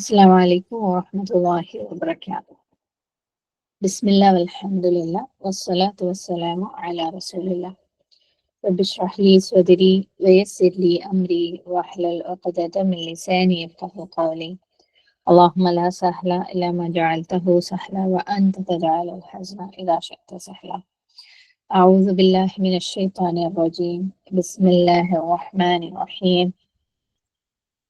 السلام عليكم ورحمة الله وبركاته. بسم الله والحمد لله والصلاة والسلام على رسول الله. رب اشرح لي صدري ويسر لي أمري واحلل عقدة من لساني يفقهوا قولي. اللهم لا سهل إلا ما جعلته سهلا وأنت تجعل الحزن إذا شئت سهلا. أعوذ بالله من الشيطان الرجيم. بسم الله الرحمن الرحيم.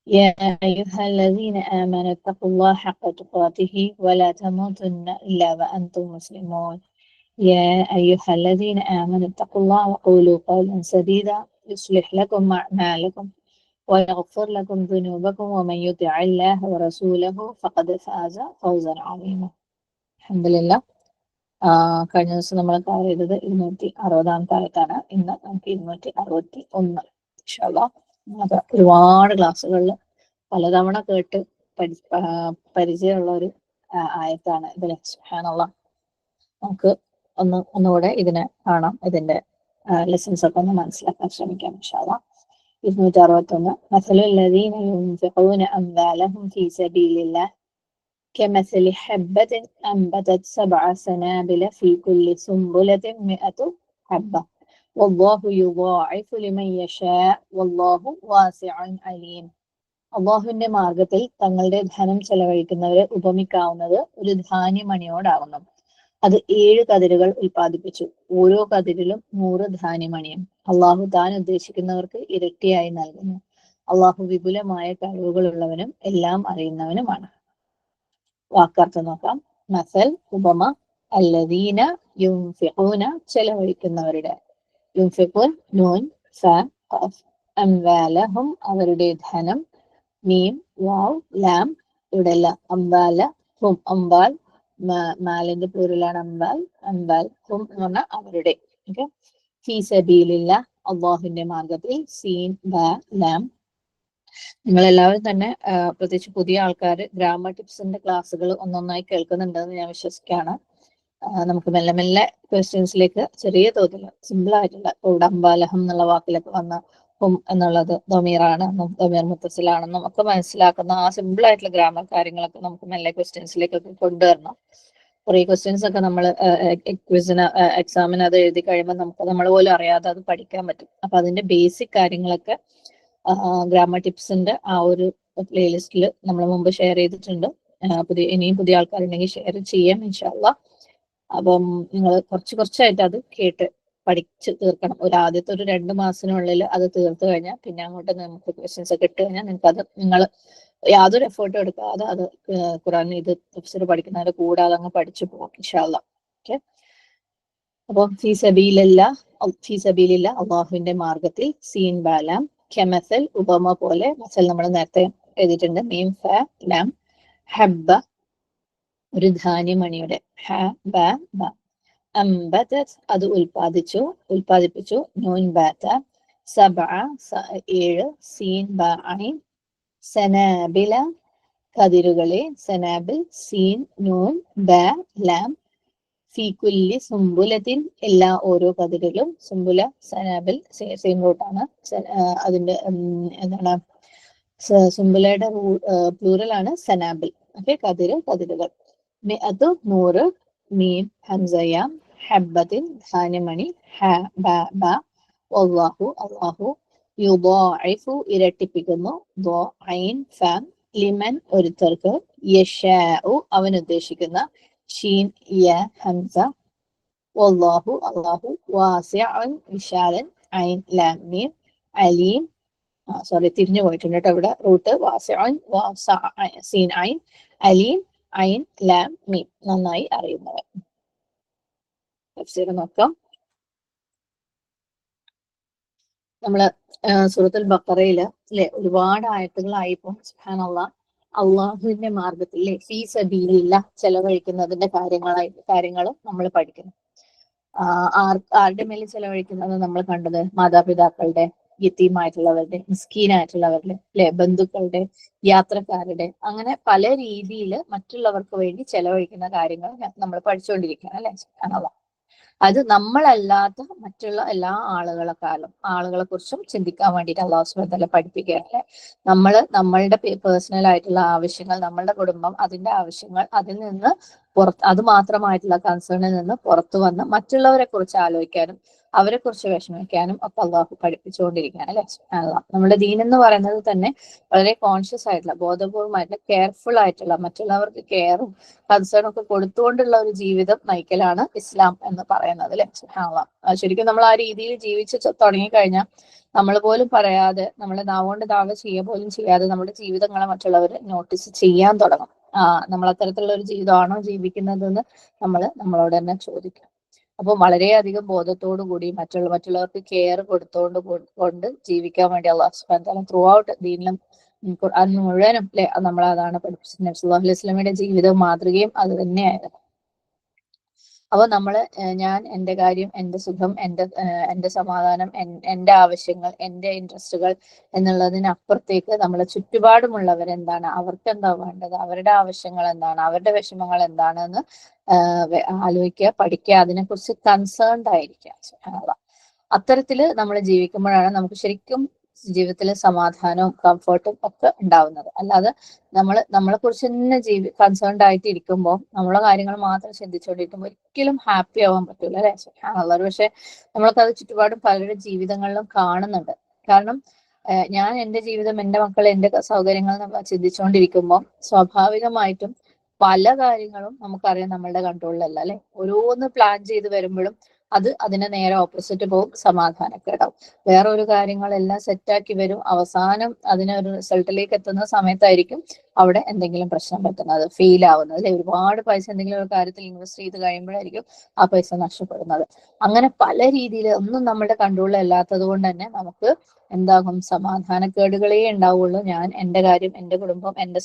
يا أيها الذين آمنوا اتقوا الله حق تقاته ولا تموتن إلا وأنتم مسلمون. يا أيها الذين آمنوا اتقوا الله وقولوا قولا سديدا يصلح لكم أعمالكم ويغفر لكم ذنوبكم ومن يطع الله ورسوله فقد فاز فوزا عظيما. الحمد لله. കഴിഞ്ഞ ദിവസം നമ്മൾ കവർ ചെയ്തത് 260 ആയത്താണ്. ഇന്ന് നമുക്ക് 261 നമുക്ക് ഒരുപാട് ക്ലാസ്സുകളിൽ പലതവണ കേട്ട് പരിചയമുള്ള ഒരു ആയത്താണ് ഇതിലെ. സുബ്ഹാനല്ലാഹ്. നമുക്ക് ഒന്നുകൂടെ ഇതിനെ കാണാം, ഇതിന്റെ ലെസൺസ് ഒക്കെ ഒന്ന് മനസ്സിലാക്കാൻ ശ്രമിക്കാം ഇൻഷാല്ലാഹ്. 261 മസലുല്ലദീന യുൻഫിഖൂന അംവാലഹും ഫീ സബീലില്ലാഹ് كمثل حبة أنبتت 7 سنابل في كل سنبلة 100 حبة والله يضاعف لمن يشاء والله واسع عليم. അള്ളാഹുവിന്റെ മാർഗത്തിൽ തങ്ങളുടെ ധനം ചെലവഴിക്കുന്നവരെ ഉപമിക്കാവുന്നത് ഒരു ധാന്യമണിയോടാവുന്നു. അത് 7 കതിരുകൾ ഉൽപ്പാദിപ്പിച്ചു. ഓരോ കതിരിലും 100 ധാന്യമണിയും. അള്ളാഹു താൻ ഉദ്ദേശിക്കുന്നവർക്ക് ഇരട്ടിയായി നൽകുന്നു. അള്ളാഹു വിപുലമായ കഴിവുകളുള്ളവനും എല്ലാം അറിയുന്നവനുമാണ്. വാക്കർത്ഥം നോക്കാം. മസൽ, ഉപമ. അല്ലദീന യുൻഫിഖൂന, ചെലവഴിക്കുന്നവരുടെ. യുൻഫിഖൂൻ നൂൻ ഫ ഖാഫ്. അംവാലഹും, അവരുടെ ധനം. മീം വാവ് ലാം, ഇവിടെ എല്ലാം. അംവാല ഹും, അംവാൽ മാലിന്റെ പ്ലൂറലാണ് അംവാൽ. അംവാൽ ഹും എന്ന് പറഞ്ഞാൽ അവരുടെ. ഓക്കെ. ഫീ സബീലില്ലാഹ്, അള്ളാഹുവിന്റെ മാർഗത്തിൽ. സീൻ ബ ലാം. നിങ്ങൾ എല്ലാവരും തന്നെ പ്രത്യേകിച്ച് പുതിയ ആൾക്കാർ ഗ്രാമർ ടിപ്സിന്റെ ക്ലാസ്സുകൾ ഒന്നൊന്നായി കേൾക്കുന്നുണ്ടെന്ന് ഞാൻ വിശ്വസിക്കുകയാണ്. നമുക്ക് മെല്ലെ മെല്ലെ ക്വസ്റ്റ്യൻസിലേക്ക് ചെറിയ തോതിൽ സിമ്പിൾ ആയിട്ടുള്ള ഇവിടെ അംബാലഹം എന്നുള്ള വാക്കിലൊക്കെ വന്ന ഹും എന്നുള്ളത് ദമീറാണെന്നും ദമീർ മുത്തസിലാണെന്നും ഒക്കെ മനസ്സിലാക്കുന്ന ആ സിമ്പിൾ ആയിട്ടുള്ള ഗ്രാമർ കാര്യങ്ങളൊക്കെ നമുക്ക് മെല്ലെ ക്വസ്റ്റ്യൻസിലേക്കൊക്കെ കൊണ്ടുവരണം. കുറേ ക്വസ്റ്റ്യൻസ് ഒക്കെ നമ്മൾ ക്വിസിന് എക്സാമിന് അത് എഴുതി കഴിയുമ്പോൾ നമുക്ക് നമ്മൾ പോലും അറിയാതെ അത് പഠിക്കാൻ പറ്റും. അപ്പൊ അതിന്റെ ബേസിക് കാര്യങ്ങളൊക്കെ ഗ്രാമർ ടിപ്സിന്റെ ആ ഒരു പ്ലേലിസ്റ്റിൽ നമ്മൾ മുമ്പ് ഷെയർ ചെയ്തിട്ടുണ്ട്. ഇനിയും പുതിയ ആൾക്കാരുണ്ടെങ്കിൽ ഷെയർ ചെയ്യാം ഇൻഷാല്ലാഹ്. അപ്പം നിങ്ങൾ കുറച്ചായിട്ട് അത് കേട്ട് പഠിച്ച് തീർക്കണം. ആദ്യത്തെ ഒരു 2 മാസത്തിനുള്ളിൽ അത് തീർത്തു കഴിഞ്ഞാൽ പിന്നെ അങ്ങോട്ട് നമുക്ക് ക്വസ്റ്റ്യൻസ് ഒക്കെ ഇട്ട് കഴിഞ്ഞാൽ നിങ്ങൾ യാതൊരു എഫേർട്ടും എടുക്കാതെ അത് ഖുർആൻ ഇത് തഫ്സീർ പഠിക്കുന്നതിന്റെ കൂടാതെ അങ്ങ് പഠിച്ചു പോകും ഇൻഷാല്ലാഹ്. ഓക്കെ. അപ്പോൾ ഫീ സബീലില്ലാഹ്, അള്ളാഹുവിന്റെ മാർഗത്തിൽ. സീൻ ബാലാം. കെമസൽ, ഉപമ പോലെ. മസൽ നമ്മൾ നേരത്തെ എഴുതിയിട്ടുണ്ട്. മീം ഫ ലാം. ഹബ്ബ, ഒരു ധാന്യമണിയുടെ. ഹ ബ ബ. അംബതത്, അത് ഉൽപ്പാദിപ്പിച്ചു. നൂൻ ബാത്ത. സബഅ, 7. സീൻ ബ ഐൻ. സനാബില, കതിരുകളെ. സനാബിൽ. സീൻ നൂൻ ബ ലാം. ഫീ കുല്ലി സുംബുലത്തിൻ, എല്ലാ ഓരോ കതിരിലും. സുംബുല സനാബിൽ സെയിം റൂട്ടാണ്. അതിന്റെ എന്താണ് സുംബുലയുടെ പ്ലൂറലാണ് സനാബിൽ. ഓക്കെ. കതിരുകൾ. അത് 100. മീം ഹംസയാം. ഹബ്ബത്തിൻ, ധാന്യമണി. ഹ ബ ബ. അള്ളാഹു യുദാഇഫു, ഇരട്ടിപ്പിക്കുന്നു. ദോ ഐൻ ഫാം. ലിമൻ, ഒരുത്തർക്ക്. യശാഉ, അവൻ ഉദ്ദേശിക്കുന്ന. ഷീൻ യ ഹംസ. വല്ലാഹു, അല്ലാഹു. വാസിഅൻ, വിശാലൻ. ഐൻ ലാം മീം. അലീം, സോറി തിരിഞ്ഞു പോയിട്ടുണ്ട് കേട്ടോ. ഇവിടെ റൂട്ട് വാസിഅൻ സീൻ ഐൻ. അലീം ഐൻ ലാം മീം, നന്നായി അറിയുന്നവൻ. തഫ്സീർ നോക്കാം. നമ്മള് സൂറത്തുൽ ബഖറയില് അല്ലെ ഒരുപാട് ആയത്തുകളായിപ്പോ സുബ്ഹാനല്ലാഹ് അള്ളാഹുവിന്റെ മാർഗത്തിൽ ഫീ സബീലില്ലാഹ് ചെലവഴിക്കുന്നതിന്റെ കാര്യങ്ങളും നമ്മൾ പഠിക്കുന്നു. ആരുടെ മേലെ ചെലവഴിക്കുന്നത് നമ്മൾ കണ്ടത്? മാതാപിതാക്കളുടെ, യതീമായിട്ടുള്ളവരുടെ, മിസ്കീനായിട്ടുള്ളവരുടെ, അല്ലെ ബന്ധുക്കളുടെ, യാത്രക്കാരുടെ, അങ്ങനെ പല രീതിയിൽ മറ്റുള്ളവർക്ക് വേണ്ടി ചെലവഴിക്കുന്ന കാര്യങ്ങൾ നമ്മൾ പഠിച്ചുകൊണ്ടിരിക്കുകയാണ് അല്ലെ. സുബ്ഹാനല്ലാഹ്. അത് നമ്മളല്ലാത്ത മറ്റുള്ള എല്ലാ ആളുകളെ കുറിച്ചും ചിന്തിക്കാൻ വേണ്ടിയിട്ട് അള്ളാഹു സുബ്ഹാനഹു വ തആല പഠിപ്പിക്കുകയാണ്. നമ്മളുടെ പേഴ്സണൽ ആയിട്ടുള്ള ആവശ്യങ്ങൾ, നമ്മളുടെ കുടുംബം, അതിന്റെ ആവശ്യങ്ങൾ, അതിൽ നിന്ന് അത് മാത്രമായിട്ടുള്ള കൺസേണിൽ നിന്ന് പുറത്തു വന്ന് മറ്റുള്ളവരെ കുറിച്ച് ആലോചിക്കാനും അവരെ കുറിച്ച് വിഷമിക്കാനും ഒക്കെ അള്ളാഹു പഠിപ്പിച്ചുകൊണ്ടിരിക്കുകയാണ് അല്ലെ. നമ്മുടെ ദീൻ എന്ന് പറയുന്നത് തന്നെ വളരെ കോൺഷ്യസ് ആയിട്ടുള്ള, ബോധപൂർവമായിട്ടുള്ള, കെയർഫുൾ ആയിട്ടുള്ള, മറ്റുള്ളവർക്ക് കെയറും കൺസേൺ ഒക്കെ കൊടുത്തുകൊണ്ടുള്ള ഒരു ജീവിതം നയിക്കലാണ് ഇസ്ലാം എന്ന് പറയുന്നത് അല്ലെ. ശരിക്കും നമ്മൾ ആ രീതിയിൽ ജീവിച്ച് തുടങ്ങിക്കഴിഞ്ഞാൽ നമ്മൾ പോലും പറയാതെ, നമ്മളെ നാവുകൊണ്ട് ദാവ ചെയ്യുക പോലും ചെയ്യാതെ നമ്മുടെ ജീവിതങ്ങളെ മറ്റുള്ളവർ നോട്ടീസ് ചെയ്യാൻ തുടങ്ങും. നമ്മൾ അത്തരത്തിലുള്ള ഒരു ജീവിതമാണോ ജീവിക്കുന്നതെന്ന് നമ്മളോട് തന്നെ ചോദിക്കാം. അപ്പോൾ വളരെയധികം ബോധത്തോടു കൂടി മറ്റുള്ളവർക്ക് കെയർ കൊണ്ട് ജീവിക്കാൻ വേണ്ടി അള്ളാഹു സുബ്ഹാനഹു വ തആല ത്രൂ ഔട്ട് ദീനിലും ഖുർആൻ മുഴുവനും അല്ലെ നമ്മളതാണ് പഠിപ്പിച്ചത്. നബി സല്ലല്ലാഹു അലൈഹി വസല്ലമയുടെ ജീവിതവും മാതൃകയും അത് തന്നെയായിരുന്നു. അപ്പൊ ഞാൻ എന്റെ കാര്യം, എന്റെ സുഖം, എന്റെ സമാധാനം, എന്റെ ആവശ്യങ്ങൾ, എന്റെ ഇൻട്രസ്റ്റുകൾ എന്നുള്ളതിനപ്പുറത്തേക്ക് നമ്മളെ ചുറ്റുപാടുമുള്ളവർ എന്താണ്, അവർക്ക് എന്താ വേണ്ടത്, അവരുടെ ആവശ്യങ്ങൾ എന്താണ്, അവരുടെ വിഷമങ്ങൾ എന്താണെന്ന് ആലോചിക്കുക, പഠിക്കുക, അതിനെക്കുറിച്ച് കൺസേൺഡ് ആയിരിക്കുക. അത്തരത്തില് നമ്മൾ ജീവിക്കുമ്പോഴാണ് നമുക്ക് ശരിക്കും ജീവിതത്തിൽ സമാധാനവും കംഫർട്ടും ഒക്കെ ഉണ്ടാവുന്നത്. അല്ലാതെ നമ്മളെ കുറിച്ച് തന്നെ കൺസേൺഡ് ആയിട്ട് ഇരിക്കുമ്പോൾ, നമ്മളെ കാര്യങ്ങൾ മാത്രം ചിന്തിച്ചുകൊണ്ടിരിക്കുമ്പോൾ ഒരിക്കലും ഹാപ്പി ആവാൻ പറ്റൂല അല്ലെ. സുബ്ഹാനല്ലാഹ്. പക്ഷെ നമ്മൾക്കത് ചുറ്റുപാടും പലരുടെ ജീവിതങ്ങളിലും കാണുന്നുണ്ട്. കാരണം ഞാൻ എന്റെ ജീവിതം, എന്റെ മക്കൾ, എന്റെ സൗകര്യങ്ങൾ ചിന്തിച്ചുകൊണ്ടിരിക്കുമ്പോൾ സ്വാഭാവികമായിട്ടും പല കാര്യങ്ങളും നമുക്കറിയാം നമ്മളുടെ കൺട്രോളിലല്ല അല്ലെ. ഓരോന്ന് പ്ലാൻ ചെയ്ത് വരുമ്പോഴും അതിന് നേരെ ഓപ്പോസിറ്റ് പോകും, സമാധാനക്കേടാവും. വേറൊരു കാര്യങ്ങളെല്ലാം സെറ്റാക്കി വരും, അവസാനം അതിനൊരു റിസൾട്ടിലേക്ക് എത്തുന്ന സമയത്തായിരിക്കും അവിടെ എന്തെങ്കിലും പ്രശ്നം പറ്റുന്നത്, ഫെയിൽ ആവുന്നത് അല്ലെ. ഒരുപാട് പൈസ എന്തെങ്കിലും ഒരു കാര്യത്തിൽ ഇൻവെസ്റ്റ് ചെയ്ത് കഴിയുമ്പോഴായിരിക്കും ആ പൈസ നഷ്ടപ്പെടുന്നത്. അങ്ങനെ പല രീതിയിൽ ഒന്നും നമ്മുടെ കൺട്രോളിൽ അല്ലാത്തത് കൊണ്ട് തന്നെ നമുക്ക് എന്താകും, സമാധാനക്കേടുകളേ ഉണ്ടാവുള്ളൂ. ഞാൻ എന്റെ കാര്യം, എന്റെ കുടുംബം, എന്റെ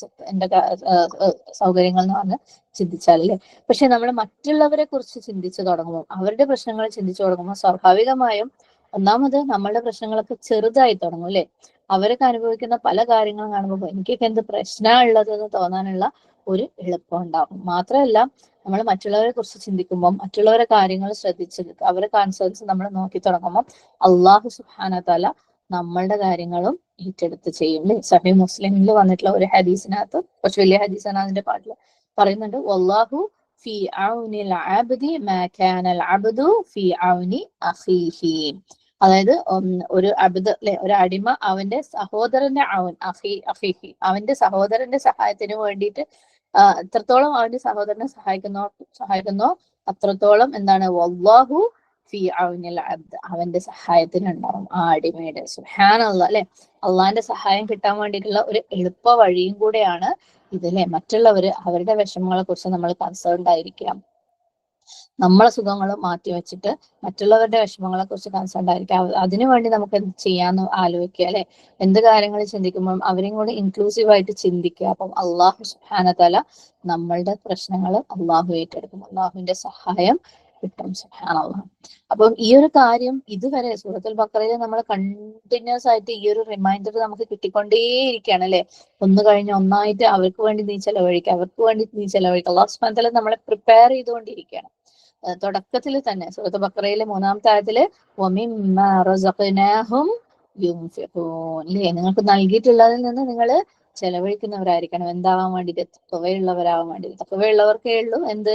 സൗകര്യങ്ങൾ എന്ന് പറഞ്ഞ് ചിന്തിച്ചാലല്ലേ. പക്ഷെ നമ്മൾ മറ്റുള്ളവരെ കുറിച്ച് ചിന്തിച്ചു തുടങ്ങുമ്പോൾ, അവരുടെ പ്രശ്നങ്ങൾ ചിന്തിച്ചു തുടങ്ങുമ്പോൾ സ്വാഭാവികമായും ഒന്നാമത് നമ്മളുടെ പ്രശ്നങ്ങളൊക്കെ ചെറുതായി തുടങ്ങും അല്ലെ. അവരൊക്കെ അനുഭവിക്കുന്ന പല കാര്യങ്ങളും കാണുമ്പോൾ എനിക്കൊക്കെ എന്ത് പ്രശ്നമാണ് ഉള്ളത് എന്ന് തോന്നാനുള്ള ഒരു എളുപ്പം ഉണ്ടാകും. മാത്രമല്ല, നമ്മൾ മറ്റുള്ളവരെ കുറിച്ച് ചിന്തിക്കുമ്പോൾ, മറ്റുള്ളവരെ കാര്യങ്ങൾ ശ്രദ്ധിച്ച് അവരെ കൺസേൺസ് നമ്മൾ നോക്കി തുടങ്ങുമ്പോൾ അള്ളാഹു സുബ്ഹാനഹു വ തആല നമ്മളുടെ കാര്യങ്ങളും ഏറ്റെടുത്ത് ചെയ്യും അല്ലെ. സഹീഹ് മുസ്ലിമിൽ വന്നിട്ടുള്ള ഒരു ഹദീസിനകത്ത്, കുറച്ച് വലിയ ഹദീസാണ്, അതിന്റെ പാട്ടിൽ പറയുന്നുണ്ട്, വല്ലാഹു ഫി ഔനിൽ അബ്ദി മാ കാനൽ അബ്ദു ഫി ഔനി അഖീഹി. അതായത് ഒരു അബ്ദ് അല്ലെ, ഒരു അടിമ അവന്റെ സഹോദരന്റെ അഖീഹി, അവന്റെ സഹോദരന്റെ സഹായത്തിന് വേണ്ടിയിട്ട് എത്രത്തോളം അവന്റെ സഹോദരനെ സഹായിക്കുന്നോ അത്രത്തോളം എന്താണ്, വല്ലാഹു ഫി ഔനിൽ അബ്ദ്, അവന്റെ സഹായത്തിന് ഉണ്ടാവും ആ അടിമയുടെ. സുബ്ഹാനല്ലാഹ് അല്ലെ. അള്ളാന്റെ സഹായം കിട്ടാൻ വേണ്ടിയിട്ടുള്ള ഒരു എളുപ്പ വഴിയും കൂടെയാണ് ഇതിലെ. മറ്റുള്ളവര് അവരുടെ വിഷമങ്ങളെ കുറിച്ച് നമ്മൾ കൺസേൺഡ് ആയിരിക്കാം, നമ്മളെ സുഖങ്ങൾ മാറ്റി വെച്ചിട്ട് മറ്റുള്ളവരുടെ വിഷമങ്ങളെ കുറിച്ച് കൺസേൺഡ് ആയിരിക്കാം. അതിനുവേണ്ടി നമുക്ക് എന്ത് ചെയ്യാന്ന് ആലോചിക്കുക അല്ലെ. എന്ത് കാര്യങ്ങൾ ചിന്തിക്കുമ്പോൾ അവരെയും കൂടെ ഇൻക്ലൂസീവ് ആയിട്ട് ചിന്തിക്കുക. അപ്പം അള്ളാഹു സുബ്ഹാനഹു വ തആല നമ്മളുടെ പ്രശ്നങ്ങൾ അള്ളാഹു ഏറ്റെടുക്കും, അള്ളാഹുവിന്റെ സഹായം കിട്ടും. സുബ്ഹാനല്ലാഹ്. അപ്പം ഈ ഒരു കാര്യം ഇതുവരെ സൂറത്തുൽ ബഖറയിൽ നമ്മൾ കണ്ടിന്യൂസ് ആയിട്ട് ഈ ഒരു റിമൈൻഡർ നമുക്ക് കിട്ടിക്കൊണ്ടേയിരിക്കുകയാണ് അല്ലെ. ഒന്ന് കഴിഞ്ഞ് ഒന്നായിട്ട് അവർക്ക് വേണ്ടി നീ ചെലവഴിക്കുക, അവർക്ക് വേണ്ടി നീ ചെലവഴിക്കുക. അല്ലാഹു സുബ്ഹാനഹു വ തആല നമ്മളെ പ്രിപ്പയർ ചെയ്തുകൊണ്ടിരിക്കുകയാണ്. തുടക്കത്തിൽ തന്നെ സൂറത്തുൽ ബഖറയിലെ 3-ാമത്തെ ആയത്തില് വമിമ്മാ റസഖ്നാഹും യുൻഫിഖൂൻ അല്ലേ, നിങ്ങൾക്ക് നൽകിയിട്ടുള്ളതിൽ നിന്ന് നിങ്ങൾ ചെലവഴിക്കുന്നവരായിരിക്കണം. എന്താവാൻ വേണ്ടിയിട്ട്, തഖ്വയുള്ളവരാവാൻ വേണ്ടിയിട്ട്. തഖ്വയുള്ളവർക്കേ ഉള്ളൂ എന്ത്,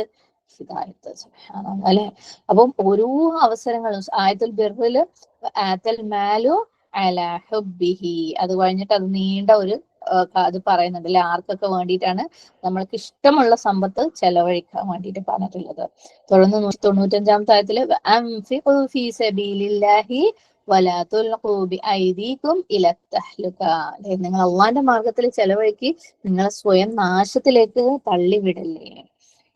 ഹിദായത്ത്. സുബ്ഹാനല്ലാഹ് അല്ലെ. അപ്പം ഓരോ അവസരങ്ങളും ആയത്തുൽ ബിർറില് ആതൽ മാലു അലാ ഹുബ്ബിഹി, അത് കഴിഞ്ഞിട്ട് അത് നീണ്ട ഒരു അത് പറയുന്നുണ്ട് അല്ലെ, ആർക്കൊക്കെ വേണ്ടിയിട്ടാണ് നമ്മൾക്ക് ഇഷ്ടമുള്ള സമ്പത്ത് ചെലവഴിക്കാൻ വേണ്ടിയിട്ട് പറഞ്ഞിട്ടുള്ളത്. തുടർന്ന് 195-ാമത്തെ ആയത്തില് അൻഫിഖൂ ഫീ സബീലില്ലാഹി വലാ തുൽഖൂ ബിഐദീകും ഇല തഹ്ലുക, നിങ്ങൾ അള്ളാന്റെ മാർഗത്തിൽ ചെലവഴിക്കി, നിങ്ങളെ സ്വയം നാശത്തിലേക്ക് തള്ളിവിടല്ലേ.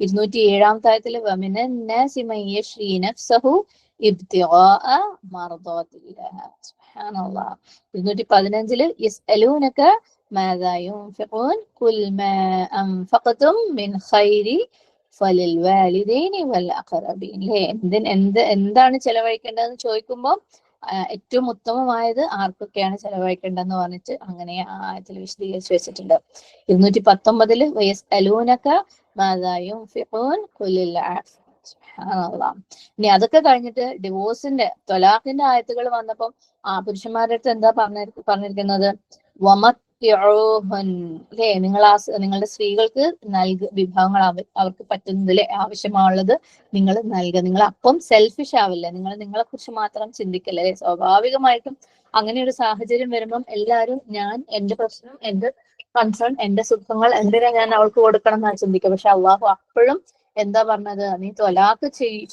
207-ാമത്തെ ആയത്തില് വമിനന്നാസി മൻ യശ്രീ നഫ്സഹു ഇബ്തിഗാഅ മർദാത്തില്ലാഹ്. സുബ്ഹാനല്ലാഹ്. 215-ല് യസ്അലൂനക മാദാ യുൻഫിഖൂൻ ഖുൽ മാ അൻഫഖ്തും മിൻ ഖൈരി ഫലിൽ വാലിദൈനി വൽ അഖറബീൻ. എന്താണ് ചെലവഴിക്കേണ്ടതെന്ന് ചോദിക്കുമ്പോൾ ഏറ്റവും ഉത്തമമായത് ആർക്കൊക്കെയാണ് ചെലവഴിക്കേണ്ടതെന്ന് പറഞ്ഞിട്ട് അങ്ങനെ ആ ആയത്തിൽ വിശദീകരിച്ച് വെച്ചിട്ടുണ്ട്. 219-ല് വയസ്അലൂനക മാദാ യുൻഫിഖൂൻ ഖുലിൽ അഫ്വ്. ഇനി അതൊക്കെ കഴിഞ്ഞിട്ട് ഡിവോഴ്സിന്റെ ത്വലാഖിന്റെ ആയത്തുകൾ വന്നപ്പം പുരുഷന്മാരുടെ അടുത്ത് എന്താ പറഞ്ഞിരിക്കുന്നത്? അല്ലേ, നിങ്ങളുടെ സ്ത്രീകൾക്ക് വിഭവങ്ങൾ അവർക്ക് പറ്റുന്നതിൽ ആവശ്യമുള്ളത് നിങ്ങൾ നൽകുക. നിങ്ങൾ അപ്പം സെൽഫിഷ് ആവില്ല, നിങ്ങൾ നിങ്ങളെ കുറിച്ച് മാത്രം ചിന്തിക്കല്ലേ. സ്വാഭാവികമായിട്ടും അങ്ങനെ ഒരു സാഹചര്യം വരുമ്പം എല്ലാവരും എന്റെ പ്രശ്നം, എന്റെ കൺസേൺ, എന്റെ സുഖങ്ങൾ എന്തിനാ ഞാൻ അവൾക്ക് കൊടുക്കണം എന്നാണ് ചിന്തിക്കുക. പക്ഷെ അള്ളാഹു അപ്പോഴും എന്താ പറഞ്ഞത്? നീ ത്വലാഖ്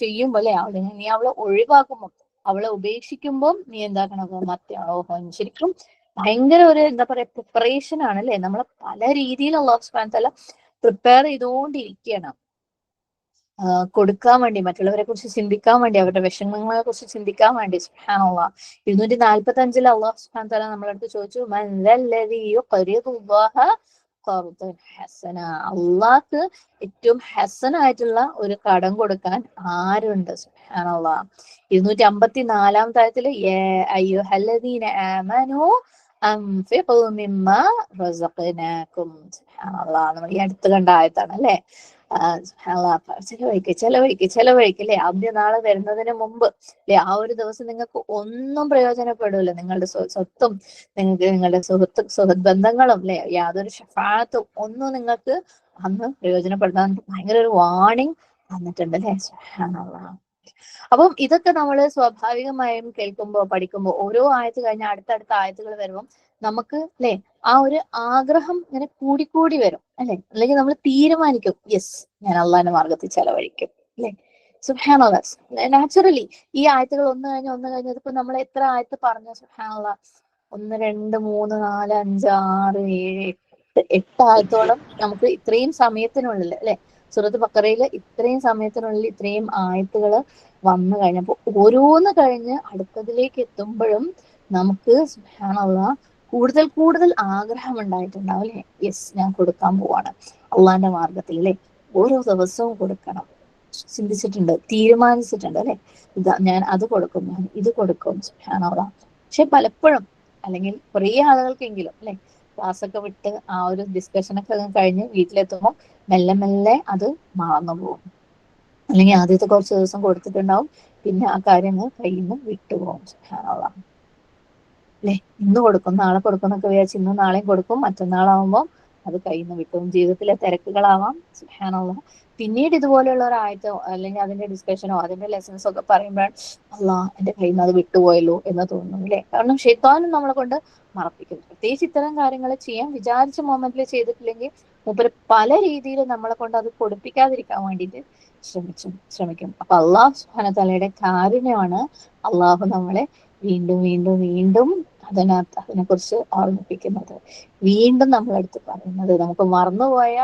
ചെയ്യുമ്പോൾ അല്ലെ, നീ അവളെ ഒഴിവാക്കുമ്പോൾ, അവളെ ഉപേക്ഷിക്കുമ്പോൾ നീ എന്താക്കണത്? മത്യാഹോൻ. ശരിക്കും ഭയങ്കര ഒരു എന്താ പറയാ പ്രിപ്പറേഷൻ ആണ് അല്ലെ. നമ്മളെ പല രീതിയിൽ അള്ളാഹു സുബ്ഹാനഹു വ തആല പ്രിപ്പയർ ചെയ്തുകൊണ്ടിരിക്കുകയാണ് കൊടുക്കാൻ വേണ്ടി, മറ്റുള്ളവരെ കുറിച്ച് ചിന്തിക്കാൻ വേണ്ടി, അവരുടെ വിഷമങ്ങളെ കുറിച്ച് ചിന്തിക്കാൻ വേണ്ടി. സുബ്ഹാനല്ലാഹ്. 245 അള്ളാഹു സുബ്ഹാനഹു വ തആല നമ്മളെ അടുത്ത് ചോദിച്ചു, അള്ളാഹ്ക്ക് ഏറ്റവും ഹസനായിട്ടുള്ള ഒരു കടം കൊടുക്കാൻ ആരുണ്ട്? സുബ്ഹാനല്ലാഹ്. 254 ആയത്തില് അയ്യുഹല്ലദീന ആമനൂ അൻഫിഖൂ മിമ്മാ റസഖ്നാകും. സുബ്ഹാനല്ലാഹ്. നമ്മൾ ഈ അടുത്ത് കണ്ട ആയത്താണ് അല്ലെ. ചെലവഴിക്ക് അല്ലെ. നാളെ വരുന്നതിന് മുമ്പ് അല്ലെ, ആ ഒരു ദിവസം നിങ്ങൾക്ക് ഒന്നും പ്രയോജനപ്പെടില്ല. നിങ്ങളുടെ സ്വത്തും നിങ്ങളുടെ സുഹൃത്ത് ബന്ധങ്ങളും അല്ലെ, യാതൊരു ഷഫാഅത്തും ഒന്നും നിങ്ങൾക്ക് അന്ന് പ്രയോജനപ്പെടാൻ ഭയങ്കര ഒരു വാർണിംഗ് വന്നിട്ടുണ്ട് അല്ലെ. സുബ്ഹാനല്ലാഹ്. അപ്പം ഇതൊക്കെ നമ്മൾ സ്വാഭാവികമായും കേൾക്കുമ്പോൾ, പഠിക്കുമ്പോൾ, ഓരോ ആയത്ത് കഴിഞ്ഞ അടുത്തടുത്ത ആയത്തുകൾ വരുമ്പോൾ നമുക്ക് അല്ലെ ആ ഒരു ആഗ്രഹം ഇങ്ങനെ കൂടിക്കൂടി വരും അല്ലെ. അല്ലെങ്കിൽ നമ്മൾ തീരുമാനിക്കും, യെസ്, ഞാൻ അള്ളാഹിന്റെ മാർഗത്തിൽ ചെലവഴിക്കും അല്ലെ. സുബ്ഹാനല്ലാഹ്. നാച്ചുറലി ഈ ആയത്തുകൾ ഒന്ന് കഴിഞ്ഞ് ഇപ്പൊ നമ്മൾ എത്ര ആയത്ത് പറഞ്ഞു? സുബ്ഹാനല്ലാഹ്. 1 2 3 4 5 6 7 8 ആയത്തോളം നമുക്ക് ഇത്രയും സമയത്തിനുള്ളിൽ അല്ലെ, സൂറത്ത് ബഖറയില് ഇത്രയും സമയത്തിനുള്ളിൽ ഇത്രയും ആയത്തുകൾ വന്നു കഴിഞ്ഞപ്പോൾ ഓരോന്ന് കഴിഞ്ഞ് അടുത്തതിലേക്ക് എത്തുമ്പോഴും നമുക്ക് സുബ്ഹാനല്ലാഹ് കൂടുതൽ ആഗ്രഹം ഉണ്ടായിട്ടുണ്ടാവും അല്ലെ. യെസ്, ഞാൻ കൊടുക്കാൻ പോവാണ് അള്ളാഹിന്റെ മാർഗത്തിൽ അല്ലെ. ഓരോ ദിവസവും കൊടുക്കണം, ചിന്തിച്ചിട്ടുണ്ട്, തീരുമാനിച്ചിട്ടുണ്ട് അല്ലെ. ഞാൻ അത് കൊടുക്കും, ഞാൻ ഇത് കൊടുക്കും. സുബ്ഹാനല്ലാഹ്. പക്ഷെ പലപ്പോഴും, അല്ലെങ്കിൽ കുറേ ആളുകൾക്കെങ്കിലും അല്ലെ, ക്ലാസ്സൊക്കെ വിട്ട് ആ ഒരു ഡിസ്കഷനൊക്കെ കഴിഞ്ഞ് വീട്ടിലെത്തുമ്പോൾ മെല്ലെ മെല്ലെ അത് മറന്നു പോകും. അല്ലെങ്കിൽ ആദ്യത്തെ കുറച്ച് ദിവസം കൊടുത്തിട്ടുണ്ടാവും, പിന്നെ ആ കാര്യങ്ങൾ കയ്യിൽ നിന്ന് വിട്ടുപോകും. സുബ്ഹാനല്ലാഹ്. അല്ലെ, ഇന്ന് കൊടുക്കും നാളെ കൊടുക്കും എന്നൊക്കെ വിചാരിച്ച് ഇന്നും നാളെയും കൊടുക്കും, മറ്റന്നാളാവുമ്പോൾ അത് കയ്യിൽ നിന്ന് വിട്ടും. ജീവിതത്തിലെ തിരക്കുകളാവാം. സുബ്ഹാനല്ലാഹ്. പിന്നീട് ഇതുപോലെയുള്ള ഒരു ആയത്തോ അല്ലെങ്കിൽ അതിന്റെ ഡിസ്കഷനോ അതിന്റെ ലെസൺസോ ഒക്കെ പറയുമ്പോൾ അള്ളാഹ് എന്റെ കയ്യിൽ നിന്ന് അത് വിട്ടുപോയല്ലോ എന്ന് തോന്നുന്നു അല്ലെ. കാരണം ശൈത്താനും നമ്മളെ കൊണ്ട് മറപ്പിക്കും. പ്രത്യേകിച്ച് ഇത്തരം കാര്യങ്ങൾ ചെയ്യാൻ വിചാരിച്ച മൊമെന്റിൽ ചെയ്തിട്ടില്ലെങ്കിൽ മൂപ്പര് പല രീതിയിൽ നമ്മളെ കൊണ്ട് അത് കൊടുപ്പിക്കാതിരിക്കാൻ വേണ്ടിയിട്ട് ശ്രമിക്കും. അപ്പൊ അള്ളാഹു സുബ്ഹാനഹു വ തആലയുടെ കാരുണ്യമാണ് അള്ളാഹു നമ്മളെ വീണ്ടും വീണ്ടും വീണ്ടും അതിനെക്കുറിച്ച് ഓർമ്മിപ്പിക്കുന്നത്, വീണ്ടും നമ്മളെടുത്ത് പറയുന്നത്. നമുക്ക് മറന്നുപോയ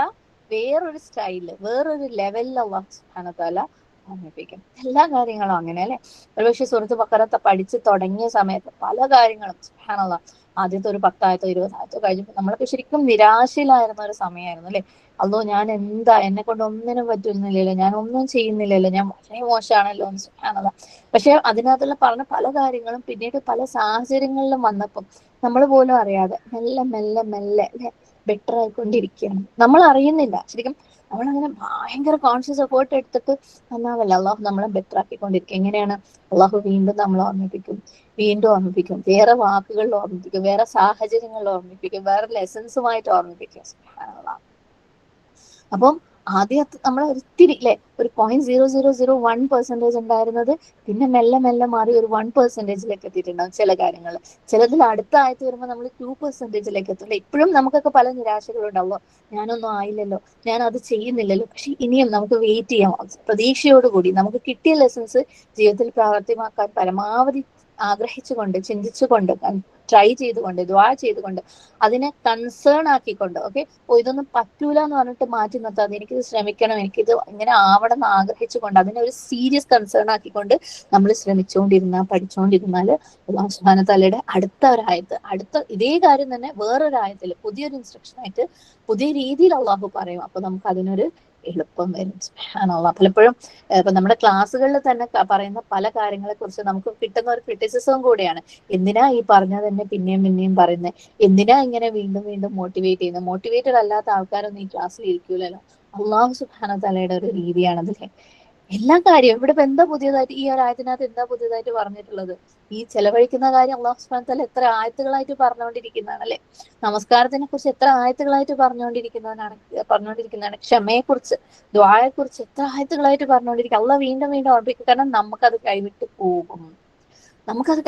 വേറൊരു സ്റ്റൈലില്, വേറൊരു ലെവലിൽ അള്ളാഹു സുബ്ഹാനഹു വ തആല ഓർമ്മിപ്പിക്കും. എല്ലാ കാര്യങ്ങളും അങ്ങനെ അല്ലെ. ഒരുപക്ഷെ സൂറത്ത് ബഖറ പഠിച്ച് തുടങ്ങിയ സമയത്ത് പല കാര്യങ്ങളും സുബ്ഹാനല്ലാഹ് ആദ്യത്തെ ഒരു 10 ആയത്തോ 20 ആയത്തോ കഴിഞ്ഞപ്പോൾ നമ്മളൊക്കെ ശരിക്കും നിരാശയിലായിരുന്ന ഒരു സമയമായിരുന്നു അല്ലെ. അല്ലോ, ഞാൻ എന്താ, എന്നെ കൊണ്ട് ഒന്നിനും പറ്റുന്നില്ലല്ലോ, ഞാൻ ഒന്നും ചെയ്യുന്നില്ലല്ലോ, ഞാൻ വളരെ മോശമാണല്ലോ എന്ന്. സുബ്ഹാനല്ലാഹ്. പക്ഷെ അതിനകത്തുള്ള പറഞ്ഞ പല കാര്യങ്ങളും പിന്നീട് പല സാഹചര്യങ്ങളിലും വന്നപ്പം നമ്മൾ പോലും അറിയാതെ മെല്ലെ മെല്ലെ മെല്ലെ അല്ലെ ബെറ്റർ ആയിക്കൊണ്ടിരിക്കുകയാണ്. നമ്മൾ അറിയുന്നില്ല ശരിക്കും. നമ്മളങ്ങനെ ഭയങ്കര കോൺഷ്യസ് എഫേർട്ട് എടുത്തിട്ട് നന്നാവല്ല, അള്ളാഹു നമ്മളെ ബെറ്റർ ആക്കിക്കൊണ്ടിരിക്കും. എങ്ങനെയാണ്? അള്ളാഹു വീണ്ടും നമ്മളെ ഓർമ്മിപ്പിക്കും, വീണ്ടും ഓർമ്മിപ്പിക്കും, വേറെ വാക്കുകളിൽ ഓർമ്മിപ്പിക്കും, വേറെ സാഹചര്യങ്ങളിൽ ഓർമ്മിപ്പിക്കും, വേറെ ലെസൺസുമായിട്ട് ഓർമ്മിപ്പിക്കും. സുബ്ഹാനല്ലാഹ്. അപ്പം ആദ്യം നമ്മൾ ഒത്തിരി അല്ലെ ഒരു 0.0001% ഉണ്ടായിരുന്നത് പിന്നെ മെല്ലെ മെല്ലെ മാറി ഒരു 1%ലേക്ക് എത്തിയിട്ടുണ്ടാവും ചില കാര്യങ്ങൾ. ചിലതിൽ അടുത്ത ആയത്ത് വരുമ്പോൾ നമ്മൾ 2%ലേക്ക് എത്തും. ഇപ്പോഴും നമുക്കൊക്കെ പല നിരാശകളുണ്ടാവുമോ, ഞാനൊന്നും ആയില്ലല്ലോ, ഞാൻ അത് ചെയ്യുന്നില്ലല്ലോ. പക്ഷെ ഇനിയും നമുക്ക് വെയിറ്റ് ചെയ്യാം, പ്രതീക്ഷയോടുകൂടി നമുക്ക് കിട്ടിയ ലെസൺസ് ജീവിതത്തിൽ പ്രാവർത്തികമാക്കാൻ പരമാവധി ആഗ്രഹിച്ചുകൊണ്ട്, ചിന്തിച്ചുകൊണ്ട്, ട്രൈ ചെയ്തുകൊണ്ട്, ദ്വാ ചെയ്തുകൊണ്ട്, അതിനെ കൺസേൺ ആക്കിക്കൊണ്ട്, ഓക്കെ, ഇതൊന്നും പറ്റൂല എന്ന് പറഞ്ഞിട്ട് മാറ്റി നിർത്താതെ എനിക്കിത് ശ്രമിക്കണം, എനിക്കിത് ഇങ്ങനെ ആവണം എന്ന് ആഗ്രഹിച്ചുകൊണ്ട് അതിനെ ഒരു സീരിയസ് കൺസേൺ ആക്കിക്കൊണ്ട് നമ്മൾ പഠിച്ചുകൊണ്ടിരുന്നാൽ അല്ലാഹു സുബ്ഹാനഹു വ തആലയുടെ അടുത്ത ഒരായത്ത്, അടുത്ത ഇതേ കാര്യം തന്നെ വേറൊരായത്തിൽ പുതിയൊരു ഇൻസ്ട്രക്ഷൻ ആയിട്ട് പുതിയ രീതിയിൽ അള്ളാഹു പറയും. അപ്പൊ നമുക്ക് അതിനൊരു എളുപ്പം വരും. സുബ്ഹാനല്ലാഹ്. പലപ്പോഴും ഇപ്പൊ നമ്മുടെ ക്ലാസ്സുകളിൽ തന്നെ പറയുന്ന പല കാര്യങ്ങളെ കുറിച്ച് നമുക്ക് കിട്ടുന്ന ഒരു ക്രിറ്റിസിസവും കൂടിയാണ്. എന്തിനാ ഈ പറഞ്ഞത് തന്നെ പിന്നെയും പിന്നെയും പറയുന്നത്, എന്തിനാ ഇങ്ങനെ വീണ്ടും വീണ്ടും മോട്ടിവേറ്റ് ചെയ്യുന്നത്, മോട്ടിവേറ്റഡ് അല്ലാത്ത ആൾക്കാരൊന്നും ഈ ക്ലാസ്സിൽ ഇരിക്കൂലല്ലോ. അള്ളാഹു സുബ്ഹാനഹു വ തആലയുടെ ഒരു രീതിയാണത്. എല്ലാ കാര്യവും ഇവിടെ ഇപ്പൊ എന്താ പുതിയതായിട്ട് ഈ ഒരു ആയത്തിനകത്ത് എന്താ പുതിയതായിട്ട് പറഞ്ഞിട്ടുള്ളത്? ഈ ചെലവഴിക്കുന്ന കാര്യം അള്ളാഹു സുബ്ഹാനഹു വ തആല എത്ര ആയത്തുകളായിട്ട് പറഞ്ഞുകൊണ്ടിരിക്കുന്നതാണ് അല്ലെ. നമസ്കാരത്തിനെ കുറിച്ച് എത്ര ആയത്തുകളായിട്ട് പറഞ്ഞുകൊണ്ടിരിക്കുന്നതാണ്. ക്ഷമയെ കുറിച്ച്, ദുആയെ കുറിച്ച് എത്ര ആയത്തുകളായിട്ട് പറഞ്ഞുകൊണ്ടിരിക്കുക. അള്ളാഹ് വീണ്ടും വീണ്ടും ഓർപ്പിക്കും. കാരണം നമുക്കത്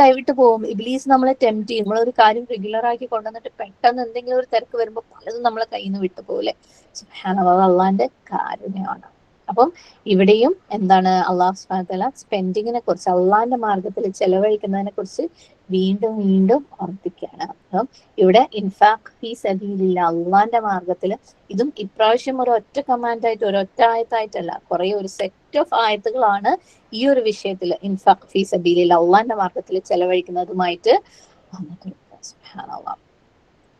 കൈവിട്ട് പോകും. ഇബ്ലീസ് നമ്മളെ ടെംപ്റ്റ് ചെയ്യും. നമ്മളൊരു കാര്യം റെഗുലർ ആക്കി കൊണ്ടുവന്നിട്ട് പെട്ടെന്ന് എന്തെങ്കിലും ഒരു തിരക്ക് വരുമ്പോൾ പലതും നമ്മളെ കയ്യിൽ നിന്ന് വിട്ടു പോലെ. സുബ്ഹാനല്ലാഹ്, അള്ളാന്റെ കാരുണ്യമാണ്. അപ്പം ഇവിടെയും എന്താണ് അള്ളാഹു സുബ്ഹാനഹു വ തആല സ്പെൻഡിങ്ങിനെ കുറിച്ച്, അള്ളാന്റെ മാർഗത്തിൽ ചെലവഴിക്കുന്നതിനെ കുറിച്ച് വീണ്ടും വീണ്ടും ഓർപ്പിക്കുകയാണ്. അപ്പം ഇവിടെ ഇൻഫാഖ് ഫീ സബീലില്ലാഹ്, അള്ളാന്റെ മാർഗത്തിൽ, ഇതും ഇപ്രാവശ്യം ഒരു ഒറ്റ കമാൻഡായിട്ട് ഒരൊറ്റ ആയത്തായിട്ടല്ല, കുറെ ഒരു സെറ്റ് ഓഫ് ആയത്തുകളാണ് ഈ ഒരു വിഷയത്തിൽ ഇൻഫാഖ് ഫീ സബീലില്ലാഹ്, അള്ളാന്റെ മാർഗത്തിൽ ചെലവഴിക്കുന്നതുമായിട്ട് വന്നിട്ടുള്ളത്. സുബ്ഹാനല്ലാഹ്,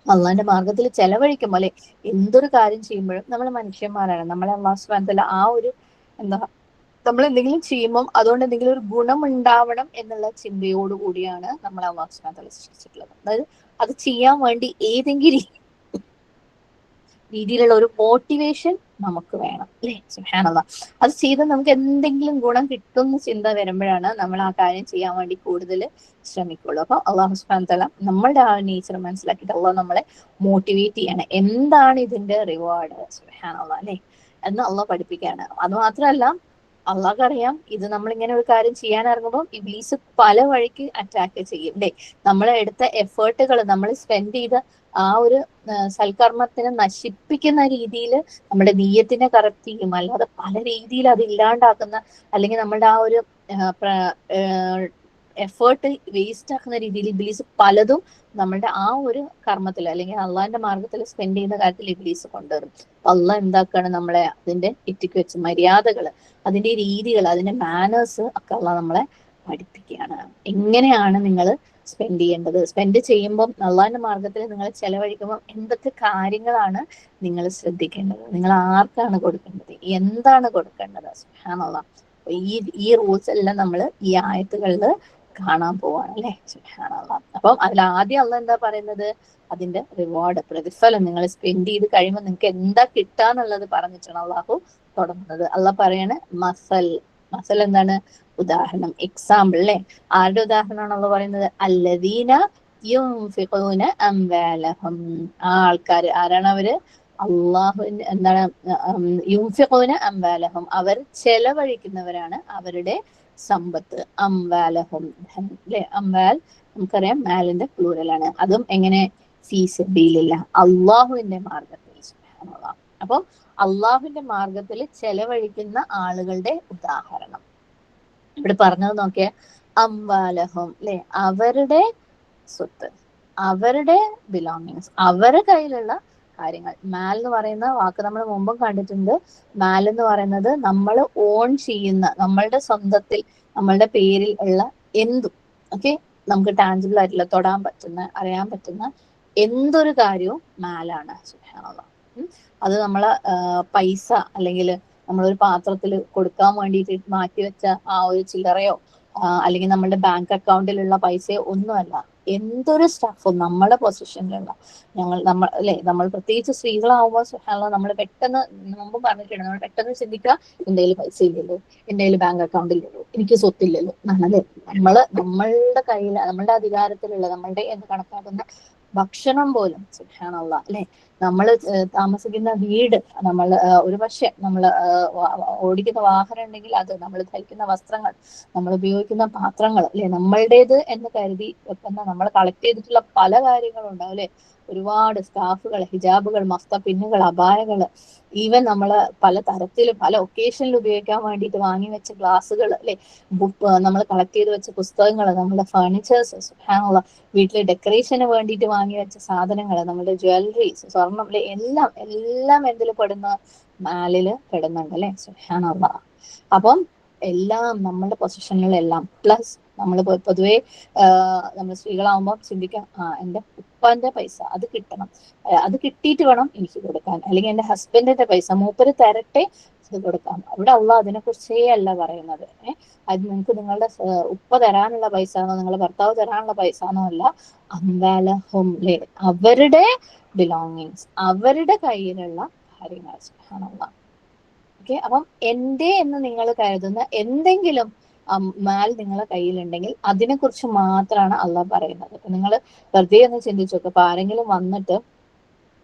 അള്ളാന്റെ മാർഗത്തിൽ ചെലവഴിക്കുമ്പോൾ അല്ലെ, എന്തൊരു കാര്യം ചെയ്യുമ്പോഴും നമ്മൾ മനുഷ്യന്മാരാണ്. നമ്മളെ അള്ളാഹു സുബ്ഹാനഹു വ തആല ആ ഒരു എന്താ, നമ്മൾ എന്തെങ്കിലും ചെയ്യുമ്പോൾ അതുകൊണ്ട് എന്തെങ്കിലും ഒരു ഗുണം ഉണ്ടാവണം എന്നുള്ള ചിന്തയോട് കൂടിയാണ് നമ്മളെ അള്ളാഹു സുബ്ഹാനഹു വ തആല സൃഷ്ടിച്ചിട്ടുള്ളത്. അതായത് അത് ചെയ്യാൻ വേണ്ടി ഏതെങ്കിലും രീതിയിലുള്ള ഒരു മോട്ടിവേഷൻ നമുക്ക് വേണം അല്ലെ. സുബ്ഹാനല്ലാഹ്, അത് ചെയ്ത് നമുക്ക് എന്തെങ്കിലും ഗുണം കിട്ടുന്ന ചിന്ത വരുമ്പോഴാണ് നമ്മൾ ആ കാര്യം ചെയ്യാൻ വേണ്ടി കൂടുതൽ ശ്രമിക്കുള്ളൂ. അപ്പൊ അള്ളാഹു സുബ്ഹാനഹു വ തആല നമ്മളുടെ ആ നേച്ചർ മനസ്സിലാക്കിയിട്ട് അള്ളാഹ് നമ്മളെ മോട്ടിവേറ്റ് ചെയ്യാണ്. എന്താണ് ഇതിന്റെ റിവാർഡ്, സുബ്ഹാനല്ലാഹ് അല്ലെ, എന്ന് അള്ളാഹ് പഠിപ്പിക്കുകയാണ്. അത് മാത്രമല്ല, അള്ളാഹ്ക്ക് അറിയാം ഇത് നമ്മളിങ്ങനെ ഒരു കാര്യം ചെയ്യാൻ ഇറങ്ങുമ്പോൾ ഇബ്ലീസ് പല വഴിക്ക് അറ്റാക്ക് ചെയ്യും അല്ലെ. നമ്മൾ എടുത്ത എഫേർട്ടുകൾ, നമ്മൾ സ്പെൻഡ് ചെയ്ത ആ ഒരു സൽക്കർമ്മത്തിനെ നശിപ്പിക്കുന്ന രീതിയിൽ നമ്മുടെ നീയത്തിനെ കറക്റ്റ് ചെയ്യും. അല്ലാതെ പല രീതിയിൽ അത് ഇല്ലാണ്ടാക്കുന്ന, അല്ലെങ്കിൽ നമ്മളുടെ ആ ഒരു എഫേർട്ട് വേസ്റ്റ് ആക്കുന്ന രീതിയിൽ ഇബ്ലീസ് പലതും നമ്മളുടെ ആ ഒരു കർമ്മത്തിൽ അല്ലെങ്കിൽ അള്ളാഹിന്റെ മാർഗത്തിൽ സ്പെൻഡ് ചെയ്യുന്ന കാര്യത്തിൽ ഇബ്ലീസ് കൊണ്ടുവരും. അള്ളാഹ് എന്താക്കാണ് നമ്മളെ അതിന്റെ ഇറ്റിക്ക് വെച്ച് മര്യാദകൾ, അതിന്റെ രീതികൾ, അതിന്റെ മാനേഴ്സ് ഒക്കെ അള്ളാഹ് നമ്മളെ പഠിപ്പിക്കുകയാണ്. എങ്ങനെയാണ് നിങ്ങൾ സ്പെൻഡ് ചെയ്യേണ്ടത്, സ്പെൻഡ് ചെയ്യുമ്പോൾ അള്ളാഹിന്റെ മാർഗത്തിൽ നിങ്ങൾ ചെലവഴിക്കുമ്പോൾ എന്തൊക്കെ കാര്യങ്ങളാണ് നിങ്ങൾ ശ്രദ്ധിക്കേണ്ടത്, നിങ്ങൾ ആർക്കാണ് കൊടുക്കേണ്ടത്, എന്താണ് കൊടുക്കേണ്ടത്. സുബ്ഹാനല്ലാഹ്, ഈ ഈ റൂൾസ് എല്ലാം നമ്മൾ ഈ ആയത്തുകളിൽ കാണാൻ പോവാണ് അല്ലെ. സുബ്ഹാനല്ലാഹ്, അപ്പം അതിൽ ആദ്യം അള്ളാഹ് എന്താ പറയുന്നത്, അതിന്റെ റിവാർഡ്, പ്രതിഫലം, നിങ്ങൾ സ്പെൻഡ് ചെയ്ത് കഴിയുമ്പോൾ നിങ്ങൾക്ക് എന്താ കിട്ടാന്നുള്ളത് പറഞ്ഞിട്ടാണ് അള്ളാഹു തുടങ്ങുന്നത്. അള്ളാഹ് പറയാണ് മസൽ. മസൽ എന്താണ്? ഉദാഹരണം, എക്സാമ്പിൾ അല്ലെ. ആരുടെ ഉദാഹരണമാണല്ലോ പറയുന്നത്? അല്ലദീന യുൻഫിഖൂന അംവാലഹും, ആ ആൾക്കാർ ആരാണ്? അവര് അള്ളാഹുവിന്റെ എന്താണ്, യുൻഫിഖൂന അംവാലഹും, അവർ ചെലവഴിക്കുന്നവരാണ് അവരുടെ സമ്പത്ത്. അംവാലഹും അല്ലെ, അംവാൽ നമുക്കറിയാം മാലിന്റെ പ്ലൂരലാണ്. അതും എങ്ങനെ? ഫീ സബീലില്ലാഹ്, അള്ളാഹുവിന്റെ മാർഗത്തിൽ. സുബ്ഹാനല്ലാഹ്, അപ്പൊ അള്ളാഹുവിന്റെ മാർഗത്തിൽ ചെലവഴിക്കുന്ന ആളുകളുടെ ഉദാഹരണം ഇവിടെ പറഞ്ഞത് നോക്കിയ, അംവാലഹും അല്ലെ, അവരുടെ സ്വത്ത്, അവരുടെ ബിലോങ്ങിങ്സ്, അവരുടെ കയ്യിലുള്ള കാര്യങ്ങൾ. മാൽ എന്ന് പറയുന്ന വാക്ക് നമ്മൾ മുമ്പും കണ്ടിട്ടുണ്ട്. മാൽ എന്ന് പറയുന്നത് നമ്മൾ ഓൺ ചെയ്യുന്ന, നമ്മളുടെ സ്വന്തത്തിൽ നമ്മളുടെ പേരിൽ ഉള്ള എന്തും, ഓക്കെ, നമുക്ക് ടാഞ്ചിബിൾ ആയിട്ടുള്ള, തൊടാൻ പറ്റുന്ന, അറിയാൻ പറ്റുന്ന എന്തൊരു കാര്യവും മാലാണ്. സുബ്ഹാനല്ലാഹ്, അത് നമ്മളെ പൈസ, അല്ലെങ്കിൽ നമ്മളൊരു പാത്രത്തിൽ കൊടുക്കാൻ വേണ്ടിയിട്ട് മാറ്റി വെച്ച ആ ഒരു ചില്ലറയോ അല്ലെങ്കിൽ നമ്മുടെ ബാങ്ക് അക്കൗണ്ടിലുള്ള പൈസയോ ഒന്നുമല്ല. എന്തൊരു സ്റ്റഫും നമ്മുടെ പൊസിഷനിലുള്ള, നമ്മൾ അല്ലെ, നമ്മൾ പ്രത്യേകിച്ച് സ്ത്രീകളാവുമ്പോൾ സുബ്ഹാനല്ലാഹ്, നമ്മൾ പെട്ടെന്ന്, മുമ്പ് പറഞ്ഞിട്ടുണ്ട്, നമ്മൾ പെട്ടെന്ന് ചിന്തിക്കുക എന്റെ കയ്യിൽ പൈസ ഇല്ലല്ലോ, എന്റെ കയ്യിൽ ബാങ്ക് അക്കൗണ്ടില്ലല്ലോ, എനിക്ക് സ്വത്തില്ലല്ലോ എന്നാണല്ലേ. നമ്മളുടെ കയ്യിൽ, നമ്മളുടെ അധികാരത്തിലുള്ള, നമ്മളുടെ എന്ന് കണക്കാക്കുന്ന ഭക്ഷണം പോലും സുബ്ഹാനല്ലാഹ് അല്ലെ, നമ്മൾ താമസിക്കുന്ന വീട്, നമ്മൾ ഒരു പക്ഷെ നമ്മൾ ഓടിക്കുന്ന വാഹനം ഉണ്ടെങ്കിൽ അത്, നമ്മൾ ധരിക്കുന്ന വസ്ത്രങ്ങൾ, നമ്മൾ ഉപയോഗിക്കുന്ന പാത്രങ്ങൾ അല്ലെ, നമ്മളുടേത് എന്ന് കരുതി വെക്കുന്ന, നമ്മൾ കളക്ട് ചെയ്തിട്ടുള്ള പല കാര്യങ്ങളും ഉണ്ടാവും അല്ലെ. ഒരുപാട് സ്കാർഫുകൾ, ഹിജാബുകൾ, മഫ്ത പിന്നുകൾ, അബായകൾ, ഈവൻ നമ്മൾ പല തരത്തിൽ പല ഒക്കേഷനിൽ ഉപയോഗിക്കാൻ വേണ്ടിയിട്ട് വാങ്ങി വെച്ച ഗ്ലാസുകൾ അല്ലെ, നമ്മൾ കളക്ട് ചെയ്ത് വെച്ച പുസ്തകങ്ങൾ, നമ്മുടെ ഫർണിച്ചേഴ്സ്, സുബ്ഹാനല്ലാഹ്, വീട്ടിലെ ഡെക്കറേഷന് വേണ്ടിയിട്ട് വാങ്ങി വെച്ച സാധനങ്ങൾ, നമ്മുടെ ജ്വല്ലറീസ്, സ്വർണം അല്ലെ, എല്ലാം എല്ലാം എന്തിൽ പെടുന്ന? മാലില് പെടുന്നുണ്ട് അല്ലെ. സുബ്ഹാനല്ലാഹ്, അപ്പം എല്ലാം നമ്മുടെ പൊസിഷനിലെല്ലാം, പ്ലസ് നമ്മൾ പൊതുവെ നമ്മൾ സ്ത്രീകളാവുമ്പോൾ ചിന്തിക്കാം, എന്റെ ഉപ്പാന്റെ പൈസ അത് കിട്ടണം, അത് കിട്ടിയിട്ട് വേണം എനിക്ക് കൊടുക്കാൻ, അല്ലെങ്കിൽ എന്റെ ഹസ്ബൻഡിന്റെ പൈസ മൂപ്പര് തരട്ടെ അത് കൊടുക്കാം. അവിടെ അള്ളാഹ് അതിനെ കുറിച്ചേ അല്ല പറയുന്നത്. അത് നിങ്ങൾക്ക് നിങ്ങളുടെ ഉപ്പ തരാനുള്ള പൈസ ആണോ, നിങ്ങളുടെ ഭർത്താവ് തരാനുള്ള പൈസ ആണോ അല്ല, അംവാലഹും അല്ലെ, അവരുടെ ബിലോങ്ങിങ്സ്, അവരുടെ കയ്യിലുള്ള കാര്യങ്ങൾ. സുബ്ഹാനല്ലാഹ്, ഓക്കെ. അപ്പം എന്റെ എന്ന് നിങ്ങൾ കരുതുന്ന എന്തെങ്കിലും മാൽ നിങ്ങളെ കയ്യിലുണ്ടെങ്കിൽ അതിനെ കുറിച്ച് മാത്രമാണ് അള്ളാഹ് പറയുന്നത്. നിങ്ങൾ വെറുതെ ഒന്ന് ചിന്തിച്ചു നോക്കുക. അപ്പൊ ആരെങ്കിലും വന്നിട്ട്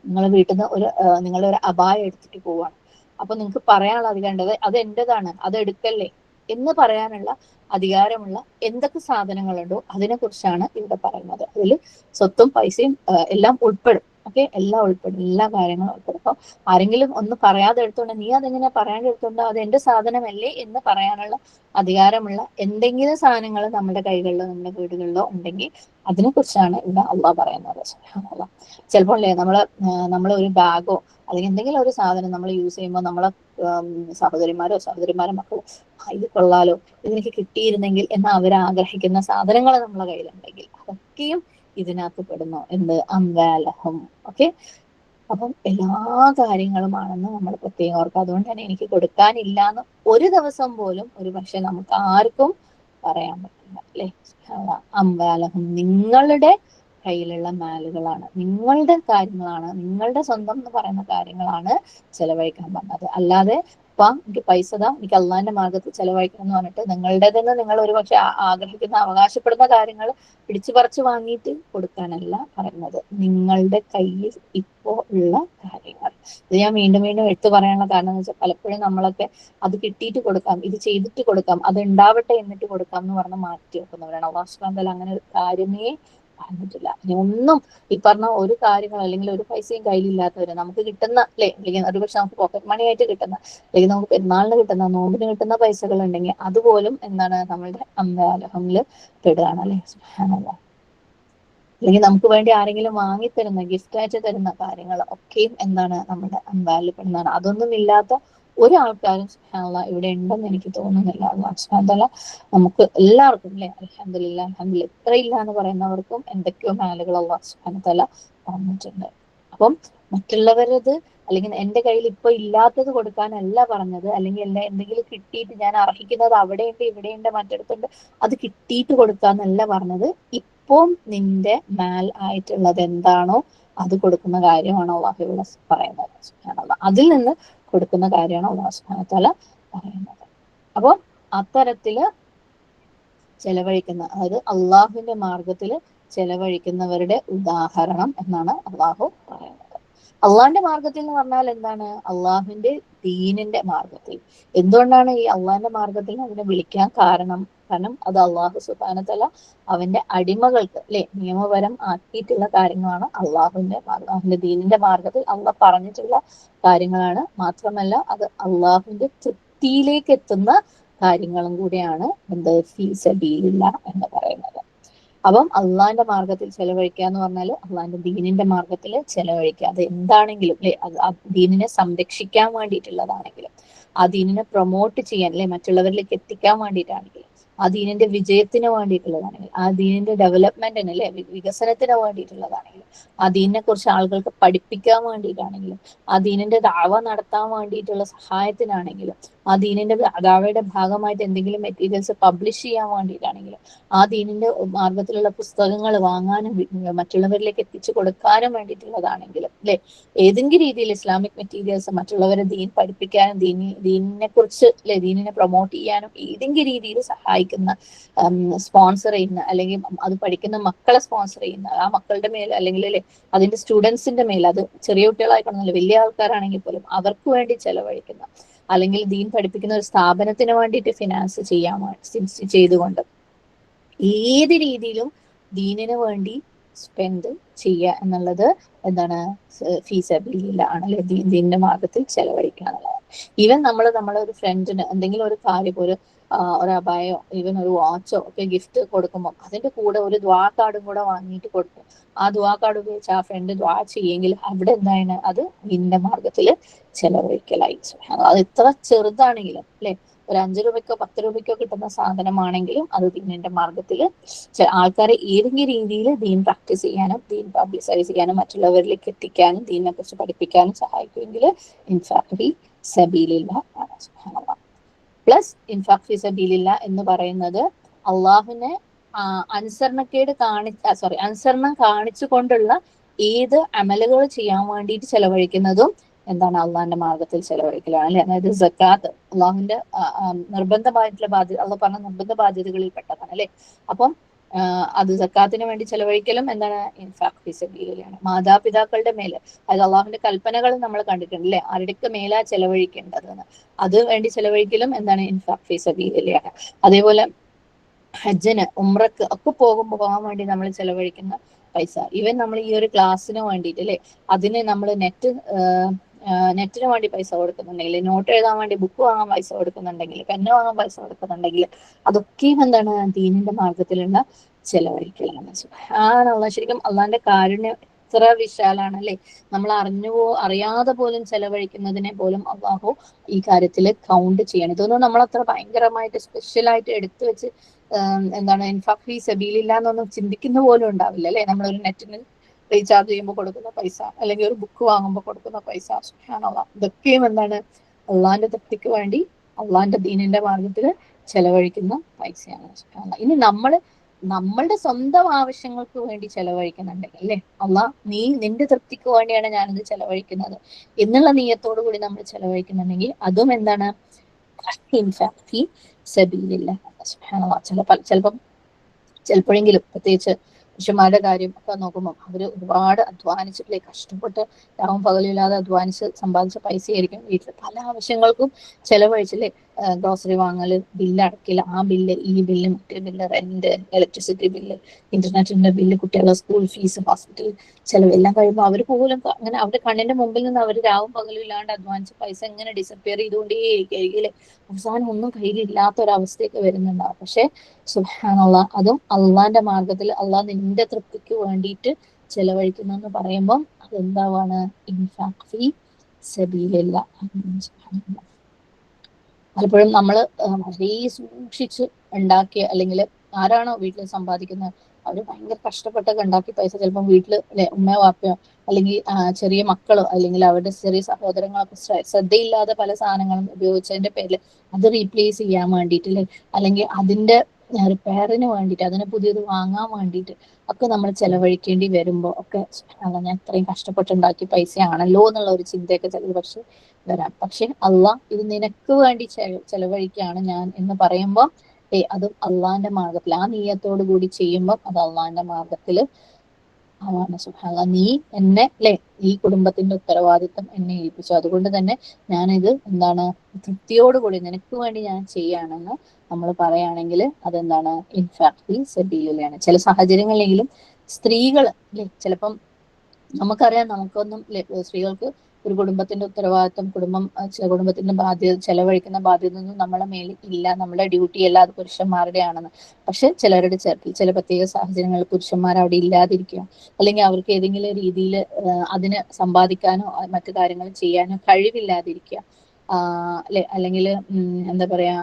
നിങ്ങളെ വീട്ടിൽ നിന്ന് നിങ്ങളുടെ ഒരു അബായ എടുത്തിട്ട് പോവാണ്. അപ്പൊ നിങ്ങൾക്ക് പറയാനുള്ള അധികാരം അത് എന്റേതാണ്, അത് എടുക്കല്ലേ എന്ന് പറയാനുള്ള അധികാരമുള്ള എന്തൊക്കെ സാധനങ്ങളുണ്ടോ അതിനെ കുറിച്ചാണ് ഇവിടെ പറയുന്നത്. അതിൽ സ്വത്തും പൈസയും എല്ലാം ഉൾപ്പെടും. ഓക്കെ, എല്ലാം ഉൾപ്പെടും, എല്ലാ കാര്യങ്ങളും ഉൾപ്പെടും. അപ്പൊ ആരെങ്കിലും ഒന്ന് പറയാതെ എടുത്തോണ്ട് നീ അതെങ്ങനെ പറയാതെ എടുത്തോണ്ട് അത് എന്റെ സാധനമല്ലേ എന്ന് പറയാനുള്ള അധികാരമുള്ള എന്തെങ്കിലും സാധനങ്ങൾ നമ്മുടെ കൈകളിലോ നമ്മുടെ വീടുകളിലോ ഉണ്ടെങ്കിൽ അതിനെ കുറിച്ചാണ് ഇവിടെ അള്ളാഹ് പറയുന്നത്. ചിലപ്പോൾ അല്ലേ നമ്മളെ ഒരു ബാഗോ അല്ലെങ്കിൽ എന്തെങ്കിലും ഒരു സാധനം നമ്മൾ യൂസ് ചെയ്യുമ്പോൾ നമ്മളെ സഹോദരിമാരോ മക്കളോ ഇത് കൊള്ളാലോ, ഇതെനിക്ക് കിട്ടിയിരുന്നെങ്കിൽ എന്ന് അവർ ആഗ്രഹിക്കുന്ന സാധനങ്ങൾ നമ്മളെ കയ്യിലുണ്ടെങ്കിൽ അതൊക്കെയും ഇതിനകത്ത് പെടുന്നു. എന്ത്? അംവാലഹും. ഓക്കെ. അപ്പം എല്ലാ കാര്യങ്ങളുമാണെന്ന് നമ്മൾ പ്രത്യേകം ഓർക്കുക. അതുകൊണ്ട് തന്നെ എനിക്ക് കൊടുക്കാനില്ല എന്ന് ഒരു ദിവസം പോലും ഒരു പക്ഷെ നമുക്ക് ആർക്കും പറയാൻ പറ്റില്ല, അല്ലെ? അംവാലഹും, നിങ്ങളുടെ കയ്യിലുള്ള മാലുകളാണ്, നിങ്ങളുടെ കാര്യങ്ങളാണ്, നിങ്ങളുടെ സ്വന്തം എന്ന് പറയുന്ന കാര്യങ്ങളാണ് ചെലവഴിക്കാൻ പറഞ്ഞത്. അല്ലാതെ എനിക്ക് പൈസ എനിക്ക് അള്ളാന്റെ മാർഗത്തിൽ ചെലവഴിക്കണം എന്ന് പറഞ്ഞിട്ട് നിങ്ങളുടേതെന്ന് നിങ്ങൾ ഒരു പക്ഷെ ആഗ്രഹിക്കുന്ന അവകാശപ്പെടുന്ന കാര്യങ്ങൾ പിടിച്ചു പറിച്ചു വാങ്ങിയിട്ട് കൊടുക്കാനല്ല പറയുന്നത്. നിങ്ങളുടെ കയ്യിൽ ഇപ്പോ ഉള്ള കാര്യങ്ങൾ. ഇത് ഞാൻ വീണ്ടും വീണ്ടും എടുത്തു പറയാനുള്ള കാരണം എന്ന് വെച്ചാൽ പലപ്പോഴും നമ്മളൊക്കെ അത് കിട്ടിയിട്ട് കൊടുക്കാം, ഇത് ചെയ്തിട്ട് കൊടുക്കാം, അത് ഉണ്ടാവട്ടെ എന്നിട്ട് കൊടുക്കാം എന്ന് പറഞ്ഞ് മാറ്റി വെക്കുന്നവരാണ്. അല്ലാഹു സുബ്ഹാനഹു വ തആല അങ്ങനെ ഒരു കാര്യമേ പറഞ്ഞിട്ടില്ല. ഇനി ഒന്നും ഈ പറഞ്ഞ ഒരു കാര്യങ്ങൾ അല്ലെങ്കിൽ ഒരു പൈസയും കയ്യിലില്ലാത്തവര് നമുക്ക് കിട്ടുന്ന അല്ലെ, അല്ലെങ്കിൽ ഒരുപക്ഷെ നമുക്ക് പോക്കറ്റ് മണി ആയിട്ട് കിട്ടുന്ന അല്ലെങ്കിൽ നമുക്ക് പെരുന്നാളിന് കിട്ടുന്ന നോമ്പിന് കിട്ടുന്ന പൈസകൾ ഉണ്ടെങ്കിൽ അതുപോലും എന്താണ് നമ്മളുടെ അംവാലഹുമില് പെടുകയാണ്, അല്ലെ? സുബ്ഹാനല്ലാഹ്. അല്ലെങ്കിൽ നമുക്ക് വേണ്ടി ആരെങ്കിലും വാങ്ങിത്തരുന്ന ഗിഫ്റ്റ് ആയിട്ട് തരുന്ന കാര്യങ്ങൾ ഒക്കെയും എന്താണ് നമ്മുടെ അംവാലിൽ പെടുന്നതാണ്. അതൊന്നും ഇല്ലാത്ത ഒരാൾക്കാരും സുബ്ഹാനല്ലാഹ് ഇവിടെ ഉണ്ടെന്ന് എനിക്ക് തോന്നുന്നില്ല. അല്ലാഹു സുബ്ഹാനഹു വ തആല നമുക്ക് എല്ലാവർക്കും അല്ലെ, അൽഹംദുലില്ലാഹ് അൽഹംദുലില്ലാഹ് ഇത്രയില്ല എന്ന് പറയുന്നവർക്കും എന്തൊക്കെയോ മാലുകൾ അല്ലാഹു സുബ്ഹാനഹു വ തആല പറഞ്ഞിട്ടുണ്ട്. അപ്പം മറ്റുള്ളവരത് അല്ലെങ്കിൽ എന്റെ കയ്യിൽ ഇപ്പൊ ഇല്ലാത്തത് കൊടുക്കാനല്ല പറഞ്ഞത്, അല്ലെങ്കിൽ എന്തെങ്കിലും കിട്ടിയിട്ട് ഞാൻ അർഹിക്കുന്നത് അവിടെയുണ്ട് ഇവിടെയുണ്ട് മറ്റിടത്തുണ്ട് അത് കിട്ടിയിട്ട് കൊടുക്കാന്നല്ല പറഞ്ഞത്. ഇപ്പം നിന്റെ മാൽ ആയിട്ടുള്ളത് എന്താണോ അത് കൊടുക്കുന്ന കാര്യമാണ് അള്ളാഹു ഇവിടെ പറയുന്നത്. സുബ്ഹാനല്ലാഹ്. അതിൽ നിന്ന് കൊടുക്കുന്ന കാര്യമാണ് അള്ളാഹു സുബ്ഹാനഹു വ തആല പറയുന്നത്. അപ്പൊ അത്തരത്തില് ചെലവഴിക്കുന്ന, അതായത് അള്ളാഹുവിന്റെ മാർഗത്തിൽ ചെലവഴിക്കുന്നവരുടെ ഉദാഹരണം എന്നാണ് അള്ളാഹു പറയുന്നത്. അള്ളാഹിന്റെ മാർഗത്തിൽ എന്ന് പറഞ്ഞാൽ എന്താണ്? അള്ളാഹുവിന്റെ ദീനിന്റെ മാർഗത്തിൽ. എന്തുകൊണ്ടാണ് ഈ അള്ളാഹിന്റെ മാർഗത്തിൽ അതിനെ വിളിക്കാൻ കാരണം? കാരണം അത് അള്ളാഹു സുബ്ഹാനഹു വ തആല അവന്റെ അടിമകൾക്ക് അല്ലെ നിയമപരം ആക്കിയിട്ടുള്ള കാര്യങ്ങളാണ് അള്ളാഹുവിന്റെ ദീനിന്റെ മാർഗത്തിൽ അള്ളാഹ് പറഞ്ഞിട്ടുള്ള കാര്യങ്ങളാണ്. മാത്രമല്ല അത് അള്ളാഹുവിന്റെ തൃപ്തിയിലേക്ക് എത്തുന്ന കാര്യങ്ങളും കൂടിയാണ് എന്ത്? ഫീ സബീലില്ലാഹ് എന്ന് പറയുന്നത്. അപ്പം അള്ളാഹിന്റെ മാർഗത്തിൽ ചെലവഴിക്കുക എന്ന് പറഞ്ഞാൽ അള്ളാഹിന്റെ ദീനിന്റെ മാർഗത്തിൽ ചെലവഴിക്കുക. അത് എന്താണെങ്കിലും അല്ലെ, ആ ദീനിനെ സംരക്ഷിക്കാൻ വേണ്ടിയിട്ടുള്ളതാണെങ്കിലും, ആ ദീനിനെ പ്രൊമോട്ട് ചെയ്യാൻ അല്ലെ മറ്റുള്ളവരിലേക്ക് എത്തിക്കാൻ വേണ്ടിയിട്ടാണെങ്കിലും, ആ ദീനിന്റെ വിജയത്തിന് വേണ്ടിയിട്ടുള്ളതാണെങ്കിലും, ആ ദീനിന്റെ ഡെവലപ്മെന്റിന് അല്ലെ വികസനത്തിന് വേണ്ടിയിട്ടുള്ളതാണെങ്കിലും, ആ ദീനിനെ കുറിച്ച് ആളുകൾക്ക് പഠിപ്പിക്കാൻ വേണ്ടിയിട്ടാണെങ്കിലും, ആ ദീനിന്റെ ദഅവ നടത്താൻ വേണ്ടിയിട്ടുള്ള സഹായത്തിനാണെങ്കിലും, ആ ദീനിന്റെ ദഅവയുടെ ഭാഗമായിട്ട് എന്തെങ്കിലും മെറ്റീരിയൽസ് പബ്ലിഷ് ചെയ്യാൻ വേണ്ടിയിട്ടാണെങ്കിലും, ആ ദീനിന്റെ മാർഗത്തിലുള്ള പുസ്തകങ്ങൾ വാങ്ങാനും മറ്റുള്ളവരിലേക്ക് എത്തിച്ചു കൊടുക്കാനും വേണ്ടിയിട്ടുള്ളതാണെങ്കിലും അല്ലെ, ഏതെങ്കിലും രീതിയിൽ ഇസ്ലാമിക് മെറ്റീരിയൽസ് മറ്റുള്ളവരെ ദീൻ പഠിപ്പിക്കാനും ദീനിനെ കുറിച്ച് അല്ലെ ദീനിനെ പ്രൊമോട്ട് ചെയ്യാനും ഏതെങ്കിലും രീതിയിൽ സഹായിക്കുന്ന, സ്പോൺസർ ചെയ്യുന്ന, അല്ലെങ്കിൽ അത് പഠിക്കുന്ന മക്കളെ സ്പോൺസർ ചെയ്യുന്ന, ആ മക്കളുടെ മേൽ അല്ലെങ്കിൽ അല്ലെ അതിന്റെ സ്റ്റുഡൻസിന്റെ മേൽ, അത് ചെറിയ കുട്ടികളായിക്കൊണ്ടല്ല വലിയ ആൾക്കാരാണെങ്കിൽ പോലും അവർക്ക് വേണ്ടി ചെലവഴിക്കുന്ന, അല്ലെങ്കിൽ ദീൻ പഠിപ്പിക്കുന്ന ഒരു സ്ഥാപനത്തിന് വേണ്ടിയിട്ട് ഫിനാൻസ് ചെയ്തുകൊണ്ട് ഏത് രീതിയിലും ദീനിന് വേണ്ടി സ്പെൻഡ് ചെയ്യുക എന്നുള്ളത് എന്താണ്? ഫീ സബീലില്ലാഹ് ആണ്, അല്ലെ ദീനിന്റെ മാർഗത്തിൽ ചെലവഴിക്കുക എന്നുള്ളത്. ഈവൻ നമ്മളെ ഒരു ഫ്രണ്ടിന് എന്തെങ്കിലും ഒരു കാര്യം, ഒരു അബായോ ഈവൻ ഒരു വാച്ചോ ഒക്കെ ഗിഫ്റ്റ് കൊടുക്കുമ്പോൾ അതിന്റെ കൂടെ ഒരു ദ്വാ കാർഡും കൂടെ വാങ്ങിയിട്ട് കൊടുക്കും. ആ ദ്വാ കാർഡ് ഉപയോഗിച്ച് ആ ഫ്രണ്ട് ദ്വാ ചെയ്യെങ്കിൽ അവിടെ എന്താണ്? അത് ദീനിന്റെ മാർഗത്തിൽ ചെലവഴിക്കലായി. അത് എത്ര ചെറുതാണെങ്കിലും അല്ലെ, ഒരു 5 രൂപയ്ക്കോ 10 രൂപയ്ക്കോ കിട്ടുന്ന സാധനമാണെങ്കിലും അത് ദീനിന്റെ മാർഗത്തിൽ ആൾക്കാരെ ഏതെങ്കിലും രീതിയിൽ ദീൻ പ്രാക്ടീസ് ചെയ്യാനും ദീൻ പബ്ലിസൈസ് ചെയ്യാനും മറ്റുള്ളവരിലേക്ക് എത്തിക്കാനും ദീനിനെ കുറിച്ച് പഠിപ്പിക്കാനും സഹായിക്കുമെങ്കിൽ ഇൻഫാഖ് ഫീ സബീലില്ലാഹ് ആണ്. സുബ്ഹാനല്ലാഹ്. പ്ലസ് ഇൻഫാഖ് ഫീ സബീലില്ലാഹ് എന്ന് പറയുന്നത് അള്ളാഹുവിനെ അനുസരണം കാണിച്ചു കൊണ്ടുള്ള ഏത് അമലുകൾ ചെയ്യാൻ വേണ്ടിയിട്ട് ചെലവഴിക്കുന്നതും എന്താണ് അള്ളാഹിന്റെ മാർഗത്തിൽ ചെലവഴിക്കലാണ് അല്ലെ. അതായത് സക്കാത്ത് അള്ളാഹുവിന്റെ നിർബന്ധമായിട്ടുള്ള ബാധ്യത, അള്ളാഹ് പറഞ്ഞ നിർബന്ധ ബാധ്യതകളിൽ പെട്ടതാണ് അല്ലെ. അപ്പം അത് സക്കാത്തിന് വേണ്ടി ചെലവഴിക്കലും എന്താണ് ഇൻഫാഖ് ഫീ സബീലില്ലാഹ്. മാതാപിതാക്കളുടെ മേലെ, അത് അള്ളാഹുവിന്റെ കൽപ്പനകൾ നമ്മൾ കണ്ടിട്ടുണ്ട് അല്ലെ, ആരുടെയൊക്കെ മേലാ ചെലവഴിക്കേണ്ടതെന്ന്, അത് വേണ്ടി ചെലവഴിക്കലും എന്താണ് ഇൻഫാഖ് ഫീ സബീലില്ലാഹ്. അതേപോലെ ഹജ്ജിന് ഉംറക്ക് ഒക്കെ പോകാൻ വേണ്ടി നമ്മൾ ചെലവഴിക്കുന്ന പൈസ, ഈവൻ നമ്മൾ ഈ ഒരു ക്ലാസ്സിന് വേണ്ടിയിട്ട് അല്ലെ, അതിന് നമ്മൾ നെറ്റിന് വേണ്ടി പൈസ കൊടുക്കുന്നുണ്ടെങ്കിൽ, നോട്ട് എഴുതാൻ വേണ്ടി ബുക്ക് വാങ്ങാൻ പൈസ കൊടുക്കുന്നുണ്ടെങ്കിൽ, പെന്ന് വാങ്ങാൻ പൈസ കൊടുക്കുന്നുണ്ടെങ്കിൽ, അതൊക്കെയും എന്താണ് ദീനിന്റെ മാർഗത്തിലുള്ള ചെലവഴിക്കലാണ്. സുബ്ഹാനല്ലാഹ്. ശരിക്കും അള്ളാന്റെ കാരുണ്യം എത്ര വിശാലാണ് അല്ലെ. നമ്മൾ അറിയാതെ പോലും ചെലവഴിക്കുന്നതിനെ പോലും അള്ളാഹു ഈ കാര്യത്തിൽ കൗണ്ട് ചെയ്യണം. ഇതൊന്നും നമ്മൾ അത്ര ഭയങ്കരമായിട്ട് സ്പെഷ്യലായിട്ട് എടുത്തു വെച്ച് എന്താണ് ഇൻഫാഖ് ഫീ സബീലില്ലാഹ് എന്നൊന്നും ചിന്തിക്കുന്ന പോലും ഉണ്ടാവില്ല അല്ലെ. നമ്മളൊരു നെറ്റിന് റീചാർജ് ചെയ്യുമ്പോൾ കൊടുക്കുന്ന പൈസ, അല്ലെങ്കിൽ ഒരു ബുക്ക് വാങ്ങുമ്പോൾ കൊടുക്കുന്ന പൈസ, സുബ്ഹാനല്ലാഹ്, ഇതൊക്കെയും എന്താണ് അള്ളാന്റെ തൃപ്തിക്ക് വേണ്ടി അള്ളാന്റെ ദീനിന്റെ മാർഗത്തിൽ ചെലവഴിക്കുന്ന പൈസയാണ്. സുബ്ഹാനല്ലാഹ്. ഇനി നമ്മളുടെ സ്വന്തം ആവശ്യങ്ങൾക്ക് വേണ്ടി ചെലവഴിക്കുന്നുണ്ടെങ്കിൽ അല്ലെ, അള്ളാഹ് നിന്റെ തൃപ്തിക്ക് വേണ്ടിയാണ് ഞാനിത് ചെലവഴിക്കുന്നത് എന്നുള്ള നീയത്തോടു കൂടി നമ്മൾ ചെലവഴിക്കുന്നുണ്ടെങ്കിൽ അതും എന്താണ് ഇൻഫാഖ് ഫീ സബീലില്ലാഹ്. സുബ്ഹാനല്ലാഹ്. ചിലപ്പോഴെങ്കിലും പ്രത്യേകിച്ച് പുരുഷന്മാരുടെ കാര്യം ഒക്കെ നോക്കുമ്പോൾ അവര് ഒരുപാട് അധ്വാനിച്ചിട്ടില്ലേ, കഷ്ടപ്പെട്ട് രാവും പകലില്ലാതെ അധ്വാനിച്ച് സമ്പാദിച്ച പൈസയായിരിക്കും വീട്ടിൽ പല ആവശ്യങ്ങൾക്കും ചെലവഴിച്ചില്ലേ. ഗ്രോസറി വാങ്ങല്, ബില്ല് അടക്കില്ല, ആ ബില്ല്, ഈ ബില്ല്, മറ്റേ ബില്ല്, റെന്റ്, ഇലക്ട്രിസിറ്റി ബില്ല്, ഇന്റർനെറ്റിന്റെ ബില്ല്, കുട്ടികളുടെ സ്കൂൾ ഫീസ്, ഹോസ്പിറ്റൽ ചെലവ് എല്ലാം കഴിയുമ്പോൾ അവർ പോലും അങ്ങനെ അവരുടെ കണ്ണിന്റെ മുമ്പിൽ നിന്ന് അവർ രാവും പകലും ഇല്ലാണ്ട് അധ്വാനിച്ച പൈസ ഇങ്ങനെ ഡിസപ്പിയർ ചെയ്തുകൊണ്ടേയിരിക്കും. അവസാനം ഒന്നും കയ്യിലില്ലാത്ത ഒരവസ്ഥയൊക്കെ വരുന്നുണ്ടാവും. പക്ഷെ സുബ്ഹാനല്ലാഹ്, അതും അള്ളാന്റെ മാർഗത്തിൽ അള്ളാഹ് നിന്റെ തൃപ്തിക്ക് വേണ്ടിയിട്ട് ചെലവഴിക്കുന്നു എന്ന് പറയുമ്പോൾ അതെന്താവാണ് ഇൻഫാഖ് ഫീ സബീലില്ലാഹ്. പലപ്പോഴും നമ്മൾ വളരെ സൂക്ഷിച്ച് ഉണ്ടാക്കിയ, അല്ലെങ്കിൽ ആരാണോ വീട്ടിൽ സമ്പാദിക്കുന്നത് അവര് ഭയങ്കര കഷ്ടപ്പെട്ടൊക്കെ ഉണ്ടാക്കിയ പൈസ ചിലപ്പോൾ വീട്ടിൽ അല്ലെ ഉമ്മയോ വാപ്പയോ അല്ലെങ്കിൽ ചെറിയ മക്കളോ അല്ലെങ്കിൽ അവരുടെ ചെറിയ സഹോദരങ്ങളൊക്കെ ശ്രദ്ധയില്ലാതെ പല സാധനങ്ങളും ഉപയോഗിച്ചതിന്റെ പേരിൽ അത് റീപ്ലേസ് ചെയ്യാൻ വേണ്ടിയിട്ട്, അല്ലെങ്കിൽ അതിന്റെ റിപ്പയറിന് വേണ്ടിയിട്ട്, അതിനെ പുതിയത് വാങ്ങാൻ വേണ്ടിയിട്ട് ഒക്കെ നമ്മൾ ചെലവഴിക്കേണ്ടി വരുമ്പോൾ ഒക്കെ ഞാൻ ഇത്രയും കഷ്ടപ്പെട്ടുണ്ടാക്കിയ പൈസയാണല്ലോ എന്നുള്ള ഒരു ചിന്തയൊക്കെ ചിലത് പക്ഷെ വരാം. പക്ഷെ അള്ളാഹ് ഇത് നിനക്ക് വേണ്ടി ചെലവഴിക്കുകയാണ് ഞാൻ എന്ന് പറയുമ്പോൾ അതും അള്ളാന്റെ മാർഗത്തിൽ ആ നീയത്തോടു കൂടി ചെയ്യുമ്പോൾ അത് അള്ളാന്റെ മാർഗത്തിൽ ആണ്. സുബ്ഹാനല്ലാഹ്, നീ എന്നെ അല്ലെ, ഈ കുടുംബത്തിന്റെ ഉത്തരവാദിത്വം എന്നെ ഏൽപ്പിച്ചു, അതുകൊണ്ട് തന്നെ ഞാനിത് എന്താണ് തൃപ്തിയോടുകൂടി നിനക്ക് വേണ്ടി ഞാൻ ചെയ്യാണെന്ന് നമ്മൾ പറയുകയാണെങ്കിൽ അതെന്താണ് ഇൻഫാഖ് ഫീ സബീലില്ലാഹ്. ചില സാഹചര്യങ്ങളിലെങ്കിലും സ്ത്രീകൾ അല്ലെ, ചിലപ്പം നമുക്കറിയാം നമുക്കൊന്നും സ്ത്രീകൾക്ക് ഒരു കുടുംബത്തിന്റെ ഉത്തരവാദിത്വം, കുടുംബത്തിന്റെ ബാധ്യത, ചെലവഴിക്കുന്ന ബാധ്യത ഒന്നും നമ്മളെ മേൽ ഇല്ല, നമ്മുടെ ഡ്യൂട്ടി അല്ല, അത് പുരുഷന്മാരുടെ ആണെന്ന്. പക്ഷെ ചിലരുടെ ചില പ്രത്യേക സാഹചര്യങ്ങളിൽ പുരുഷന്മാർ അവിടെ ഇല്ലാതിരിക്കുക, അല്ലെങ്കിൽ അവർക്ക് ഏതെങ്കിലും രീതിയിൽ അതിന് സമ്പാദിക്കാനോ മറ്റു കാര്യങ്ങൾ ചെയ്യാനോ കഴിവില്ലാതിരിക്കുക, അല്ലെ, അല്ലെങ്കിൽ എന്താ പറയാ,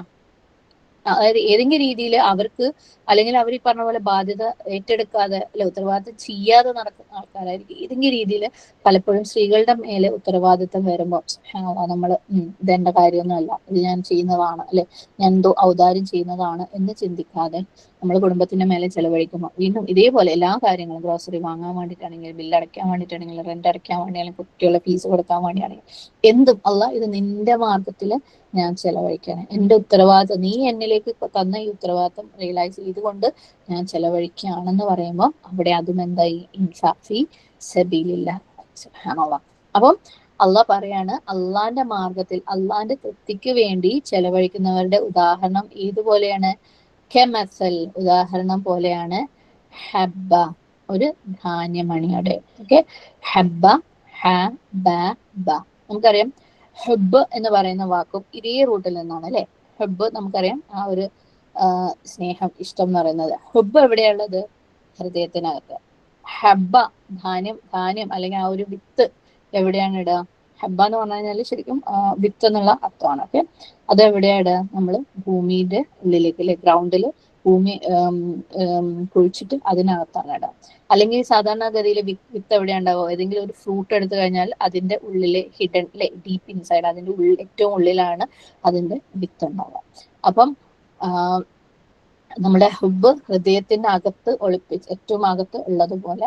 അതായത് ഏതെങ്കിലും രീതിയിൽ അവർക്ക്, അല്ലെങ്കിൽ അവർ ഈ പറഞ്ഞ പോലെ ബാധ്യത ഏറ്റെടുക്കാതെ അല്ലെ ഉത്തരവാദിത്തം ചെയ്യാതെ നടക്കുന്ന ആൾക്കാരായിരിക്കും. ഏതെങ്കിലും രീതിയിൽ പലപ്പോഴും സ്ത്രീകളുടെ മേലെ ഉത്തരവാദിത്തം വരുമ്പോൾ നമ്മൾ ഇതെന്റെ കാര്യമൊന്നുമല്ല, ഇത് ഞാൻ ചെയ്യുന്നതാണ് അല്ലെ, ഞാൻ എന്തോ ഔദാര്യം ചെയ്യുന്നതാണ് എന്ന് ചിന്തിക്കാതെ നമ്മൾ കുടുംബത്തിന്റെ മേലെ ചെലവഴിക്കുമ്പോൾ വീണ്ടും ഇതേപോലെ എല്ലാ കാര്യങ്ങളും, ഗ്രോസറി വാങ്ങാൻ വേണ്ടിയിട്ടാണെങ്കിൽ, ബില്ല് അടയ്ക്കാൻ വേണ്ടിയിട്ടാണെങ്കിൽ, റെന്റ് അടയ്ക്കാൻ വേണ്ടിയാണെങ്കിൽ, കുട്ടികളുടെ ഫീസ് കൊടുക്കാൻ വേണ്ടിയാണെങ്കിൽ, എന്തും അള്ളാഹ് ഇത് നിന്റെ മാർഗത്തിൽ ഞാൻ ചെലവഴിക്കണം, എന്റെ ഉത്തരവാദിത്വം, നീ എന്നിലേക്ക് തന്ന ഈ ഉത്തരവാദിത്വം റിയലൈസ് ചെയ്തുകൊണ്ട് ഞാൻ ചെലവഴിക്കുകയാണെന്ന് പറയുമ്പോൾ അവിടെ അതും എന്തായി ഇൻഫാഖ് ഫീ സബീലില്ലാഹ്. സുബ്ഹാനല്ലാഹ്. അപ്പം അള്ളാഹ് പറയാണ്, അള്ളാന്റെ മാർഗത്തിൽ അള്ളാന്റെ തൃപ്തിക്ക് വേണ്ടി ചെലവഴിക്കുന്നവരുടെ ഉദാഹരണം ഏതുപോലെയാണ്? കെമസൽ, ഉദാഹരണം പോലെയാണ് ഹബ്ബ, ഒരു ധാന്യമണിയുടെ. ഓക്കെ, ഹബ്ബ, ഹ ബ ബ. നമുക്കറിയാം ഹബ്ബ് എന്ന് പറയുന്ന വാക്കും ഇതേ റൂട്ടിൽ നിന്നാണ് അല്ലെ. ഹബ്ബ് നമുക്കറിയാം ആ ഒരു സ്നേഹം, ഇഷ്ടം എന്ന് പറയുന്നത്. ഹബ്ബ് എവിടെയുള്ളത്? ഹൃദയത്തിനകത്ത്. ഹബ്ബ, ധാന്യം അല്ലെങ്കിൽ ആ ഒരു വിത്ത് എവിടെയാണ് ഇടുക? ഹബ്ബ എന്ന് പറഞ്ഞു കഴിഞ്ഞാൽ ശരിക്കും വിത്ത് എന്നുള്ള അർത്ഥമാണ്. ഓക്കെ, അത് എവിടെയാ ഇടുക? നമ്മൾ ഭൂമിയുടെ ഉള്ളിലേക്ക് അല്ലെ, ഗ്രൗണ്ടിൽ ഭൂമി കുഴിച്ചിട്ട് അതിനകത്താണ് ഇടുക. അല്ലെങ്കിൽ സാധാരണഗതിയിൽ വിത്ത് എവിടെയാ ഉണ്ടാവുക? ഏതെങ്കിലും ഒരു ഫ്രൂട്ട് എടുത്തു കഴിഞ്ഞാൽ അതിന്റെ ഉള്ളിലെ ഹിഡൻ അല്ലെ, ഡീപ്പ് ഇൻസൈഡ്, അതിന്റെ ഏറ്റവും ഉള്ളിലാണ് അതിന്റെ വിത്ത് ഉണ്ടാവുക. അപ്പം നമ്മുടെ ഹുബ് ഹൃദയത്തിന്റെ അകത്ത് ഒളിപ്പിച്ച് ഏറ്റവും അകത്ത് ഉള്ളതുപോലെ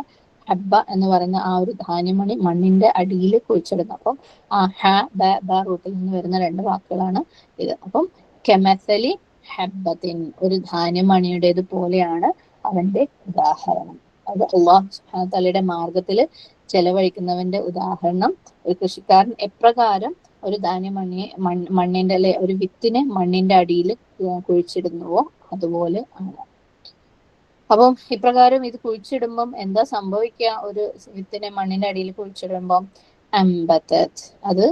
ഹബ്ബ എന്ന് പറയുന്ന ആ ഒരു ധാന്യമണി മണ്ണിന്റെ അടിയിൽ കുഴിച്ചിടുന്നു. അപ്പം ആ ഹ ബ റൂട്ടിൽ നിന്ന് വരുന്ന രണ്ട് വാക്കുകളാണ് ഇത്. അപ്പം കെമസലി ഹബ്ബത്തിൻ, ഒരു ധാന്യമണിയുടേത് പോലെയാണ് അവന്റെ ഉദാഹരണം. അത് അള്ളാഹു സുബ്ഹാനഹു വ തആലയുടെ മാർഗത്തിൽ ചെലവഴിക്കുന്നവന്റെ ഉദാഹരണം, ഒരു കൃഷിക്കാരൻ എപ്രകാരം ഒരു ധാന്യമണിയെ മണ്ണിന്റെ അല്ലെ ഒരു വിത്തിനെ മണ്ണിന്റെ അടിയിൽ കുഴിച്ചിടുന്നുവോ അതുപോലെ ആണ്. അപ്പം ഇപ്രകാരം ഇത് കുഴിച്ചിടുമ്പം എന്താ സംഭവിക്കുക? ഒരു വിത്തിനെ മണ്ണിന്റെ അടിയിൽ കുഴിച്ചിടുമ്പം അംബതത്, അത്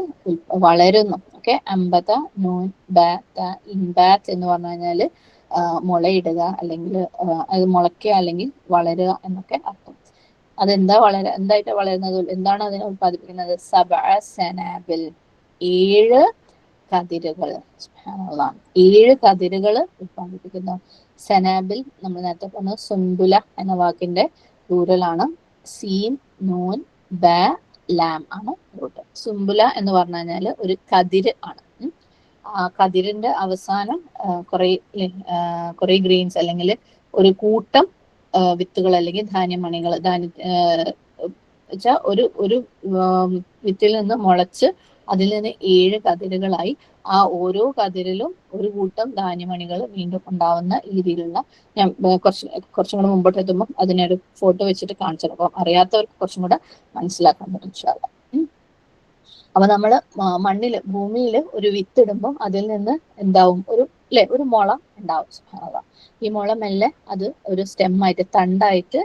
വളരുന്നു. ഓക്കെ, അംബത നൂൻ ബാത്ത ഇൻബാത്ത് എന്ന് പറഞ്ഞു കഴിഞ്ഞാല് മുളയിടുക, അല്ലെങ്കിൽ അത് മുളയ്ക്കുക, അല്ലെങ്കിൽ വളരുക എന്നൊക്കെ അർത്ഥം. അതെന്താ എന്തായിട്ട് വളരുന്നത്? എന്താണ് അതിനെ ഉത്പാദിപ്പിക്കുന്നത്? സബഅ സനാബിൽ, 7 കതിരുകൾ. 7 കതിരുകൾ ഉത്പാദിപ്പിക്കുന്നു. സനാബിൽ നമ്മൾ നേരത്തെ പറഞ്ഞ സുൻബുല എന്ന വാക്കിന്റെ പ്ലൂറലാണ്. സീൻ നൂൻ ബ ലാം ആണ് റൂട്ട്. സുംബുല എന്ന് പറഞ്ഞു കഴിഞ്ഞാൽ ഒരു കതിര് ആണ്. ആ കതിരിന്റെ അവസാനം കുറെ ഗ്രെയിൻസ് അല്ലെങ്കിൽ ഒരു കൂട്ടം വിത്തുകൾ അല്ലെങ്കിൽ ധാന്യമണികൾ വെച്ചാൽ ഒരു വിത്തിൽ നിന്ന് മുളച്ച് അതിൽ നിന്ന് 7 കതിരുകളായി ആ ഓരോ കതിരിലും ഒരു കൂട്ടം ധാന്യമണികൾ വീണ്ടും ഉണ്ടാവുന്ന രീതിയിലുള്ള, ഞാൻ കുറച്ചും കൂടെ മുമ്പോട്ട് എത്തുമ്പോൾ അതിനൊരു ഫോട്ടോ വെച്ചിട്ട് കാണിച്ചു തരാം. അപ്പം അറിയാത്തവർക്ക് കുറച്ചും കൂടെ മനസ്സിലാക്കാൻ പറ്റും ഇൻഷാ അല്ലാഹ്. അപ്പൊ നമ്മള് മണ്ണില് ഭൂമിയിൽ ഒരു വിത്തിടുമ്പോൾ അതിൽ നിന്ന് എന്താവും? ഒരു മുള ഉണ്ടാവും. സുബ്ഹാനല്ലാഹ്. ഈ മുള മെല്ലെ അത് ഒരു സ്റ്റെമ്മായിട്ട്, തണ്ടായിട്ട്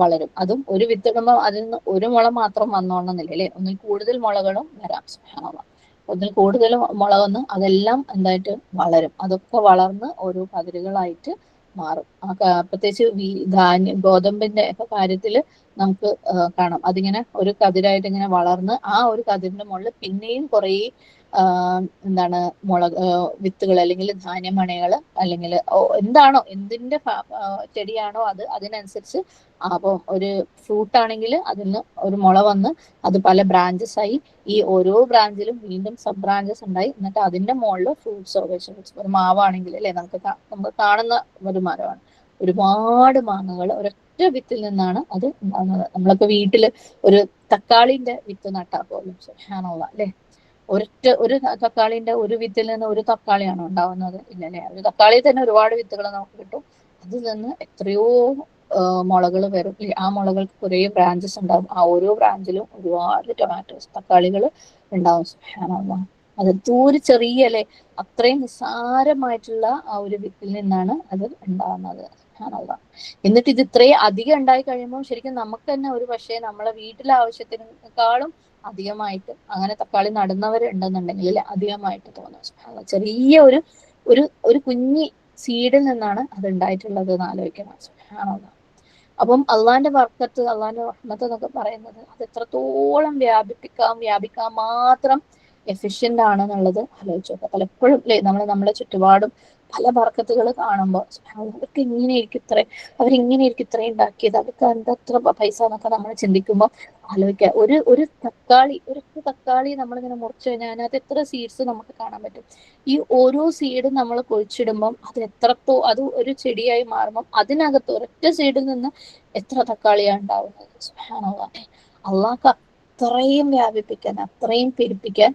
വളരും. അതും ഒരു വിത്തിടുമ്പോൾ അതിൽ നിന്ന് ഒരു മുള മാത്രം വന്നോണമെന്നില്ല, അല്ലെ, ഒന്നിൽ കൂടുതൽ മുളകളും വരാം. സുബ്ഹാനല്ലാഹ്. ഒന്നിൽ കൂടുതൽ മുള വന്ന് അതെല്ലാം എന്തായിട്ട് വളരും. അതൊക്കെ വളർന്ന് ഓരോ കതിരുകളായിട്ട് മാറും. പ്രത്യേകിച്ച് ഗോതമ്പിന്റെ ഒക്കെ കാര്യത്തില് നമുക്ക് കാണാം. അതിങ്ങനെ ഒരു കതിരായിട്ട് ഇങ്ങനെ വളർന്ന് ആ ഒരു കതിരിന്റെ മുകളിൽ പിന്നെയും കുറേ എന്താണ് വിത്തുകൾ അല്ലെങ്കിൽ ധാന്യമണികൾ അല്ലെങ്കിൽ എന്താണോ, എന്തിന്റെ ചെടിയാണോ അത്, അതിനനുസരിച്ച് അപ്പം ഒരു ഫ്രൂട്ട് ആണെങ്കിൽ അതിൽ നിന്ന് ഒരു മുള വന്ന് അത് പല ബ്രാഞ്ചസ് ആയി, ഈ ഓരോ ബ്രാഞ്ചിലും വീണ്ടും സബ് ബ്രാഞ്ചസ് ഉണ്ടായി, എന്നിട്ട് അതിന്റെ മുകളിൽ ഫ്രൂട്ട്സോ വെജിറ്റബിൾസ്, ഒരു മാവാണെങ്കിൽ അല്ലെ, നമുക്ക് കാണുന്ന ഒരു മരമാണ്. ഒരുപാട് മാങ്ങകൾ ഒരൊറ്റ വിത്തിൽ നിന്നാണ് അത് ഉണ്ടാകുന്നത്. നമ്മളൊക്കെ വീട്ടില് ഒരു തക്കാളിന്റെ വിത്ത് നട്ടാൽ പോലും സുബ്ഹാനല്ലാഹ് അല്ലെ, ഒരു തക്കാളിന്റെ ഒരു വിത്തിൽ നിന്ന് ഒരു തക്കാളിയാണോ ഉണ്ടാവുന്നത്? ഇല്ലല്ലേ. ഒരു തക്കാളി തന്നെ ഒരുപാട് വിത്തുകൾ നമുക്ക് കിട്ടും. അതിൽ നിന്ന് എത്രയോ മുളകൾ വരും. ആ മുളകൾക്ക് കുറേ ബ്രാഞ്ചസ് ഉണ്ടാവും. ആ ഓരോ ബ്രാഞ്ചിലും ഒരുപാട് ടൊമാറ്റോസ്, തക്കാളികൾ ഉണ്ടാവും. സുബ്ഹാനല്ലാഹ്. അത് എന്തോരു ചെറിയ, അല്ലെ, അത്രയും നിസ്സാരമായിട്ടുള്ള ആ ഒരു വിത്തിൽ നിന്നാണ് അത് ഉണ്ടാവുന്നത്. സുബ്ഹാനല്ലാഹ്. എന്നിട്ട് ഇത് ഇത്രയും അധികം ഉണ്ടായി കഴിയുമ്പോൾ ശരിക്കും നമുക്ക് തന്നെ ഒരു പക്ഷേ നമ്മളെ വീട്ടിലെ ആവശ്യത്തിനേക്കാളും അധികമായിട്ട് അങ്ങനെ തക്കാളി നടുന്നവർ ഉണ്ടെന്നുണ്ടെങ്കിൽ അല്ലെ, അധികമായിട്ട് തോന്നും. സുബ്ഹാനല്ലാഹ്. ചെറിയ ഒരു ഒരു ഒരു കുഞ്ഞി സീഡിൽ നിന്നാണ് അത് ഉണ്ടായിട്ടുള്ളത് എന്ന് ആലോചിക്കണം. സുബ്ഹാനല്ലാഹ്. അപ്പം അള്ളാന്റെ ബർക്കത്ത്, അള്ളാന്റെ റഹ്മത്ത് എന്നൊക്കെ പറയുന്നത് അത് എത്രത്തോളം വ്യാപിക്കാൻ മാത്രം എഫിഷ്യന്റ് ആണെന്നുള്ളത് ആലോചിച്ചു നോക്കുക. പലപ്പോഴും അല്ലെ നമ്മളെ ചുറ്റുപാടും പല ബർക്കത്തുകൾ കാണുമ്പോൾ അവർക്ക് ഇങ്ങനെയായിരിക്കും ഇത്രയും ഉണ്ടാക്കിയത്, അവർക്ക് എന്തത്ര പൈസ എന്നൊക്കെ നമ്മൾ ചിന്തിക്കുമ്പോൾ ആലോചിക്കുക, ഒരു തക്കാളി നമ്മളിങ്ങനെ മുറിച്ചു കഴിഞ്ഞാൽ അതിനകത്ത് എത്ര സീഡ്സ് നമുക്ക് കാണാൻ പറ്റും. ഈ ഓരോ സീഡും നമ്മൾ കുഴിച്ചിടുമ്പം അത് ഒരു ചെടിയായി മാറുമ്പം അതിനകത്ത് ഒരൊറ്റ സീഡിൽ നിന്ന് എത്ര തക്കാളിയാണ് ഉണ്ടാവുന്നത്. സുബ്ഹാനല്ലാഹ്. അള്ളാഹ്ക്ക് അത്രയും വ്യാപിപ്പിക്കാൻ, അത്രയും പെരുപ്പിക്കാൻ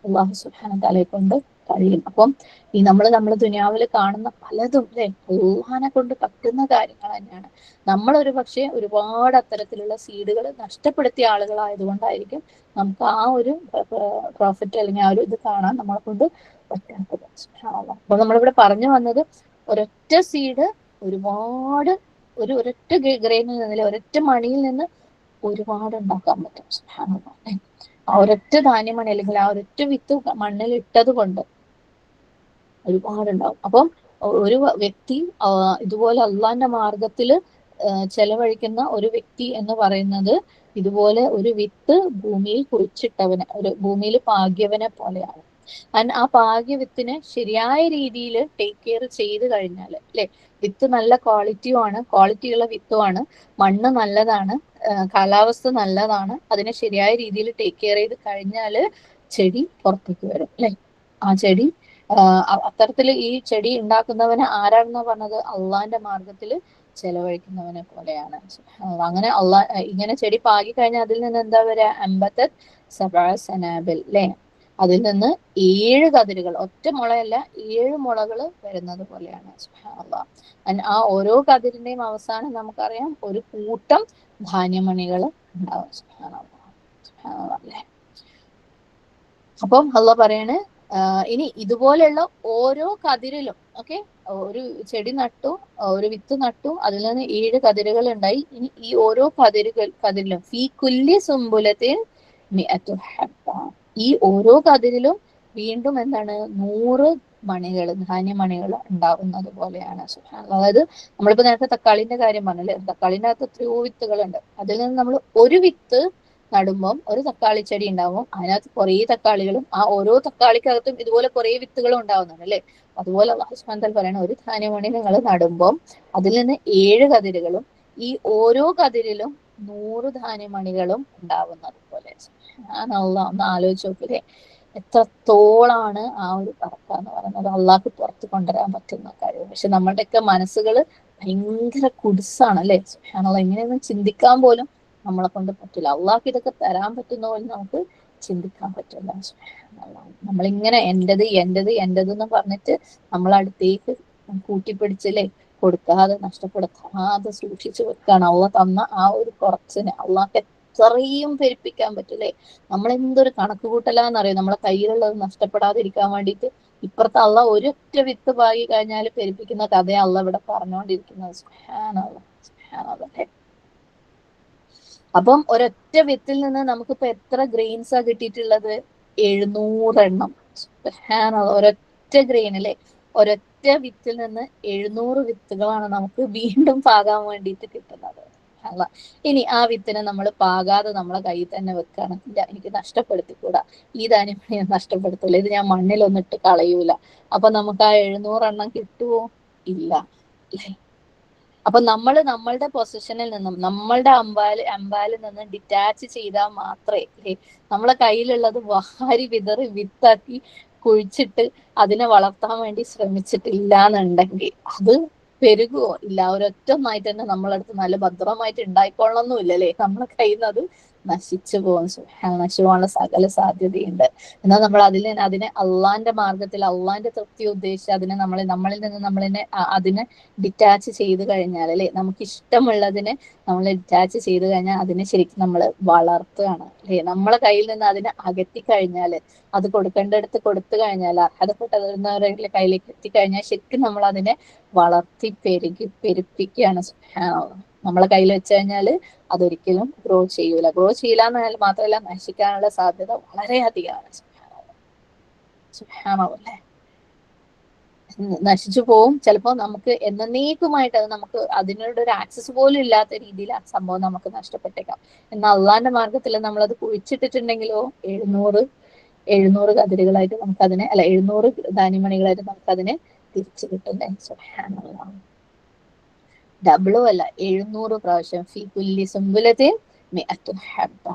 അള്ളാഹു സുബ്ഹാനഹു തആലയെ കൊണ്ട് കഴിയും. അപ്പം ഈ നമ്മള് ദുനിയാവിൽ കാണുന്ന പലതും അല്ലെ, അള്ളാഹിനെ കൊണ്ട് പറ്റുന്ന കാര്യങ്ങൾ തന്നെയാണ്. നമ്മളൊരു പക്ഷേ ഒരുപാട് അത്തരത്തിലുള്ള സീഡുകൾ നഷ്ടപ്പെടുത്തിയ ആളുകളായതുകൊണ്ടായിരിക്കും നമുക്ക് ആ ഒരു പ്രോഫിറ്റ് അല്ലെങ്കിൽ ആ ഒരു ഇത് കാണാൻ നമ്മളെ കൊണ്ട് പറ്റാത്തത്. സുബ്ഹാനല്ലാഹ്. അപ്പൊ നമ്മളിവിടെ പറഞ്ഞു വന്നത് ഒരൊറ്റ സീഡ് ഒരുപാട് ഒരൊറ്റ ഗ്രെയിനിൽ നിന്ന്, ഒരൊറ്റ മണിയിൽ നിന്ന് ഒരുപാട് ഉണ്ടാക്കാൻ പറ്റും. സുബ്ഹാനല്ലാഹ്. ആ ഒരൊറ്റ ധാന്യമണി അല്ലെങ്കിൽ ആ ഒരൊറ്റ വിത്ത് മണ്ണിൽ ഇട്ടത് കൊണ്ട് ഒരുപാടുണ്ടാവും. അപ്പം ഒരു വ്യക്തി ഇതുപോലെ അള്ളാന്റെ മാർഗത്തില് ചെലവഴിക്കുന്ന ഒരു വ്യക്തി എന്ന് പറയുന്നത് ഇതുപോലെ ഒരു വിത്ത് ഭൂമിയിൽ കുഴിച്ചിട്ടവനെ, ഒരു ഭൂമിയിൽ പാകിയവനെ പോലെയാണ്. ആ പാകിയ വിത്തിനെ ശരിയായ രീതിയിൽ ടേക്ക് കെയർ ചെയ്ത് കഴിഞ്ഞാൽ അല്ലെ, വിത്ത് നല്ല ക്വാളിറ്റിയുള്ള വിത്തുമാണ്, മണ്ണ് നല്ലതാണ്, കാലാവസ്ഥ നല്ലതാണ്, അതിനെ ശരിയായ രീതിയിൽ ടേക്ക് കെയർ ചെയ്ത് കഴിഞ്ഞാൽ ചെടി പുറത്തേക്ക് വരും അല്ലെ. ആ ചെടി അത്തരത്തിൽ ഈ ചെടി ഉണ്ടാക്കുന്നവന് ആരാണെന്നാ പറഞ്ഞത്? അള്ളാന്റെ മാർഗത്തിൽ ചെലവഴിക്കുന്നവനെ പോലെയാണ്. അങ്ങനെ അള്ളാഹ് ഇങ്ങനെ ചെടി പാകി കഴിഞ്ഞാൽ അതിൽ നിന്ന് എന്താ വരിക? അമ്പത്തത് സബഅ സനാബിൽ അല്ലെ, അതിൽ നിന്ന് 7 കതിരുകൾ, ഒറ്റ മുളയല്ല 7 മുളകൾ വരുന്നത് പോലെയാണ്. സുബ്ഹാനല്ലാഹ്. ആ ഓരോ കതിരിന്റെയും അവസാനം നമുക്കറിയാം ഒരു കൂട്ടം ധാന്യമണികൾ ഉണ്ടാവും. സുബ്ഹാനല്ലാഹ്. സുബ്ഹാനല്ലാഹ് അല്ലേ. അപ്പം അള്ളാഹ് പറയാണ് ഇനി ഇതുപോലെയുള്ള ഓരോ കതിരിലും, ഓക്കെ, ഒരു ചെടി നട്ടു, ഒരു വിത്ത് നട്ടു, അതിൽ നിന്ന് 7 കതിരുകൾ ഉണ്ടായി. ഇനി ഈ ഓരോ കതിരിലും ഫീ കുല്ലി സുംബുലത്തിൻ മിഅത്തു ഹബ്ബ, ഈ ഓരോ കതിരിലും വീണ്ടും എന്താണ് 100 മണികൾ, ധാന്യമണികൾ ഉണ്ടാവുന്നത് പോലെയാണ്. അതായത് നമ്മളിപ്പോ നേരത്തെ തക്കാളിന്റെ കാര്യം പറഞ്ഞല്ലേ, തക്കാളിന്റെ അകത്ത് എത്രയോ വിത്തുകളുണ്ട്. അതിൽ നിന്ന് നമ്മൾ ഒരു വിത്ത് നടുമ്പം ഒരു തക്കാളി ചെടി ഉണ്ടാവും, അതിനകത്ത് കുറേ തക്കാളികളും, ആ ഓരോ തക്കാളിക്കകത്തും ഇതുപോലെ കുറേ വിത്തുകളും ഉണ്ടാവുന്നുണ്ട് അല്ലെ. അതുപോലെ അല്ലാഹു സുബ്ഹാനഹു വ തആല പറയണ ഒരു ധാന്യമണി നിങ്ങൾ നടുമ്പം അതിൽ നിന്ന് 7 കതിരുകളും, ഈ ഓരോ കതിരിലും 100 ധാന്യമണികളും ഉണ്ടാവുന്നത് പോലെ. സുബ്ഹാനല്ലാഹ്. ഒന്ന് ആലോചിച്ച് നോക്കില്ലേ, എത്രത്തോളാണ് ആ ഒരു പറക്ക എന്ന് പറയുന്നത്. അള്ളാഹ്ക്ക് പുറത്ത് കൊണ്ടുവരാൻ പറ്റുന്ന കാര്യം. പക്ഷെ നമ്മളുടെയൊക്കെ മനസ്സുകൾ ഭയങ്കര കുടുസാണ് അല്ലെ. സുബ്ഹാനല്ലാഹ്. ഇങ്ങനെയൊന്നും ചിന്തിക്കാൻ പോലും നമ്മളെ കൊണ്ട് പറ്റില്ല. അള്ളാഹ്ക്ക് ഇതൊക്കെ തരാൻ പറ്റുന്ന പോലെ നമുക്ക് ചിന്തിക്കാൻ പറ്റില്ല. സുബ്ഹാനല്ലാഹ്. നമ്മളിങ്ങനെ എന്റേത് എന്റേത് എന്റേത് എന്ന് പറഞ്ഞിട്ട് നമ്മളടുത്തേക്ക് കൂട്ടിപ്പിടിച്ചില്ലേ, കൊടുക്കാതെ നഷ്ടപ്പെടുത്താതെ സൂക്ഷിച്ചു വെക്കാണ്. അള്ളാഹ് തന്ന ആ ഒരു കുറച്ചിന് അള്ളാഹ്ക്ക് എത്രയും പെരുപ്പിക്കാൻ പറ്റൂലേ. നമ്മൾ എന്തൊരു കണക്ക് കൂട്ടലാന്നറിയോ, നമ്മളെ കയ്യിലുള്ളത് നഷ്ടപ്പെടാതിരിക്കാൻ വേണ്ടിയിട്ട്. ഇപ്പുറത്ത് അള്ളാഹ് ഒരൊറ്റ വിത്ത് പാകി കഴിഞ്ഞാൽ പെരുപ്പിക്കുന്ന കഥയെ അള്ളാഹ് ഇവിടെ പറഞ്ഞുകൊണ്ടിരിക്കുന്നത്. സുബ്ഹാനല്ലാഹ്. സുബ്ഹാനല്ലാഹ്. അപ്പം ഒരൊറ്റ വിത്തിൽ നിന്ന് നമുക്കിപ്പോ എത്ര ഗ്രെയിൻസാ കിട്ടിയിട്ടുള്ളത്? 700 എണ്ണം. ഒരൊറ്റ ഗ്രെയിൻ അല്ലെ, ഒരൊറ്റ വിത്തിൽ നിന്ന് 700 വിത്തുകളാണ് നമുക്ക് വീണ്ടും പാകാൻ വേണ്ടിയിട്ട് കിട്ടുന്നത്. ഇനി ആ വിത്തിനെ നമ്മൾ പാകാതെ നമ്മളെ കയ്യിൽ തന്നെ വെക്കാണ്. ഇല്ല, എനിക്ക് നഷ്ടപ്പെടുത്തിക്കൂടാ, ഈ ധാന്യമണി നഷ്ടപ്പെടുത്തൂല, ഇത് ഞാൻ മണ്ണിലൊന്നിട്ട് കളയൂല. അപ്പൊ നമുക്ക് ആ 700 എണ്ണം കിട്ടുവോ? ഇല്ല. അപ്പൊ നമ്മൾ നമ്മളുടെ പൊസിഷനിൽ നിന്നും നമ്മളുടെ അമ്പാലിൽ നിന്നും ഡിറ്റാച്ച് ചെയ്താൽ മാത്രമേ നമ്മളെ കയ്യിലുള്ളത് വാരി വിതറി വിത്താക്കി കുഴിച്ചിട്ട് അതിനെ വളർത്താൻ വേണ്ടി ശ്രമിച്ചിട്ടില്ല എന്നുണ്ടെങ്കിൽ അത് പെരുകുവോ? ഇല്ല. ഒരൊറ്റ ഒന്നായിട്ട് തന്നെ നമ്മളടുത്ത് നല്ല ഭദ്രമായിട്ട് ഉണ്ടായിക്കൊള്ളണമെന്നില്ല അല്ലേ. നമ്മളെ കയ്യിൽ നിന്ന് അത് നശിച്ചു പോകും. നശിച്ചു പോകാനുള്ള സകല സാധ്യതയുണ്ട്. എന്നാൽ നമ്മൾ അതിനെ അള്ളാന്റെ മാർഗത്തിൽ അള്ളാന്റെ തൃപ്തി ഉദ്ദേശിച്ച് നമ്മളിൽ നിന്ന് അതിനെ ഡിറ്റാച്ച് ചെയ്ത് കഴിഞ്ഞാൽ അല്ലെ, നമുക്ക് ഇഷ്ടമുള്ളതിനെ നമ്മൾ ഡിറ്റാച്ച് ചെയ്ത് കഴിഞ്ഞാൽ അതിനെ ശരിക്കും നമ്മൾ വളർത്തുകയാണ് അല്ലെ. നമ്മളെ കയ്യിൽ നിന്ന് അതിനെ അകറ്റി കഴിഞ്ഞാൽ, അത് കൊടുക്കേണ്ടടുത്ത് കൊടുത്തു കഴിഞ്ഞാൽ, അർഹതപ്പെട്ടവരുടെ കയ്യിലേക്ക് എത്തിക്കഴിഞ്ഞാൽ ശരിക്കും നമ്മൾ അതിനെ വളർത്തി പെരുപ്പിക്കുകയാണ്. നമ്മളെ കയ്യിൽ വെച്ച് കഴിഞ്ഞാൽ അതൊരിക്കലും ഗ്രോ ചെയ്യൂല. ഗ്രോ ചെയ്യില്ല എന്നാൽ മാത്രമല്ല, നശിക്കാനുള്ള സാധ്യത വളരെ അധികമാണ്. സുബ്ഹാനല്ലാഹ്. നശിച്ചു പോവും. ചിലപ്പോ നമുക്ക് എന്നേക്കുമായിട്ട് അത് നമുക്ക് അതിനോട് ഒരു ആക്സസ് പോലും ഇല്ലാത്ത രീതിയിൽ ആ സംഭവം നമുക്ക് നഷ്ടപ്പെട്ടേക്കാം. എന്നാൽ അള്ളാന്റെ മാർഗത്തിൽ നമ്മളത് കുഴിച്ചിട്ടിട്ടുണ്ടെങ്കിലോ 700 കതിരുകളായിട്ട് നമുക്കതിനെ, അല്ല 700 ധാന്യമണികളായിട്ട് നമുക്കതിനെ തിരിച്ചു കിട്ടുന്നേ. സുബ്ഹാനല്ലാഹ്. ഡബിളും അല്ല, 700 പ്രാവശ്യം. ഫീ കുല്ലി സുംബുലത്തിൻ മിഅത്തു ഹബ്ബ.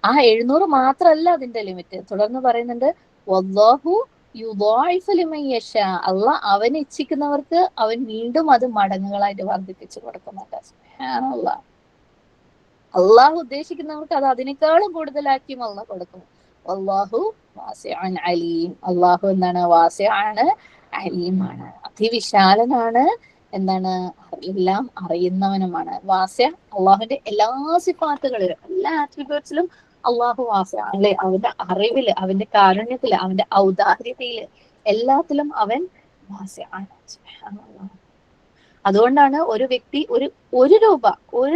ആ 700 മാത്രമല്ല അതിന്റെ ലിമിറ്റ്. തുടർന്ന് പറയുന്നുണ്ട് വല്ലാഹു യുദാഇഫു ലിമൻ യശാ, അള്ളാഹ് അവൻ ഇച്ഛിക്കുന്നവർക്ക് അവൻ വീണ്ടും അത് മടങ്ങുകളായിട്ട് വർദ്ധിപ്പിച്ചു കൊടുക്കുന്നുണ്ട്. സുബ്ഹാനല്ലാഹ്. അള്ളാഹു ഉദ്ദേശിക്കുന്നവർക്ക് അത് അതിനേക്കാളും കൂടുതലാക്കിയും അള്ളാഹ് കൊടുക്കും. വല്ലാഹു വാസിഉൻ അലീം. അള്ളാഹു എന്താണ്? വാസിആണ്, അലീമാണ്, അതിവിശാലനാണ്, എന്താണ്? എല്ലാം അറിയുന്നവനുമാണ്. വാസ്യ, അള്ളാഹുവിന്റെ എല്ലാ സിഫാത്തുകളിലും എല്ലാ ആട്രിബ്യൂട്ട്സിലും അള്ളാഹു വാസ്യആണ് അല്ലെ. അവന്റെ അറിവില്, അവന്റെ കാരുണ്യത്തില്, അവന്റെ ഔദാര്യതയില് എല്ലാത്തിലും അവൻ വാസ്യആണ്. സുബ്ഹാനല്ലാഹ്. അതുകൊണ്ടാണ് ഒരു വ്യക്തി ഒരു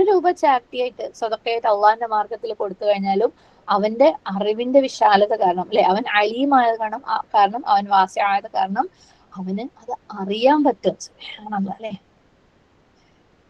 രൂപ ചാരിറ്റി ആയിട്ട് സദഖയായിട്ട് അള്ളാഹിന്റെ മാർഗത്തിൽ കൊടുത്തു കഴിഞ്ഞാലും അവന്റെ അറിവിന്റെ വിശാലത കാരണം അല്ലെ, അവൻ അലീമായത് കാരണം അവൻ വാസ്യആയത് കാരണം അവന് അത് അറിയാൻ പറ്റും. സുബ്ഹാനല്ലാഹ് അല്ലെ.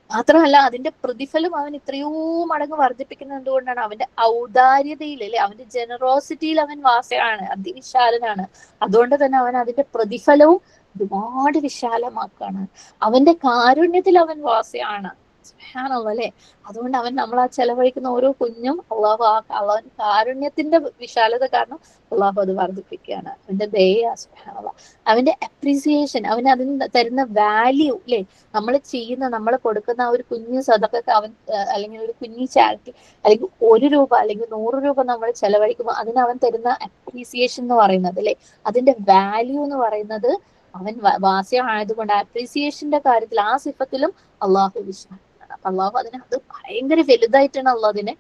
മാത്രമല്ല അതിന്റെ പ്രതിഫലം അവൻ എത്രയോ മടങ്ങ് വർദ്ധിപ്പിക്കുന്നത് എന്തുകൊണ്ടാണ്? അവന്റെ ഔദാര്യതയിൽ അല്ലെ, അവന്റെ ജനറോസിറ്റിയിൽ അവൻ വാസ്യആണ്, അതിവിശാലനാണ്. അതുകൊണ്ട് തന്നെ അവൻ അതിന്റെ പ്രതിഫലവും ഒരുപാട് വിശാലമാക്കാണ്. അവന്റെ കാരുണ്യത്തിൽ അവൻ വാസ്യആണ്. സുബ്ഹാനല്ലാഹ് അല്ലെ. അതുകൊണ്ട് അവൻ നമ്മൾ ആ ചെലവഴിക്കുന്ന ഓരോ കുഞ്ഞും അള്ളാഹു അവൻ കാരുണ്യത്തിന്റെ വിശാലത കാരണം അള്ളാഹു അത് വർദ്ധിപ്പിക്കുകയാണ്. അവന്റെ ദയ സുബ്ഹാനല്ലാഹ്, അവന്റെ അപ്രീസിയേഷൻ, അവൻ അതിന് തരുന്ന വാല്യൂ അല്ലെ. നമ്മൾ ചെയ്യുന്ന, നമ്മൾ കൊടുക്കുന്ന ആ ഒരു കുഞ്ഞു സദഖക്ക് അവൻ അല്ലെങ്കിൽ ഒരു കുഞ്ഞു ചാരിറ്റി, അല്ലെങ്കിൽ 1 രൂപ അല്ലെങ്കിൽ 100 രൂപ നമ്മൾ ചെലവഴിക്കുമ്പോൾ അതിന് അവൻ തരുന്ന അപ്രീസിയേഷൻ എന്ന് പറയുന്നത് അല്ലെ, അതിന്റെ വാല്യൂ എന്ന് പറയുന്നത് അവൻ വാസ്യമായതുകൊണ്ട് അപ്രീസിയേഷന്റെ കാര്യത്തിൽ ആ സിഫത്തിലും അള്ളാഹു വിശ്വസ്തനാണ്. അപ്പൊ അള്ളാഹു അതിനെ അത് ഭയങ്കര വലുതായിട്ടാണ് അള്ളാഹു അതിനെ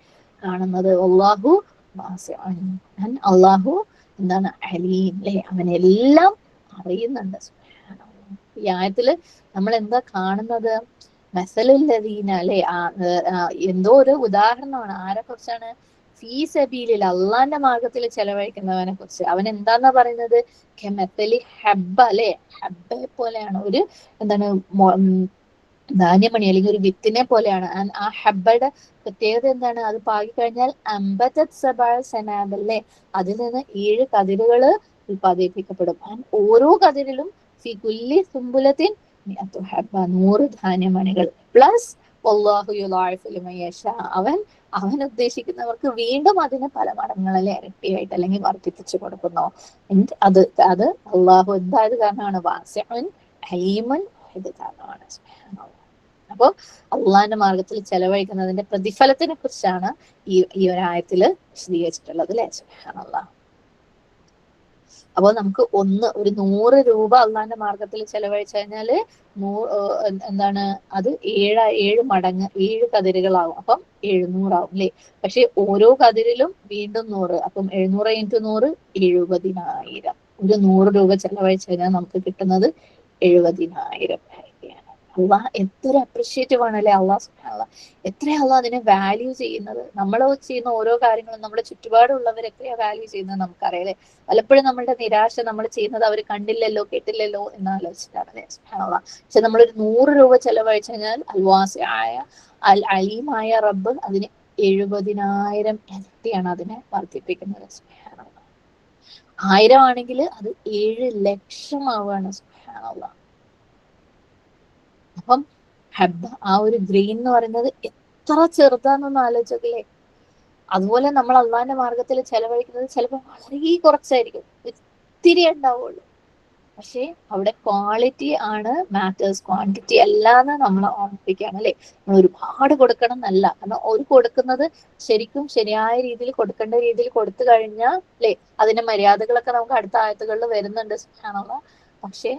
കാണുന്നത്. അള്ളാഹു വാസ്യഅൻ, അള്ളാഹു എന്താണ് അലീം അല്ലെ, അവനെല്ലാം അറിയുന്നുണ്ട്. ഈ ആയത്തില് നമ്മൾ എന്താ കാണുന്നത്? മസലുല്ലദീന അല്ലെ, എന്തോ ഒരു ഉദാഹരണമാണ്. ആരെ കുറിച്ചാണ്? ഫീ സബീലിൽ, അള്ളാന്റെ മാർഗത്തിൽ ചെലവഴിക്കുന്നവനെ കുറിച്ച്. അവൻ എന്താന്നാ പറയുന്നത്? കെമത്തലി ഹബ്ബ അല്ലെ, ഹബ്ബയെ പോലെയാണ്, ഒരു എന്താണ് ധാന്യമണി അല്ലെങ്കിൽ ഒരു വിത്തിനെ പോലെയാണ്. ആ ഹബ്ബയുടെ പ്രത്യേകത എന്താണ്? അത് പാകിക്കഴിഞ്ഞാൽ അമ്പതത് സബഅ സനാബിൽ അല്ലെ, അതിൽ നിന്ന് 7 കതിരുകള് ഉൽപ്പാദിപ്പിക്കപ്പെടും. ഓരോ കതിരിലും ഫി കുല്ലി സുംബുലത്തിൻ മിഅത്തു ഹബ്ബ, 100 ധാന്യമണികൾ പ്ലസ് വല്ലാഹു യുളാഇഫു ലിമൻ യശാ, അവൻ ഉദ്ദേശിക്കുന്നവർക്ക് വീണ്ടും അതിന് പല മടങ്ങുകളിൽ ഇരട്ടിയായിട്ട് അല്ലെങ്കിൽ വർദ്ധിപ്പിച്ചു കൊടുക്കുന്നു. അത് അത് അള്ളാഹു എന്തായത് കാരണമാണ്? വാസിഉൻ അലീമുൻ, ഇത് കാരണമാണ്. അപ്പോ അള്ളാന്റെ മാർഗത്തിൽ ചെലവഴിക്കുന്നതിന്റെ പ്രതിഫലത്തിനെ കുറിച്ചാണ് ഈ ഒരു ആയത്തില് വിശദീകരിച്ചിട്ടുള്ളത് അല്ലെ. സുബ്ഹാനല്ലാഹ്. അപ്പോൾ നമുക്ക് ഒരു 100 രൂപ അള്ളാന്റെ മാർഗത്തിൽ ചെലവഴിച്ചു കഴിഞ്ഞാല് എന്താണ് അത് 7 മടങ്ങ് 7 കതിരുകളാവും. അപ്പം 700 ആവും അല്ലെ. പക്ഷെ ഓരോ കതിരിലും വീണ്ടും 100, അപ്പം 700 × 100 70,000. ഒരു 100 രൂപ ചെലവഴിച്ചു കഴിഞ്ഞാൽ നമുക്ക് കിട്ടുന്നത് 70,000 രൂപയാണ്. അള്ളാഹ് എത്ര അപ്രിഷിയേറ്റീവ് ആണല്ലേ അള്ളാഹ് സുബ്ഹാനല്ലാഹ്. എത്ര അള്ളാഹ് അതിനെ വാല്യൂ ചെയ്യുന്നത്. നമ്മൾ ചെയ്യുന്ന ഓരോ കാര്യങ്ങളും നമ്മുടെ ചുറ്റുപാടുള്ളവർ എത്രയാ വാല്യൂ ചെയ്യുന്നത് നമുക്കറിയാം അല്ലെ. പലപ്പോഴും നമ്മളുടെ നിരാശ നമ്മൾ ചെയ്യുന്നത് അവർ കണ്ടില്ലല്ലോ കേട്ടില്ലല്ലോ എന്നാലോചിച്ചിട്ടാണ് അല്ലെ. സുബ്ഹാനല്ലാഹ്. പക്ഷെ നമ്മളൊരു 100 രൂപ ചെലവഴിച്ചു കഴിഞ്ഞാൽ അൽവാസിയായ അൽ അലീമായ റബ്ബ് അതിന് 70,000 ഇരട്ടിയാണ് അതിനെ വർദ്ധിപ്പിക്കുന്നത്. സുബ്ഹാനല്ലാഹ്. 1000 ആണെങ്കിൽ അത് 7 ലക്ഷം ആവുകയാണ്. സുബ്ഹാനല്ലാഹ്. അപ്പം ഹബ്ബ, ആ ഒരു ഗ്രെയിൻ എന്ന് പറയുന്നത് എത്ര ചെറുതാണെന്നൊന്ന് ആലോചിച്ചോക്കില്ലേ. അതുപോലെ നമ്മൾ അള്ളാന്റെ മാർഗത്തിൽ ചെലവഴിക്കുന്നത് ചിലപ്പോൾ വളരെ കുറച്ചായിരിക്കും, ഇത്തിരി ഉണ്ടാവുള്ളൂ. പക്ഷെ അവിടെ ക്വാളിറ്റി ആണ് മാറ്റേഴ്സ്, ക്വാണ്ടിറ്റി അല്ലാന്ന് നമ്മൾ ഓർമ്മിപ്പിക്കുകയാണ് അല്ലെ. നമ്മൾ ഒരുപാട് കൊടുക്കണം എന്നല്ല, കാരണം ഒരു കൊടുക്കുന്നത് ശരിക്കും ശരിയായ രീതിയിൽ കൊടുക്കേണ്ട രീതിയിൽ കൊടുത്തു കഴിഞ്ഞാൽ അല്ലെ, അതിന്റെ മര്യാദകളൊക്കെ നമുക്ക് അടുത്ത ആയത്തുകളിൽ വരുന്നുണ്ട്. സുബ്ഹാനല്ലാഹ്. പക്ഷെ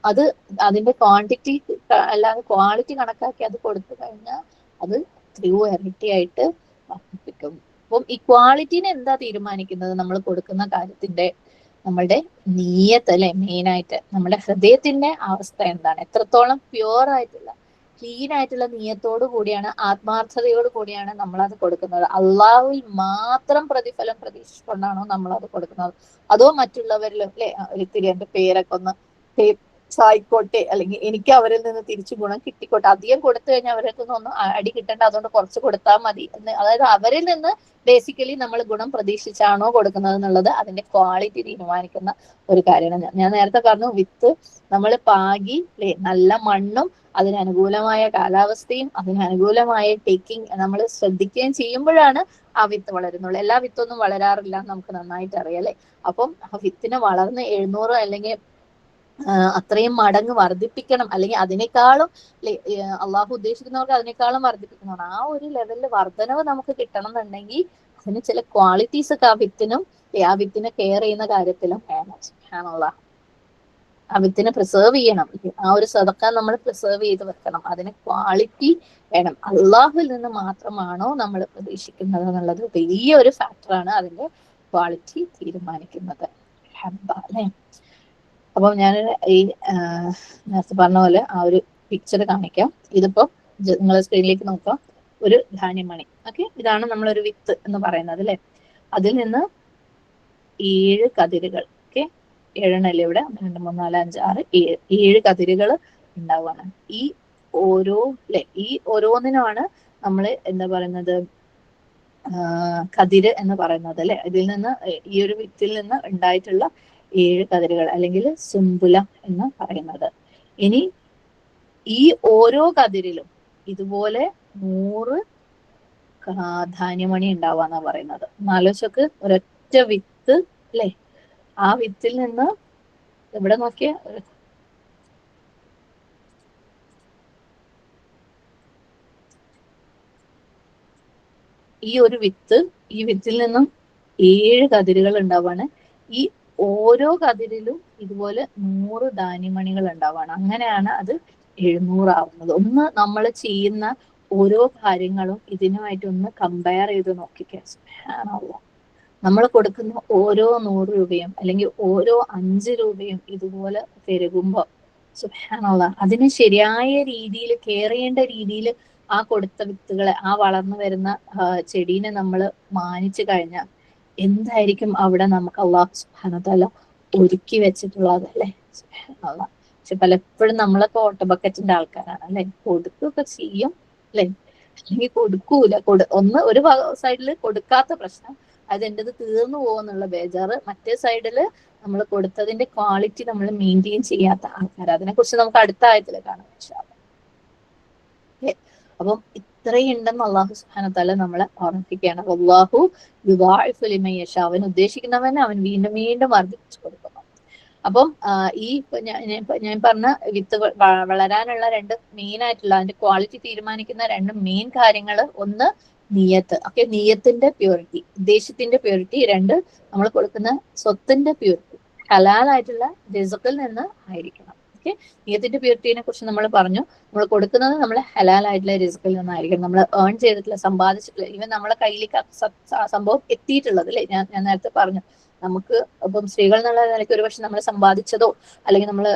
അത് അതിന്റെ ക്വാണ്ടിറ്റി അല്ലാതെ ക്വാളിറ്റി കണക്കാക്കി അത് കൊടുത്തു കഴിഞ്ഞാൽ അത് എത്രയോ ഇരട്ടിയായിട്ട് വർദ്ധിപ്പിക്കും. അപ്പം ഈ ക്വാളിറ്റിനെ എന്താ തീരുമാനിക്കുന്നത്? നമ്മൾ കൊടുക്കുന്ന കാര്യത്തിന്റെ നമ്മളുടെ നീയത്ത് അല്ലെ. മെയിനായിട്ട് നമ്മുടെ ഹൃദയത്തിന്റെ അവസ്ഥ എന്താണ്, എത്രത്തോളം പ്യുവർ ആയിട്ടുള്ള ക്ലീൻ ആയിട്ടുള്ള നീയത്തോടു കൂടിയാണ്, ആത്മാർത്ഥതയോട് കൂടിയാണ് നമ്മൾ അത് കൊടുക്കുന്നത്. അള്ളാഹുവിൽ മാത്രം പ്രതിഫലം പ്രതീക്ഷിച്ചുകൊണ്ടാണോ നമ്മൾ അത് കൊടുക്കുന്നത്? അതോ മറ്റുള്ളവരിലും അല്ലെ, ഒരിത്തിരി എന്റെ പേരൊക്കെ ഒന്ന് ആയിക്കോട്ടെ, അല്ലെങ്കിൽ എനിക്ക് അവരിൽ നിന്ന് തിരിച്ചു ഗുണം കിട്ടിക്കോട്ടെ, അധികം കൊടുത്തു കഴിഞ്ഞാൽ അവർക്ക് ഒന്നും അടി കിട്ടണ്ട, അതുകൊണ്ട് കുറച്ച് കൊടുത്താൽ മതി എന്ന്, അതായത് അവരിൽ നിന്ന് ബേസിക്കലി നമ്മൾ ഗുണം പ്രതീക്ഷിച്ചാണോ കൊടുക്കുന്നത് എന്നുള്ളത് അതിന്റെ ക്വാളിറ്റി തീരുമാനിക്കുന്ന ഒരു കാര്യമാണ്. ഞാൻ നേരത്തെ പറഞ്ഞു, വിത്ത് നമ്മൾ പാകി അല്ലെ, നല്ല മണ്ണും അതിനനുകൂലമായ കാലാവസ്ഥയും അതിനനുകൂലമായ ടേക്കിംഗ് നമ്മൾ ശ്രദ്ധിക്കുകയും ചെയ്യുമ്പോഴാണ് ആ വിത്ത് വളരുന്നുള്ളൂ. എല്ലാ വിത്തൊന്നും വളരാറില്ല നമുക്ക് നന്നായിട്ട് അറിയാം അല്ലെ. അപ്പം ആ വിത്തിനെ വളർന്ന് 700 അല്ലെങ്കിൽ അത്രയും മടങ്ങ് വർദ്ധിപ്പിക്കണം, അല്ലെങ്കിൽ അതിനേക്കാളും അള്ളാഹു ഉദ്ദേശിക്കുന്നവർക്ക് അതിനേക്കാളും വർദ്ധിപ്പിക്കണം. ആ ഒരു ലെവലിൽ വർധനവ് നമുക്ക് കിട്ടണം എന്നുണ്ടെങ്കിൽ അതിന് ചില ക്വാളിറ്റീസ് ഒക്കെ ആ വിത്തിനും ആ വിത്തിനെ കെയർ ചെയ്യുന്ന കാര്യത്തിലും വേണം. സുബ്ഹാനല്ലാഹ്. ആ വിത്തിനെ പ്രിസർവ് ചെയ്യണം, ആ ഒരു സദഖ നമ്മൾ പ്രിസർവ് ചെയ്ത് വെക്കണം, അതിന് ക്വാളിറ്റി വേണം. അള്ളാഹുവിൽ നിന്ന് മാത്രമാണോ നമ്മൾ പ്രതീക്ഷിക്കുന്നത് എന്നുള്ളത് വലിയൊരു ഫാക്ടറാണ് അതിന്റെ ക്വാളിറ്റി തീരുമാനിക്കുന്നത്. ഹബ്ബ അല്ലെ. അപ്പം ഞാൻ ഈ നേരത്തെ പറഞ്ഞ പോലെ ആ ഒരു പിക്ചർ കാണിക്കാം. ഇതിപ്പോ നിങ്ങൾ സ്ക്രീനിലേക്ക് നോക്കാം, ഒരു ധാന്യമണി. ഓക്കെ, ഇതാണ് നമ്മളൊരു വിത്ത് എന്ന് പറയുന്നത് അല്ലെ. അതിൽ നിന്ന് 7 കതിരുകൾ, ഓക്കെ, 7 ഇവിടെ 1 2 3 4 5 6 7 കതിരുകൾ ഉണ്ടാവുകയാണ്. ഈ ഓരോ അല്ലെ, ഈ ഓരോന്നിനുമാണ് നമ്മൾ എന്താ പറയുന്നത്, കതിര് എന്ന് പറയുന്നത് അല്ലെ. ഇതിൽ നിന്ന് ഈ ഒരു വിത്തിൽ നിന്ന് ഉണ്ടായിട്ടുള്ള 7 കതിരുകൾ അല്ലെങ്കിൽ സുംബുല എന്ന് പറയുന്നത്. ഇനി ഈ ഓരോ കതിരിലും ഇതുപോലെ 100 ധാന്യമണി ഉണ്ടാവാന്നാ പറയുന്നത്. ആലോചിച്ചോക്ക്, ഒരൊറ്റ വിത്ത് അല്ലെ, ആ വിത്തിൽ നിന്ന് ഇവിടെ നോക്കിയ ഈ ഒരു വിത്ത്, ഈ വിത്തിൽ നിന്നും 7 കതിരുകൾ ഉണ്ടാവാണ്. ഈ ഓരോ കതിരിലും ഇതുപോലെ 100 ധാന്യമണികൾ ഉണ്ടാവാണ്. അങ്ങനെയാണ് അത് 700 ആവുന്നത്. ഒന്ന് നമ്മൾ ചെയ്യുന്ന ഓരോ കാര്യങ്ങളും ഇതിനുമായിട്ട് ഒന്ന് കമ്പയർ ചെയ്ത് നോക്കിക്കേ. സുബ്ഹാനല്ലാഹ്. നമ്മൾ കൊടുക്കുന്ന ഓരോ 100 രൂപയും അല്ലെങ്കിൽ ഓരോ 5 രൂപയും ഇതുപോലെ പെരുകുമ്പോൾ സുബ്ഹാനല്ലാഹ്, അതിന് ശരിയായ രീതിയിൽ കെയർ ചെയ്യേണ്ട രീതിയിൽ ആ കൊടുത്ത വിത്തുകളെ, ആ വളർന്നു വരുന്ന ചെടീനെ നമ്മൾ മാനിച്ചു കഴിഞ്ഞാൽ എന്തായിരിക്കും അവിടെ നമുക്ക് അള്ളാഹു സുബ്ഹാനഹു വതആല ഒരുക്കി വെച്ചിട്ടുള്ളത് അല്ലെ. സുബ്ഹാനല്ലാഹ്. പക്ഷെ പലപ്പോഴും നമ്മളൊക്കെ ഓട്ട ബക്കറ്റിന്റെ ആൾക്കാരാണ് അല്ലെ, കൊടുക്കുകയൊക്കെ ചെയ്യും അല്ലെ, അല്ലെങ്കിൽ കൊടുക്കൂല. ഒരു സൈഡിൽ കൊടുക്കാത്ത പ്രശ്നം, അത് എന്റേത് തീർന്നു പോകുന്നുള്ള ബേജാറ്. മറ്റേ സൈഡില് നമ്മൾ കൊടുത്തതിന്റെ ക്വാളിറ്റി നമ്മൾ മെയിൻറ്റെയിൻ ചെയ്യാത്ത ആൾക്കാർ. അതിനെ കുറിച്ച് നമുക്ക് അടുത്ത ആയത്തിൽ കാണാം ഇൻഷാ അല്ലാഹ്. അപ്പം ഇത്രയും ഉണ്ടെന്ന് അള്ളാഹു സുബ്ഹാനഹു വതആല നമ്മളെ ഓർമ്മിപ്പിക്കുകയാണ്. അല്ലാഹു യുദാഇഫു ലിമൻ യശാ, അവൻ ഉദ്ദേശിക്കുന്നവന് അവൻ വീണ്ടും വീണ്ടും വർദ്ധിപ്പിച്ചു കൊടുക്കുന്നു. അപ്പം ഈ ഞാൻ പറഞ്ഞ വിത്ത് വളരാനുള്ള 2 മെയിൻ ആയിട്ടുള്ള, അതിന്റെ ക്വാളിറ്റി തീരുമാനിക്കുന്ന 2 മെയിൻ കാര്യങ്ങൾ, ഒന്ന് നിയത്ത്. ഓക്കെ, നിയത്തിന്റെ പ്യൂരിറ്റി, ഉദ്ദേശത്തിന്റെ പ്യൂരിറ്റി. 2, നമ്മൾ കൊടുക്കുന്ന സ്വത്തിന്റെ പ്യൂരിറ്റി, ഹലാലായിട്ടുള്ള റിസ്ഖിൽ നിന്ന് ആയിരിക്കണം. ഓക്കെ, നിയത്തിന്റെ പ്യൂരിറ്റിനെ കുറിച്ച് നമ്മൾ പറഞ്ഞു. നമ്മൾ കൊടുക്കുന്നത് നമ്മൾ ഹലാലായിട്ടുള്ള റിസ്ഖിൽ നിന്നായിരിക്കണം. നമ്മൾ ഏൺ ചെയ്തിട്ടുള്ള, സമ്പാദിച്ചിട്ടുള്ള, ഈവൻ നമ്മളെ കയ്യിലേക്ക് സംഭവം എത്തിയിട്ടുള്ളത് അല്ലെ. ഞാൻ നേരത്തെ പറഞ്ഞു, നമുക്ക് ഇപ്പം സ്ത്രീകൾ എന്നുള്ള നിലയ്ക്ക് ഒരുപക്ഷെ നമ്മൾ സമ്പാദിച്ചതോ അല്ലെങ്കിൽ നമ്മൾ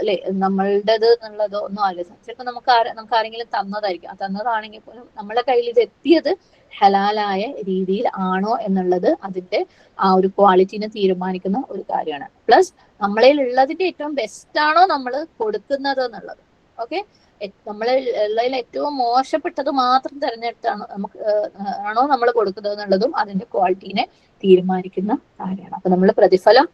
അല്ലെ നമ്മളുടേത് എന്നുള്ളതോ ഒന്നും അല്ല. ചിലപ്പോൾ നമുക്ക് ആരെങ്കിലും തന്നതായിരിക്കും. തന്നതാണെങ്കിൽ പോലും നമ്മളെ കയ്യിൽ ഇത് എത്തിയത് ഹലാലായ രീതിയിൽ ആണോ എന്നുള്ളത് അതിന്റെ ആ ഒരു ക്വാളിറ്റിനെ തീരുമാനിക്കുന്ന ഒരു കാര്യമാണ്. പ്ലസ് നമ്മളിൽ ഉള്ളതിന്റെ ഏറ്റവും ബെസ്റ്റ് ആണോ നമ്മൾ കൊടുക്കുന്നത് എന്നുള്ളത്. ഓക്കെ, നമ്മളെ ഉള്ളതിൽ ഏറ്റവും മോശപ്പെട്ടത് മാത്രം തിരഞ്ഞെടുത്താണ് ആണോ നമ്മൾ കൊടുക്കുന്നത് എന്നുള്ളതും അതിന്റെ ക്വാളിറ്റീനെ തീരുമാനിക്കുന്ന കാര്യമാണ്. അപ്പൊ നമ്മൾ പ്രതിഫലം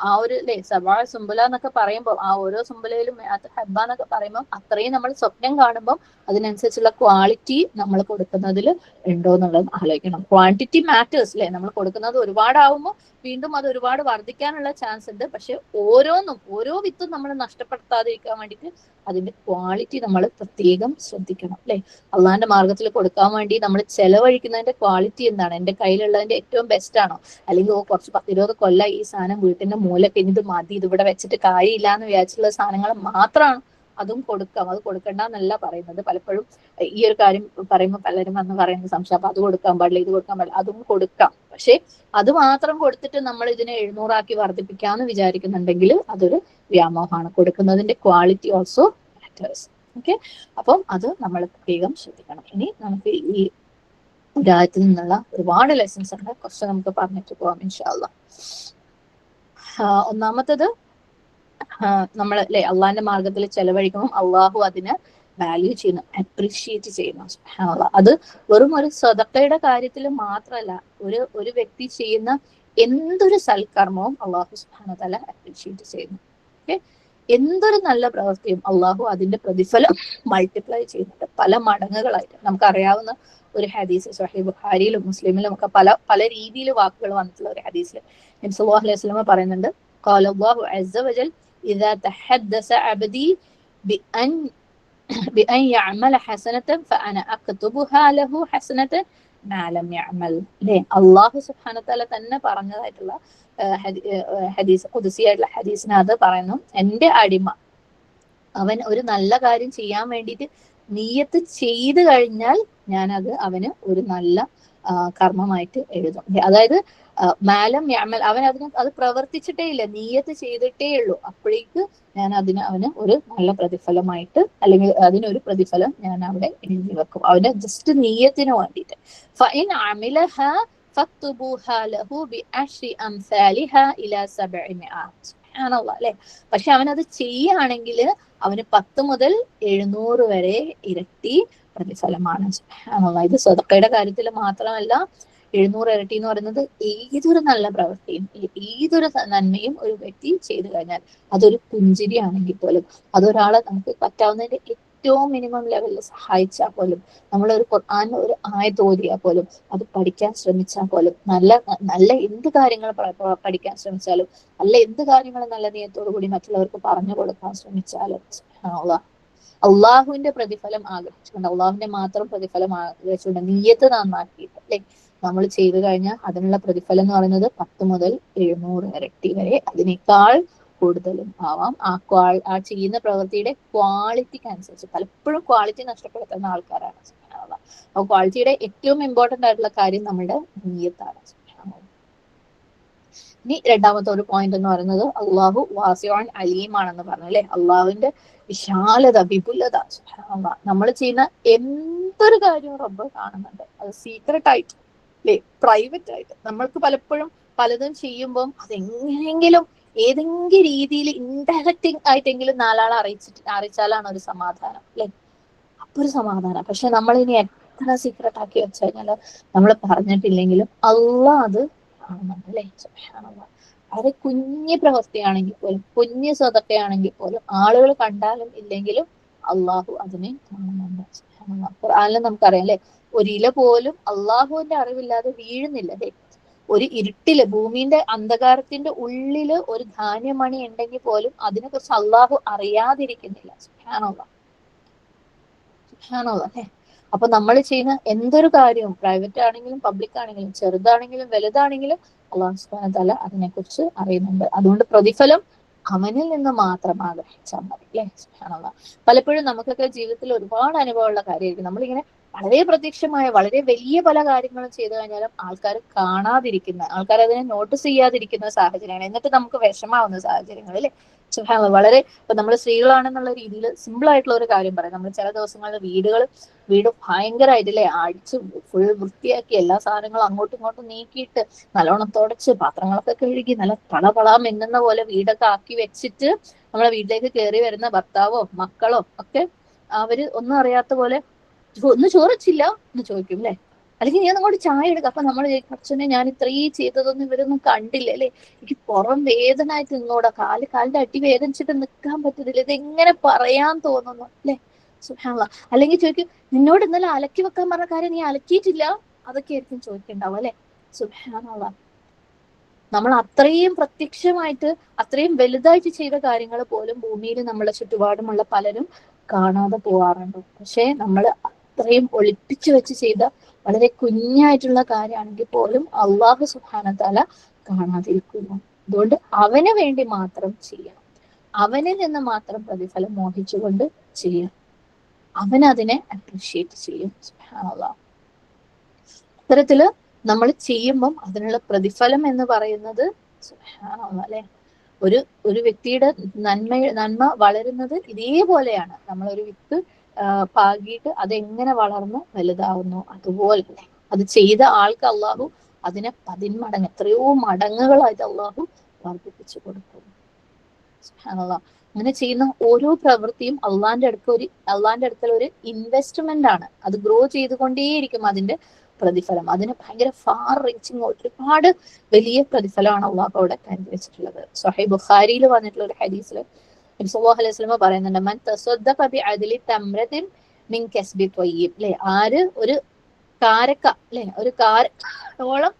ആ ഒരു സബാ സുംബുല എന്നൊക്കെ പറയുമ്പോൾ, ആ ഓരോ സുംബുലയിലും ഹബ്ബ എന്നൊക്കെ പറയുമ്പോൾ അത്രയും നമ്മൾ സ്വപ്നം കാണുമ്പോൾ അതിനനുസരിച്ചുള്ള ക്വാളിറ്റി നമ്മൾ കൊടുക്കുന്നതിൽ ഉണ്ടോ എന്നുള്ളത് ആലോചിക്കണം. ക്വാണ്ടിറ്റി മാറ്റേഴ്സ് അല്ലെ. നമ്മൾ കൊടുക്കുന്നത് ഒരുപാടാവുമ്പോൾ വീണ്ടും അത് ഒരുപാട് വർദ്ധിക്കാനുള്ള ചാൻസ് ഉണ്ട്. പക്ഷെ ഓരോ വിത്തും നമ്മൾ നഷ്ടപ്പെടുത്താതിരിക്കാൻ വേണ്ടിയിട്ട് അതിന്റെ ക്വാളിറ്റി നമ്മൾ പ്രത്യേകം ശ്രദ്ധിക്കണം അല്ലെ. അള്ളാന്റെ മാർഗത്തിൽ കൊടുക്കാൻ വേണ്ടി നമ്മൾ ചെലവഴിക്കുന്നതിന്റെ ക്വാളിറ്റി എന്താണ്, എന്റെ കയ്യിലുള്ളതിന്റെ ഏറ്റവും ബെസ്റ്റ് ആണോ, അല്ലെങ്കിൽ കുറച്ച് 10-20 കൊല്ലം ഈ സാധനം വീട്ടിന്റെ മൂലക്ക് ഇത് മതി, ഇതിവിടെ വെച്ചിട്ട് കാര്യമില്ല എന്ന് വിചാരിച്ചുള്ള സാധനങ്ങൾ മാത്രമാണ് അതും കൊടുക്കാം. അത് കൊടുക്കണ്ടെന്നല്ല പറയുന്നത്. പലപ്പോഴും ഈ ഒരു കാര്യം പറയുമ്പോൾ പലരും വന്ന് പറയുന്ന സംശയം, അപ്പൊ അത് കൊടുക്കാൻ പാടില്ല, ഇത് കൊടുക്കാൻ പാടില്ല. അതും കൊടുക്കാം. പക്ഷെ അത് മാത്രം കൊടുത്തിട്ട് നമ്മൾ ഇതിനെ 700 ആക്കി വർദ്ധിപ്പിക്കാന്ന് വിചാരിക്കുന്നുണ്ടെങ്കിൽ അതൊരു വ്യാമോഹമാണ്. കൊടുക്കുന്നതിന്റെ ക്വാളിറ്റി ഓൾസോ മാറ്റേഴ്സ്. ഓക്കെ, അപ്പം അത് നമ്മൾ പ്രത്യേകം ശ്രദ്ധിക്കണം. ഇനി നമുക്ക് ഈ രാജ്യത്തിൽ നിന്നുള്ള ഒരുപാട് ലെസൺസ് ഉണ്ട്, കുറച്ച് നമുക്ക് പറഞ്ഞിട്ട് പോവാം ഇൻഷാ അല്ലാഹ്. ഒന്നാമത്തത്, നമ്മൾ അല്ലെ അള്ളാന്റെ മാർഗത്തിൽ ചെലവഴിക്കുമ്പോൾ അള്ളാഹു അതിന് വാല്യൂ ചെയ്യുന്നു, അപ്രീഷിയേറ്റ് ചെയ്യുന്നു. സുബ്ഹാനല്ലാഹ്. അത് വെറും ഒരു സദഖയുടെ കാര്യത്തിൽ മാത്രമല്ല, ഒരു വ്യക്തി ചെയ്യുന്ന എന്തൊരു സൽക്കർമ്മവും അള്ളാഹു സുബ്ഹാനഹു വതആല അപ്രീഷിയേറ്റ് ചെയ്യുന്നു. ഓക്കെ, എന്തൊരു നല്ല പ്രവൃത്തിയും അള്ളാഹു അതിന്റെ പ്രതിഫലം മൾട്ടിപ്ലൈ ചെയ്യുന്നുണ്ട് പല മടങ്ങുകളായിട്ട്. നമുക്കറിയാവുന്ന ഒരു ഹദീസ് സ്വഹീഹ് ബുഖാരിയിലും മുസ്ലിമിലും ഒക്കെ പല രീതിയിൽ വാക്കുകൾ വന്നിട്ടുള്ള ഒരു ഹദീസിൽ നബി സല്ലല്ലാഹു അലൈഹി വസല്ലം പറയുന്നുണ്ട്, ഖാല അല്ലാഹു അസ്സ വജൽ ഇദാ തഹദ്ദസ അബ്ദി ബിഅൻ യഅമല ഹസനതൻ ഫഅന അക്തുബുഹാ ലഹു ഹസനതൻ മാ ലം യഅമൽ. അല്ലാഹു സുബ്ഹാനഹു വതആല തന്നെ പറഞ്ഞതായിട്ടുള്ള ഹദീസ്, ഖുദ്സിയായിട്ടുള്ള ഹദീസിനകത്ത് പറയുന്നു, എന്റെ അടിമ അവൻ ഒരു നല്ല കാര്യം ചെയ്യാൻ വേണ്ടിയിട്ട് നിയ്യത്ത് ചെയ്തു കഴിഞ്ഞാൽ ഞാനത് അവന് ഒരു നല്ല കർമ്മമായിട്ട് എഴുതും. അതായത് മാലം യഅമൽ, അവൻ അത് പ്രവർത്തിച്ചിട്ടേ ഇല്ല, നിയ്യത്ത് ചെയ്തിട്ടേ ഉള്ളൂ, അപ്പോഴേക്ക് ഞാൻ അവന് ഒരു നല്ല പ്രതിഫലമായിട്ട്, അല്ലെങ്കിൽ അതിനൊരു പ്രതിഫലം ഞാൻ അവിടെ എഴുതി വെക്കും, അവന് ജസ്റ്റ് നിയ്യത്തിന് വേണ്ടിയിട്ട്. ഫഇൻ അമിലഹ ഫക്തുബൂഹാ ലഹു ബിഅശ്രി അംസാലിഹാ ഇലാ 700. സുബ്ഹാനല്ലാഹ് അല്ലെ. പക്ഷെ അവനത് ചെയ്യുകയാണെങ്കിൽ അവന് 10 മുതൽ 700 വരെ ഇരട്ടി പ്രതിഫലമാണ്. സുബ്ഹാനല്ലാഹ്. ഇത് സദഖയുടെ കാര്യത്തിൽ മാത്രമല്ല, 700 ഇരട്ടി എന്ന് പറയുന്നത് ഏതൊരു നല്ല പ്രവൃത്തിയും ഏതൊരു നന്മയും ഒരു വ്യക്തി ചെയ്തു കഴിഞ്ഞാൽ, അതൊരു പുഞ്ചിരി ആണെങ്കിൽ പോലും, അതൊരാളെ നമുക്ക് പറ്റാവുന്നതിന്റെ ഏറ്റവും മിനിമം ലെവലിൽ സഹായിച്ചാൽ പോലും, നമ്മളൊരു ഖുർആൻ ഒരു ആയത്ത് ഓതിയാൽ പോലും, അത് പഠിക്കാൻ ശ്രമിച്ചാൽ പോലും, നല്ല നല്ല എന്ത് കാര്യങ്ങൾ പഠിക്കാൻ ശ്രമിച്ചാലും, നല്ല എന്ത് കാര്യങ്ങൾ നല്ല നിയത്തോടു കൂടി മറ്റുള്ളവർക്ക് പറഞ്ഞു കൊടുക്കാൻ ശ്രമിച്ചാലും അള്ളാഹുവിന്റെ പ്രതിഫലം ആഗ്രഹിച്ചുകൊണ്ട്, അള്ളാഹുവിന്റെ മാത്രം പ്രതിഫലം ആഗ്രഹിച്ചുകൊണ്ട് നിയ്യത്ത് നന്നാക്കിയിട്ട് അല്ലെ നമ്മൾ ചെയ്തു കഴിഞ്ഞാൽ അതിനുള്ള പ്രതിഫലം എന്ന് പറയുന്നത് 10 മുതൽ 700 ഇരട്ടി വരെ, അതിനേക്കാൾ കൂടുതലും ആവാം. ആ ചെയ്യുന്ന പ്രവൃത്തിയുടെ ക്വാളിറ്റിക്ക് അനുസരിച്ച്. പലപ്പോഴും ക്വാളിറ്റി നഷ്ടപ്പെടുത്തുന്ന ആൾക്കാരാണ്. അപ്പൊ ക്വാളിറ്റിയുടെ ഏറ്റവും ഇമ്പോർട്ടന്റ് ആയിട്ടുള്ള കാര്യം നമ്മുടെ നിയ്യത്താണ്. ഇനി രണ്ടാമത്തെ ഒരു പോയിന്റ് എന്ന് പറയുന്നത് അള്ളാഹു വാസിഉൻ അലീമാണെന്ന് പറഞ്ഞു അല്ലെ. അള്ളാഹുവിന്റെ വിശാലത, വിപുലത. നമ്മൾ ചെയ്യുന്ന എന്തൊരു കാര്യവും റബ്ബ് കാണുന്നുണ്ട്. അത് സീക്രട്ട് ആയിട്ട് അല്ലെ, പ്രൈവറ്റ് ആയിട്ട്. നമ്മൾക്ക് പലപ്പോഴും പലതും ചെയ്യുമ്പം അതെങ്ങനെയെങ്കിലും ഏതെങ്കിലും രീതിയിൽ ഇൻഡയറക്റ്റ് ആയിട്ടെങ്കിലും നാലാളെ അറിയിച്ചാലാണ് ഒരു സമാധാനം അല്ലെ, അപ്പൊ ഒരു സമാധാനം. പക്ഷെ നമ്മൾ ഇനി എത്ര സീക്രട്ട് ആക്കി വെച്ച് കഴിഞ്ഞാല് നമ്മൾ പറഞ്ഞിട്ടില്ലെങ്കിലും അള്ളാഹ് അത് കാണുന്നുണ്ട് അല്ലെ. വളരെ കുഞ്ഞു പ്രവൃത്തിയാണെങ്കിൽ പോലും, കുഞ്ഞു സ്വതക്കയാണെങ്കിൽ പോലും, ആളുകൾ കണ്ടാലും ഇല്ലെങ്കിലും അള്ളാഹു അതിനെ കാണുന്നുണ്ട്. ഖുർആനിൽ നമുക്കറിയാം അല്ലെ, ഒരു ഇല പോലും അള്ളാഹുവിന്റെ അറിവില്ലാതെ വീഴുന്നില്ല അല്ലെ. ഒരു ഇരുട്ടില്, ഭൂമിന്റെ അന്ധകാരത്തിന്റെ ഉള്ളില് ഒരു ധാന്യമണി ഉണ്ടെങ്കിൽ പോലും അതിനെ കുറിച്ച് അള്ളാഹു അറിയാതിരിക്കുന്നില്ല. സുബ്ഹാനല്ലാഹ്, സുബ്ഹാനല്ലാഹ് അല്ലെ. അപ്പൊ നമ്മൾ ചെയ്യുന്ന എന്തൊരു കാര്യവും, പ്രൈവറ്റ് ആണെങ്കിലും പബ്ലിക് ആണെങ്കിലും, ചെറുതാണെങ്കിലും വലുതാണെങ്കിലും, അള്ളാഹു സുബ്ഹാനഹു വ തആല അതിനെക്കുറിച്ച് അറിയുന്നുണ്ട്. അതുകൊണ്ട് പ്രതിഫലം അവനിൽ നിന്ന് മാത്രം ആഗ്രഹിച്ചാൽ മതി അല്ലെ. സുബ്ഹാനല്ലാഹ്. പലപ്പോഴും നമുക്കൊക്കെ ജീവിതത്തിൽ ഒരുപാട് അനുഭവമുള്ള കാര്യമായിരിക്കും. നമ്മളിങ്ങനെ വളരെ പ്രത്യക്ഷമായ വളരെ വലിയ പല കാര്യങ്ങളും ചെയ്തു കഴിഞ്ഞാലും ആൾക്കാർ കാണാതിരിക്കുന്ന, ആൾക്കാർ അതിനെ നോട്ടീസ് ചെയ്യാതിരിക്കുന്ന സാഹചര്യമാണ്. എന്നിട്ട് നമുക്ക് വിഷമാവുന്ന സാഹചര്യങ്ങൾ അല്ലെ. സുബ്ഹാനല്ലാഹ്. വളരെ ഇപ്പൊ നമ്മൾ സ്ത്രീകളാണെന്നുള്ള രീതിയിൽ സിമ്പിൾ ആയിട്ടുള്ള ഒരു കാര്യം പറയാം. നമ്മൾ ചില ദിവസങ്ങളിൽ വീട് ഭയങ്കരമായിട്ടില്ലേ അടിച്ച് ഫുൾ വൃത്തിയാക്കി എല്ലാ സാധനങ്ങളും അങ്ങോട്ടും ഇങ്ങോട്ടും നീക്കിയിട്ട് നല്ലോണം തുടച്ച് പാത്രങ്ങളൊക്കെ കഴുകി നല്ല പളപള മിന്നുന്ന പോലെ വീടൊക്കെ ആക്കി വെച്ചിട്ട് നമ്മളെ വീട്ടിലേക്ക് കയറി വരുന്ന ഭർത്താവോ മക്കളോ ഒക്കെ അവര് ഒന്നും അറിയാത്ത പോലെ ഒന്ന് ചോറിച്ചില്ല എന്ന് ചോദിക്കും അല്ലെ. അല്ലെങ്കിൽ ഞാൻ അങ്ങോട്ട് ചായ എടുക്കാം. അപ്പൊ നമ്മൾ അച്ഛനെ ഞാൻ ഇത്രയും ചെയ്തതൊന്നും ഇവരൊന്നും കണ്ടില്ല അല്ലെ. എനിക്ക് പുറം വേദനായിട്ട് നിന്നോടാ, കാലിന്റെ അടി വേദനിച്ചിട്ട് നിൽക്കാൻ പറ്റുന്നില്ല, ഇതെങ്ങനെ പറയാൻ തോന്നുന്നു അല്ലെ. സുബ്ഹാനല്ലാഹ്. അല്ലെങ്കിൽ ചോദിക്കും, നിന്നോട് ഇന്നലെ അലക്കി വെക്കാൻ പറഞ്ഞ കാര്യം നീ അലക്കിയിട്ടില്ല, അതൊക്കെ ആയിരിക്കും ചോദിക്കണ്ടാവും അല്ലെ. സുബ്ഹാനല്ലാഹ്. നമ്മൾ അത്രയും പ്രത്യക്ഷമായിട്ട് അത്രയും വലുതായിട്ട് ചെയ്ത കാര്യങ്ങൾ പോലും ഭൂമിയിൽ നമ്മളെ ചുറ്റുപാടുമുള്ള പലരും കാണാതെ പോവാറുണ്ട്. പക്ഷെ നമ്മൾ അത്രയും ഒളിപ്പിച്ചു വെച്ച് ചെയ്ത വളരെ കുഞ്ഞായിട്ടുള്ള കാര്യമാണെങ്കിൽ പോലും അള്ളാഹു സുബ്ഹാനഹു വ തആല കാണാതിരിക്കുന്നു. അതുകൊണ്ട് അവന് വേണ്ടി മാത്രം ചെയ്യണം, അവനിൽ നിന്ന് മാത്രം പ്രതിഫലം മോഹിച്ചുകൊണ്ട് ചെയ്യണം. അവൻ അതിനെ അപ്രീഷിയേറ്റ് ചെയ്യും. സുബ്ഹാനല്ലാഹ്. ഇത്തരത്തില് നമ്മൾ ചെയ്യുമ്പം അതിനുള്ള പ്രതിഫലം എന്ന് പറയുന്നത് സുബ്ഹാനല്ലാഹ് അല്ലെ. ഒരു വ്യക്തിയുടെ നന്മ വളരുന്നത് ഇതേപോലെയാണ്. നമ്മളൊരു വിത്ത് പാകിയിട്ട് അതെങ്ങനെ വളർന്ന് വലുതാവുന്നു അതുപോലെ അത് ചെയ്ത ആൾക്ക് അള്ളാഹു അതിനെ 10 മടങ്ങ്, എത്രയോ മടങ്ങുകളായിട്ട് അള്ളാഹു വർദ്ധിപ്പിച്ചു കൊടുക്കും. സുബ്ഹാനല്ലാഹ്. അങ്ങനെ ചെയ്യുന്ന ഓരോ പ്രവൃത്തിയും അള്ളാന്റെ അടുക്കൽ ഒരു ഇൻവെസ്റ്റ്മെന്റ് ആണ്. അത് ഗ്രോ ചെയ്തുകൊണ്ടേയിരിക്കും അതിന്റെ പ്രതിഫലം. അതിന് ഭയങ്കര ഫാർ റീച്ചിങ് ഒരുപാട് വലിയ പ്രതിഫലമാണ് അള്ളാഹു അവിടെ കരുതി വെച്ചിട്ടുള്ളത്. സ്വഹീഹ് ബുഖാരിയിൽ വന്നിട്ടുള്ള ഒരു ഹദീസിൽ നബി സല്ലല്ലാഹു അലൈഹി വസല്ലം പറയുന്നുണ്ട്, മൻ തസദ്ദഖ ബിഅദ്ലി തംറത്തിൻ മിൻ കസ്ബി ത്വയ്യിബ് അല്ലെ. ആര് ഒരു കാരക്ക അല്ലെ, ഒരു കാരത്തോളം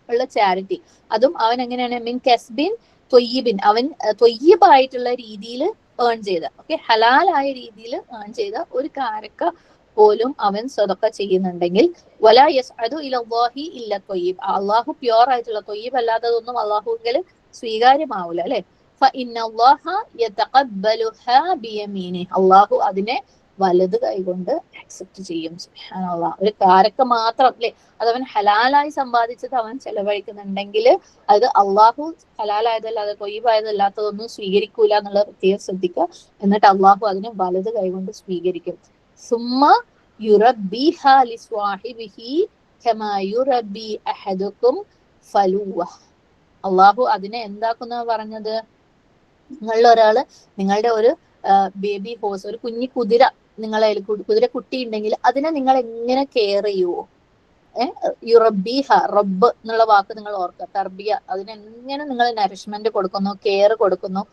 ഉള്ള ചാരിറ്റി, അതും അവൻ എങ്ങനെയാണ് മിൻ കസ്ബിൻ ത്വയ്യിബിൻ, അവൻ ത്വയ്യിബായിട്ടുള്ള രീതിയിൽ ഏൺ ചെയ്ത, ഓക്കെ, ഹലാലായ രീതിയിൽ ഏൺ ചെയ്ത ഒരു കാരക്ക പോലും അവൻ സ്വതക്ക ചെയ്യുന്നുണ്ടെങ്കിൽ വലാ യസ്അദു ഇലല്ലാഹി ഇല്ല ത്വയ്യിബ്, അള്ളാഹു പ്യോർ ആയിട്ടുള്ള ത്വയ്യിബ് അല്ലാത്തതൊന്നും അള്ളാഹുവിൽ സ്വീകാര്യമാവൂല അല്ലെ. ഫഇന്നല്ലാഹ യതഖബ്ബലുഹാ ബിയമീനിഹി, അള്ളാഹു അതിനെ വലത് കൈകൊണ്ട് അക്സെപ്റ്റ് ചെയ്യും. സുബ്ഹാനല്ലാഹ്. ഒരു കാരക്ക മാത്രം അല്ലെ, അതവൻ ഹലാലായി സമ്പാദിച്ചത് അവൻ ചെലവഴിക്കുന്നുണ്ടെങ്കിൽ അത് അള്ളാഹു ഹലാലായതല്ലാതെ തൊയ്യബായതല്ലാത്തതൊന്നും സ്വീകരിക്കൂല എന്നുള്ളത് പ്രത്യേകം ശ്രദ്ധിക്കുക. എന്നിട്ട് അള്ളാഹു അതിനെ വലത് കൈകൊണ്ട് സ്വീകരിക്കും. സുമ്മ യുറബ്ബിഹാ ലിസ്വാഹിബിഹി കമാ യുറബ്ബി അഹദുക്കും ഫലൂവ, അള്ളാഹു അതിനെ എന്താക്കുന്ന പറഞ്ഞത്, നിങ്ങളിൽ ഒരാള് നിങ്ങളുടെ ഒരു ബേബി ഹോഴ്സ്, ഒരു കുഞ്ഞി കുതിര നിങ്ങളെ കുതിര കുട്ടി ഉണ്ടെങ്കിൽ അതിനെ നിങ്ങൾ എങ്ങനെ കെയർ ചെയ്യുവോ, യുറബിഹ, റബ്ബ് എന്നുള്ള വാക്ക് നിങ്ങൾ ഓർക്കുക, തർബിയ, അതിനെങ്ങനെ നിങ്ങൾ നറിഷ്മെന്റ് കൊടുക്കുന്നു, കെയർ കൊടുക്കുന്നു,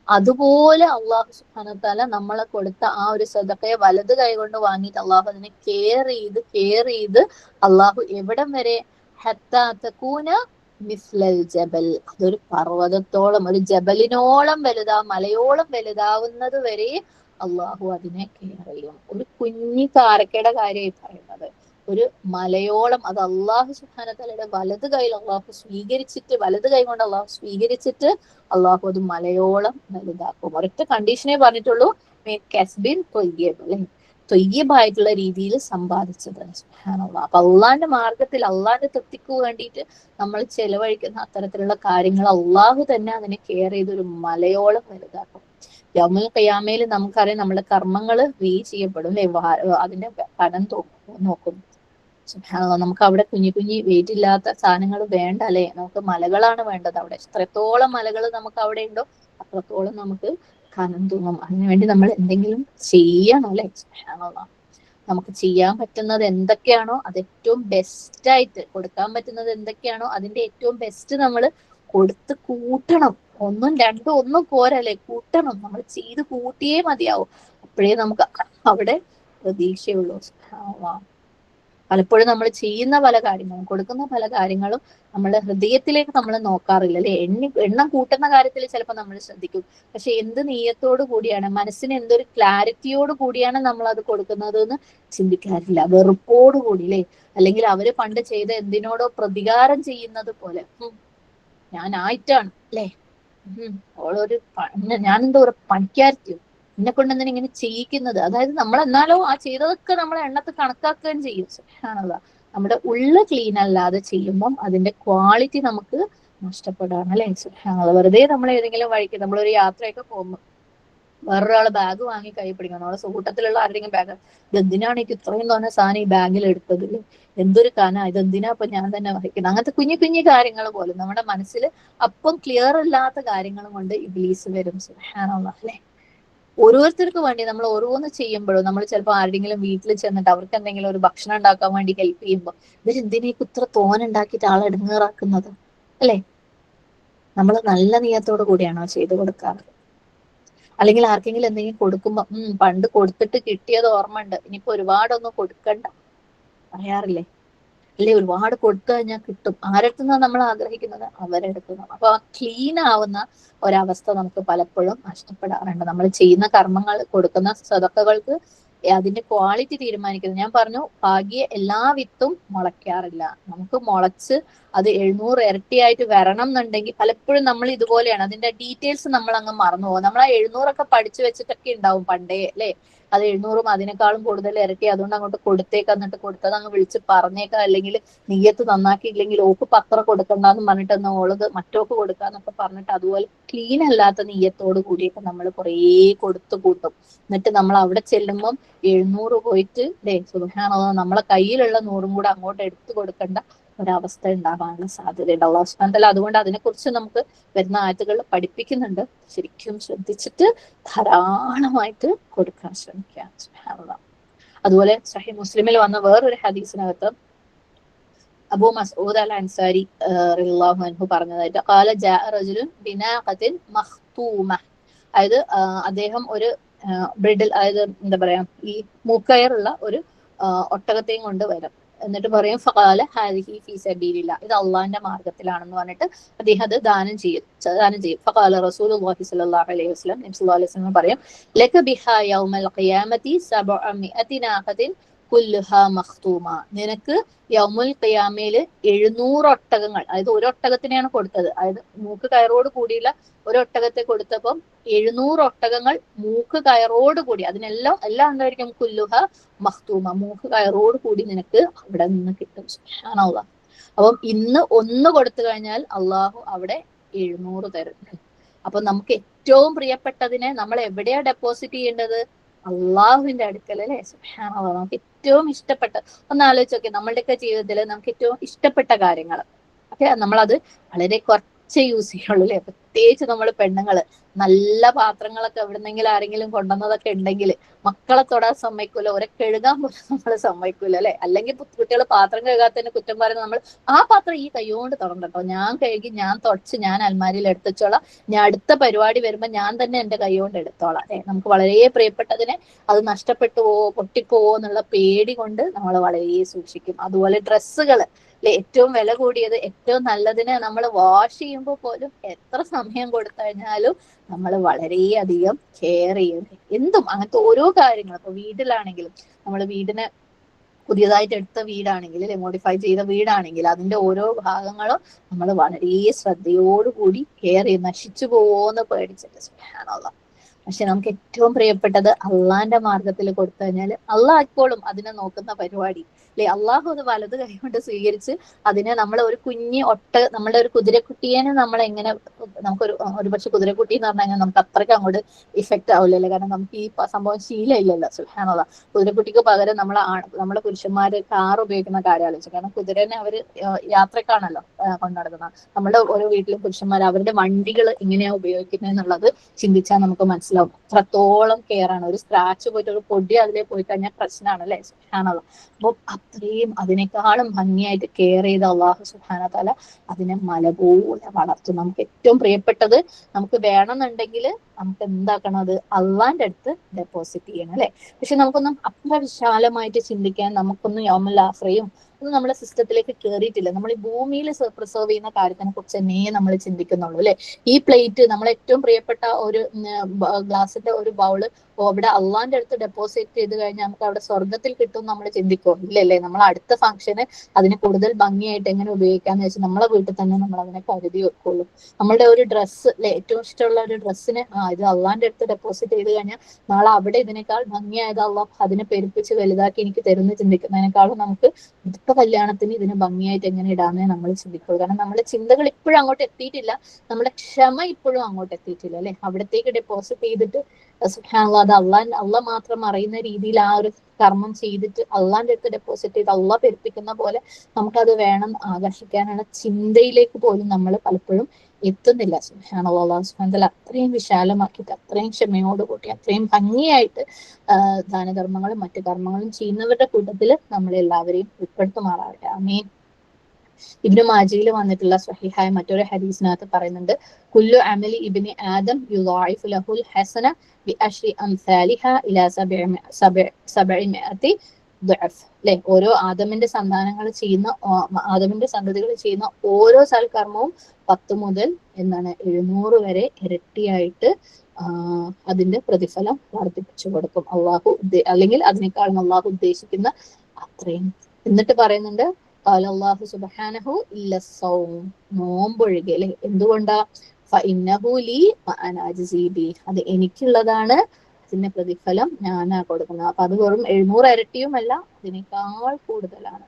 അതുപോലെ അള്ളാഹു സുബ്ഹാനഹു വ തആല നമ്മളെ കൊടുത്ത ആ ഒരു സദഖയെ വലത് കൈ കൊണ്ട് വാങ്ങിയിട്ട് അള്ളാഹു അതിനെ കെയർ ചെയ്ത് അള്ളാഹു എവിടം വരെ ഹത്താ തകൂന മിസ്ലൽ ജബൽ, അതൊരു പർവ്വതത്തോളം, ഒരു ജബലിനോളം വലുതാ, മലയോളം വലുതാവുന്നത് വരെ അള്ളാഹു അതിനെ കെയർ ചെയ്യും. ഒരു കുഞ്ഞി കാരക്കയുടെ കാര്യമായി പറയുന്നത്. ഒരു മലയോളം, അത് അള്ളാഹു സുബ്ഹാനഹു വ തആലയുടെ വലത് കൈയിൽ അള്ളാഹു സ്വീകരിച്ചിട്ട്, വലത് കൈ കൊണ്ട് അള്ളാഹു സ്വീകരിച്ചിട്ട് അള്ളാഹു അത് മലയോളം വലുതാക്കും. ഒരൊറ്റ കണ്ടീഷനേ പറഞ്ഞിട്ടുള്ളൂ, കസ്ബിൻ ത്വയ്യിബ്, അല്ലെ, ത്വയ്യിബായിട്ടുള്ള രീതിയിൽ സമ്പാദിച്ചത്. സുബ്ഹാനല്ലാഹ്. അപ്പൊ അള്ളാന്റെ മാർഗത്തിൽ അള്ളാന്റെ തൃപ്തിക്ക് വേണ്ടിയിട്ട് നമ്മൾ ചെലവഴിക്കുന്ന അത്തരത്തിലുള്ള കാര്യങ്ങൾ അള്ളാഹു തന്നെ അതിനെ കെയർ ചെയ്ത് ഒരു മലയോളം വലുതാക്കും. യൗമുൽ ഖിയാമയിൽ നമുക്കറിയാം നമ്മുടെ കർമ്മങ്ങൾ ചെയ്യപ്പെടും, അല്ലെ, അതിന്റെ കനം നോക്കും. സുബ്ഹാനല്ലാഹ്. നമുക്ക് അവിടെ കുഞ്ഞു വെയിറ്റ് ഇല്ലാത്ത സാധനങ്ങൾ വേണ്ട, അല്ലെ, നമുക്ക് മലകളാണ് വേണ്ടത്. അവിടെ എത്രത്തോളം മലകൾ നമുക്ക് അവിടെ ഉണ്ടോ അത്രത്തോളം നമുക്ക് കനം തൂങ്ങും. അതിനുവേണ്ടി നമ്മൾ എന്തെങ്കിലും ചെയ്യണം, അല്ലെ. സുബ്ഹാനല്ലാഹ്. നമുക്ക് ചെയ്യാൻ പറ്റുന്നത് എന്തൊക്കെയാണോ അത് ഏറ്റവും ബെസ്റ്റ് ആയിട്ട് കൊടുക്കാൻ പറ്റുന്നത് എന്തൊക്കെയാണോ അതിന്റെ ഏറ്റവും ബെസ്റ്റ് നമ്മൾ കൊടുത്ത് കൂട്ടണം. ഒന്നും രണ്ടും ഒന്നും പോരല്ലേ, കൂട്ടണം. നമ്മൾ ചെയ്ത് കൂട്ടിയേ മതിയാവും. അപ്പോഴേ നമുക്ക് അവിടെ പ്രതീക്ഷയുള്ളൂ. സുബ്ഹാനല്ലാഹ്. പലപ്പോഴും നമ്മൾ ചെയ്യുന്ന പല കാര്യങ്ങളും കൊടുക്കുന്ന പല കാര്യങ്ങളും നമ്മുടെ ഹൃദയത്തിലേക്ക് നമ്മൾ നോക്കാറില്ല, അല്ലെ. എണ്ണം കൂട്ടുന്ന കാര്യത്തിൽ ചിലപ്പോൾ നമ്മൾ ശ്രദ്ധിക്കും, പക്ഷെ എന്ത് നീയത്തോടു കൂടിയാണ്, മനസ്സിന് എന്തൊരു ക്ലാരിറ്റിയോട് കൂടിയാണ് നമ്മൾ അത് കൊടുക്കുന്നത് എന്ന് ചിന്തിക്കാറില്ല. വെറുപ്പോടു കൂടി, അല്ലെ, അല്ലെങ്കിൽ അവര് പണ്ട് ചെയ്ത എന്തിനോടോ പ്രതികാരം ചെയ്യുന്നത് പോലെ, ഞാനായിട്ടാണ്, അല്ലെ, ഓളൊരു ഞാനെന്തോ ഒരു പണിക്കാരത്തിയോ, എന്നെ കൊണ്ട് എന്തിനാ ഇങ്ങനെ ചെയ്യിക്കുന്നത്. അതായത് നമ്മൾ എന്നാലോ ആ ചെയ്തതൊക്കെ നമ്മളെ എണ്ണത്ത് കണക്കാക്കുകയും ചെയ്യും. സുബ്ഹാനല്ലാഹ്. നമ്മുടെ ഉള്ള് ക്ലീൻ അല്ലാതെ ചെയ്യുമ്പം അതിന്റെ ക്വാളിറ്റി നമുക്ക് നഷ്ടപ്പെടാണ്, അല്ലെ. സുബ്ഹാനല്ലാഹ്. വെറുതെ നമ്മൾ ഏതെങ്കിലും വഴിക്ക് നമ്മളൊരു യാത്രയൊക്കെ പോകുമ്പോൾ വേറൊരാള് ബാഗ് വാങ്ങി കൈ പിടിക്കണം, നമ്മളെ കൂട്ടത്തിലുള്ള ആരുടെയും ബാഗ്, ഇതെന്തിനാണ് എനിക്ക് ഇത്രയും തോന്നെ സാധനം ഈ ബാഗിൽ എടുത്തത്, എന്തൊരു കന, ഇതെന്തിനാ ഇപ്പൊ ഞാൻ തന്നെ വഹിക്കുന്നത്. അങ്ങനത്തെ കുഞ്ഞു കാര്യങ്ങൾ പോലും നമ്മുടെ മനസ്സിൽ അപ്പം ക്ലിയർ അല്ലാത്ത കാര്യങ്ങൾ കൊണ്ട് ഇബ്ലീസ് വരും. സുബ്ഹാനല്ലാഹ്, അല്ലെ. ഓരോരുത്തർക്ക് വേണ്ടി നമ്മൾ ഓരോന്ന് ചെയ്യുമ്പോഴും, നമ്മൾ ചിലപ്പോൾ ആരുടെങ്കിലും വീട്ടിൽ ചെന്നിട്ട് അവർക്ക് എന്തെങ്കിലും ഒരു ഭക്ഷണം ഉണ്ടാക്കാൻ വേണ്ടി ഹെൽപ്പ് ചെയ്യുമ്പോൾ ഇവരെന്തിനേക്ക് ഇത്ര തോനുണ്ടാക്കിയിട്ട് ആളെ ഇടങ്ങേറാക്കുന്നത്, അല്ലെ. നമ്മൾ നല്ല നിയത്തോടു കൂടിയാണോ ചെയ്തു കൊടുക്കാറ്? അല്ലെങ്കിൽ ആർക്കെങ്കിലും എന്തെങ്കിലും കൊടുക്കുമ്പോ പണ്ട് കൊടുത്തിട്ട് കിട്ടിയത് ഓർമ്മ ഉണ്ട്, ഇനിയിപ്പോ ഒരുപാടൊന്നും കൊടുക്കണ്ട പറയാറില്ലേ, അല്ലെ. ഒരുപാട് കൊടുത്തു കഴിഞ്ഞാൽ കിട്ടും. ആരടുത്തുനിന്നാണ് നമ്മൾ ആഗ്രഹിക്കുന്നത്? അവരെടുത്തുനിന്ന്. അപ്പൊ ആ ക്ലീൻ ആവുന്ന ഒരവസ്ഥ നമുക്ക് പലപ്പോഴും നഷ്ടപ്പെടാറുണ്ട്. നമ്മൾ ചെയ്യുന്ന കർമ്മങ്ങൾ, കൊടുക്കുന്ന സദഖകൾക്ക് അതിന്റെ ക്വാളിറ്റി തീരുമാനിക്കുന്നത്. ഞാൻ പറഞ്ഞു, പാകിയ എല്ലാ വിത്തും മുളയ്ക്കാറില്ല. നമുക്ക് മുളച്ച് അത് 700 ഇരട്ടിയായിട്ട് വരണം എന്നുണ്ടെങ്കിൽ പലപ്പോഴും നമ്മൾ ഇതുപോലെയാണ്, അതിന്റെ ഡീറ്റെയിൽസ് നമ്മൾ അങ്ങ് മറന്നു പോകും. നമ്മൾ ആ 700 പഠിച്ചു വെച്ചിട്ടൊക്കെ ഉണ്ടാവും പണ്ടേ, അല്ലെ. അത് 700 അതിനേക്കാളും കൂടുതൽ ഇരട്ടി, അതുകൊണ്ട് അങ്ങോട്ട് കൊടുത്തേക്ക്, എന്നിട്ട് കൊടുത്തത് അങ്ങ് വിളിച്ച് പറഞ്ഞേക്കാം, അല്ലെങ്കിൽ നീയത്ത് നന്നാക്കിയില്ലെങ്കിൽ ഓക്ക് പത്ര കൊടുക്കണ്ടെന്ന് പറഞ്ഞിട്ട് എന്നാ ഓളത് മറ്റോക്ക് കൊടുക്കാന്നൊക്കെ പറഞ്ഞിട്ട് അതുപോലെ ക്ലീൻ അല്ലാത്ത നീയത്തോട് കൂടിയൊക്കെ നമ്മൾ കുറേ കൊടുത്തു കൂട്ടും. എന്നിട്ട് നമ്മൾ അവിടെ ചെല്ലുമ്പം 700 പോയിട്ട്, അല്ലെ, സുബ്ഹാനല്ലാഹ്, നമ്മളെ കയ്യിലുള്ള 100 കൂടെ അങ്ങോട്ട് എടുത്തു കൊടുക്കേണ്ട ഒരവസ്ഥ ഉണ്ടാകാനുള്ള സാധ്യതയുണ്ട്. അല്ലാഹു സുബ്ഹാനഹു വ തആല അതുകൊണ്ട് അതിനെക്കുറിച്ച് നമുക്ക് വരുന്ന ആയത്തുകളിൽ പഠിപ്പിക്കുന്നുണ്ട്. ശരിക്കും ശ്രദ്ധിച്ചിട്ട് ധാരാളമായിട്ട് കൊടുക്കാൻ ശ്രമിക്കുക. സുബ്ഹാനല്ലാഹ്. അതുപോലെ സഹീഹ് മുസ്ലിമിൽ വന്ന വേറൊരു ഹദീസിനകത്ത് അബൂ മസ്ഊദ് അൽ അൻസാരി റളിയല്ലാഹു അൻഹു പറഞ്ഞതായിട്ട്, ഖാല ജാഅ റജുലുൻ ബിനാഖത്തിൻ മഖ്തൂമ, അതായത് അദ്ദേഹം ഒരു ബ്രിഡിൽ, അതായത് എന്താ പറയാ, ഈ മൂക്കയറുള്ള ഒരു ഒട്ടകത്തെയും കൊണ്ട് വരും. എന്നിട്ട് പറയും ഫഖാല ഹാദിഹി ഫീ സബീലില്ലാഹ്, ഇത് അള്ളാന്റെ മാർഗത്തിലാണെന്ന് പറഞ്ഞിട്ട് അദ്ദേഹം അത് ദാനം ചെയ്യും. ഫഖാല റസൂലുള്ളാഹി സ്വല്ലല്ലാഹു അലൈഹി വസല്ലം, നബി സല്ലല്ലാഹു അലൈഹി വസല്ലം പറയും, ലക ബിഹാ യൗമൽ ഖിയാമത്തി 700 നാഖത്തിൻ കുല്ലുഹാ മഖ്തൂമ, നിനക്ക് യൗമുൽ ഖിയാമയില് 700 ഒട്ടകങ്ങൾ, അതായത് ഒരു ഒട്ടകത്തിനെയാണ് കൊടുത്തത്, അതായത് മൂക്ക് കയറോട് കൂടിയുള്ള ഒരു ഒട്ടകത്തെ കൊടുത്തപ്പം 700 ഒട്ടകങ്ങൾ മൂക്ക് കയറോട് കൂടി, എല്ലാം എന്തായിരിക്കും, കുല്ലുഹ മഖ്തൂമ, മൂക്ക് കയറോട് കൂടി നിനക്ക് അവിടെ നിന്ന് കിട്ടും. സുബ്ഹാനല്ലാഹ്. അപ്പം ഇന്ന് ഒന്ന് കൊടുത്തു കഴിഞ്ഞാൽ അള്ളാഹു അവിടെ 700 തരും. അപ്പൊ നമുക്ക് ഏറ്റവും പ്രിയപ്പെട്ടതിനെ നമ്മൾ എവിടെയാ ഡെപ്പോസിറ്റ് ചെയ്യേണ്ടത്? അള്ളാഹുവിന്റെ അടുക്കൽ, അല്ലെ. സുബ്ഹാനല്ലാഹ്. നമുക്ക് ഏറ്റവും ഇഷ്ടപ്പെട്ട, ഒന്ന് ആലോചിച്ച് നോക്കി, നമ്മളുടെയൊക്കെ ജീവിതത്തിൽ നമുക്ക് ഏറ്റവും ഇഷ്ടപ്പെട്ട കാര്യങ്ങൾ ഒക്കെ നമ്മളത് വളരെ യൂസ് ചെയ്യുള്ളൂ അല്ലെ. പ്രത്യേകിച്ച് നമ്മൾ പെണ്ണുങ്ങള് നല്ല പാത്രങ്ങളൊക്കെ എവിടുന്നെങ്കിലും ആരെങ്കിലും കൊണ്ടുവന്നതൊക്കെ ഉണ്ടെങ്കിൽ മക്കളെ തൊടാൻ സമ്മതിക്കൂല, ഒരെ കഴുകാൻ പോലും നമ്മൾ സമ്മതിക്കൂല അല്ലെ. അല്ലെങ്കിൽ കുട്ടികൾ പാത്രം കഴുകാത്തതിന് കുറ്റം പറയുന്നത് നമ്മൾ ആ പാത്രം ഈ കൈകൊണ്ട് തൊടണ്ട കേട്ടോ, ഞാൻ കഴുകി ഞാൻ തുടച്ച് ഞാൻ അൽമാരിയിൽ എടുത്തുവെച്ചോളാം, ഞാൻ അടുത്ത പരിപാടി വരുമ്പോ ഞാൻ തന്നെ എന്റെ കൈ കൊണ്ട് എടുത്തോളാം അല്ലെ. നമുക്ക് വളരെ പ്രിയപ്പെട്ടതിനെ അത് നഷ്ടപ്പെട്ടു പോവോ പൊട്ടിപ്പോവോ എന്നുള്ള പേടി കൊണ്ട് നമ്മൾ വളരെ സൂക്ഷിക്കും. അതുപോലെ ഡ്രസ്സുകൾ അല്ലെ, ഏറ്റവും വില കൂടിയത് ഏറ്റവും നല്ലതിനെ നമ്മൾ വാഷ് ചെയ്യുമ്പോൾ പോലും എത്ര സമയം കൊടുത്തു കഴിഞ്ഞാലും നമ്മൾ വളരെയധികം കെയർ ചെയ്യും. എന്തും അങ്ങനത്തെ ഓരോ കാര്യങ്ങളും, ഇപ്പൊ വീട്ടിലാണെങ്കിലും നമ്മൾ വീടിനെ പുതിയതായിട്ട് എടുത്ത വീടാണെങ്കിൽ അല്ലെ, മോഡിഫൈ ചെയ്ത വീടാണെങ്കിൽ അതിന്റെ ഓരോ ഭാഗങ്ങളും നമ്മൾ വളരെ ശ്രദ്ധയോടുകൂടി കെയർ ചെയ്യും. നശിച്ചു പോവോന്ന് പേടിച്ചിട്ട്. സുബ്ഹാനല്ലാഹ്. പക്ഷെ നമുക്ക് ഏറ്റവും പ്രിയപ്പെട്ടത് അള്ളാന്റെ മാർഗത്തിൽ കൊടുത്തു കഴിഞ്ഞാൽ അള്ളാഹ് ആയിക്കോളും അതിനെ നോക്കുന്ന പരിപാടി അല്ലെ. അള്ളാഹു അത് വലത് കൈ കൊണ്ട് സ്വീകരിച്ച് അതിനെ നമ്മൾ ഒരു കുഞ്ഞി നമ്മളുടെ ഒരു കുതിരക്കുട്ടിയെ നമ്മൾ എങ്ങനെ, നമുക്കൊരു പക്ഷെ കുതിരക്കുട്ടി എന്ന് പറഞ്ഞു കഴിഞ്ഞാൽ നമുക്ക് അത്രയ്ക്ക് അങ്ങോട്ട് ഇഫക്റ്റ് ആവില്ലല്ലോ, കാരണം നമുക്ക് ഈ സംഭവം ശീലമില്ലല്ലോ. സുബ്ഹാനല്ലാഹ്. കുതിരക്കുട്ടിക്ക് പകരം നമ്മളെ പുരുഷന്മാര് കാർ ഉപയോഗിക്കുന്ന കാര്യം ആലോചിച്ചു. കാരണം കുതിരനെ അവര് യാത്രക്കാണല്ലോ കൊണ്ടു നടക്കുന്നത്. നമ്മുടെ ഓരോ വീട്ടിലും പുരുഷന്മാർ അവരുടെ വണ്ടികൾ എങ്ങനെയാ ഉപയോഗിക്കുന്നത് എന്നുള്ളത് ചിന്തിച്ചാൽ നമുക്ക് മനസ്സിലാവും അത്രത്തോളം കെയർ ആണ്. ഒരു സ്ക്രാച്ച് പോയിട്ട് ഒരു പൊടി അതിലേ പോയി കഴിഞ്ഞാൽ പ്രശ്നമാണ് അല്ലെ. സുബ്ഹാനല്ലാഹ്. അപ്പൊ അത്രയും അതിനേക്കാളും ഭംഗിയായിട്ട് കെയർ ചെയ്ത അള്ളാഹു സുബ്ഹാനഹു വതആല അതിനെ മല പോലെ വളർത്തും. നമുക്ക് ഏറ്റവും പ്രിയപ്പെട്ടത് നമുക്ക് വേണമെന്നുണ്ടെങ്കിൽ നമുക്ക് എന്താക്കണം, അത് അള്ളാന്റെ അടുത്ത് ഡെപ്പോസിറ്റ് ചെയ്യണം അല്ലെ. പക്ഷെ നമുക്കൊന്നും അത്ര വിശാലമായിട്ട് ചിന്തിക്കാൻ നമുക്കൊന്നും യൗമുൽ ആഖിറയും ഒന്നും നമ്മുടെ സിസ്റ്റത്തിലേക്ക് കയറിയിട്ടില്ല. നമ്മൾ ഈ ഭൂമിയിൽ പ്രിസർവ് ചെയ്യുന്ന കാര്യത്തിനെ കുറിച്ച് തന്നെ നമ്മൾ ചിന്തിക്കുന്നുള്ളൂ അല്ലെ. ഈ പ്ലേറ്റ് നമ്മൾ ഏറ്റവും പ്രിയപ്പെട്ട ഒരു ഗ്ലാസിന്റെ ഒരു ബൗള് അവിടെ അള്ളാന്റെ അടുത്ത് ഡെപ്പോസിറ്റ് ചെയ്ത് കഴിഞ്ഞാൽ നമുക്ക് അവിടെ സ്വർഗത്തിൽ കിട്ടും നമ്മൾ ചിന്തിക്കോ? ഇല്ലല്ലേ. നമ്മൾ അടുത്ത ഫംഗ്ഷന് അതിന് കൂടുതൽ ഭംഗിയായിട്ട് എങ്ങനെ ഉപയോഗിക്കാന്ന് വെച്ചാൽ നമ്മളെ വീട്ടിൽ തന്നെ നമ്മൾ അതിനെ കരുതി വെക്കുള്ളൂ. നമ്മളുടെ ഒരു ഡ്രസ്സ് അല്ലെ, ഏറ്റവും ഇഷ്ടമുള്ള ഒരു ഡ്രസ്സിന് ഇത് അള്ളാന്റെ അടുത്ത് ഡെപ്പോസിറ്റ് ചെയ്ത് കഴിഞ്ഞാൽ നാളെ അവിടെ ഇതിനേക്കാൾ ഭംഗിയായത് അള്ളാഹ് അതിനെ പെരുപ്പിച്ച് വലുതാക്കി എനിക്ക് തരുന്ന ചിന്തിക്കുന്നതിനേക്കാളും നമുക്ക് അടുത്ത കല്യാണത്തിന് ഇതിന് ഭംഗിയായിട്ട് എങ്ങനെ ഇടാന്നേ നമ്മൾ ചിന്തിക്കുള്ളൂ. കാരണം നമ്മുടെ ചിന്തകൾ ഇപ്പോഴും അങ്ങോട്ട് എത്തിയിട്ടില്ല, നമ്മുടെ ക്ഷമ ഇപ്പോഴും അങ്ങോട്ട് എത്തിയിട്ടില്ല അല്ലെ. അവിടത്തേക്ക് ഡെപ്പോസിറ്റ് ചെയ്തിട്ട് സുബ്ഹാനല്ലാഹ് അത് അള്ളാഹ് മാത്രം അറിയുന്ന രീതിയിൽ ആ ഒരു കർമ്മം ചെയ്തിട്ട് അള്ളാന്റെ അടുത്ത് ഡെപ്പോസിറ്റ് ചെയ്ത് അള്ളാഹ് പെരുപ്പിക്കുന്ന പോലെ നമുക്കത് വേണം ആകർഷിക്കാനുള്ള ചിന്തയിലേക്ക് പോലും നമ്മൾ പലപ്പോഴും എത്തുന്നില്ല. സുബ്ഹാനല്ലാഹ്. അല്ലാഹു സുബ്ഹാനഹു വതആല അത്രയും വിശാലമാക്കിയിട്ട് അത്രയും ക്ഷമയോട് കൂട്ടി അത്രയും ഭംഗിയായിട്ട് ദാനധർമ്മങ്ങളും മറ്റു കർമ്മങ്ങളും ചെയ്യുന്നവരുടെ കൂട്ടത്തിൽ നമ്മളെല്ലാവരെയും ഉൾപ്പെടുത്തുമാറാവട്ടെ. ആമീൻ. ഇബ്നു മാജയിൽ വന്നിട്ടുള്ള സ്വഹീഹായ മറ്റൊരു ഹദീസിനകത്ത് പറയുന്നുണ്ട്, കുല്ലു അമലി ഇബ്നി ആദം യുളാഇഫു ലഹുൽ ഹസന ബിഅശ്രി അംസാലിഹാ ഇലാ 700 ദഅഫ്. അല്ലെ, ഓരോ ആദമിന്റെ സന്തതികൾ ചെയ്യുന്ന ഓരോ സൽക്കർമ്മവും 10 മുതൽ 700 വരെ ഇരട്ടിയായിട്ട് അതിന്റെ പ്രതിഫലം വർദ്ധിപ്പിച്ചു കൊടുക്കും അള്ളാഹു, അല്ലെങ്കിൽ അതിനേക്കാളും അള്ളാഹു ഉദ്ദേശിക്കുന്ന അത്രയും. എന്നിട്ട് പറയുന്നുണ്ട് അല്ലാഹു സുബ്ഹാനഹു ഇല്ല സൗം, നോമ്പൊഴികെ അല്ലെ. എന്തുകൊണ്ടാ? ഫഇന്നഹു ലീ വഅന അജ്സി ബി, അത് എനിക്കുള്ളതാണ്, അതിന്റെ പ്രതിഫലം ഞാനാ കൊടുക്കുന്നത്. അപ്പൊ അത് വെറും 700 ഇരട്ടിയുമല്ല, അതിനേക്കാൾ കൂടുതലാണ്.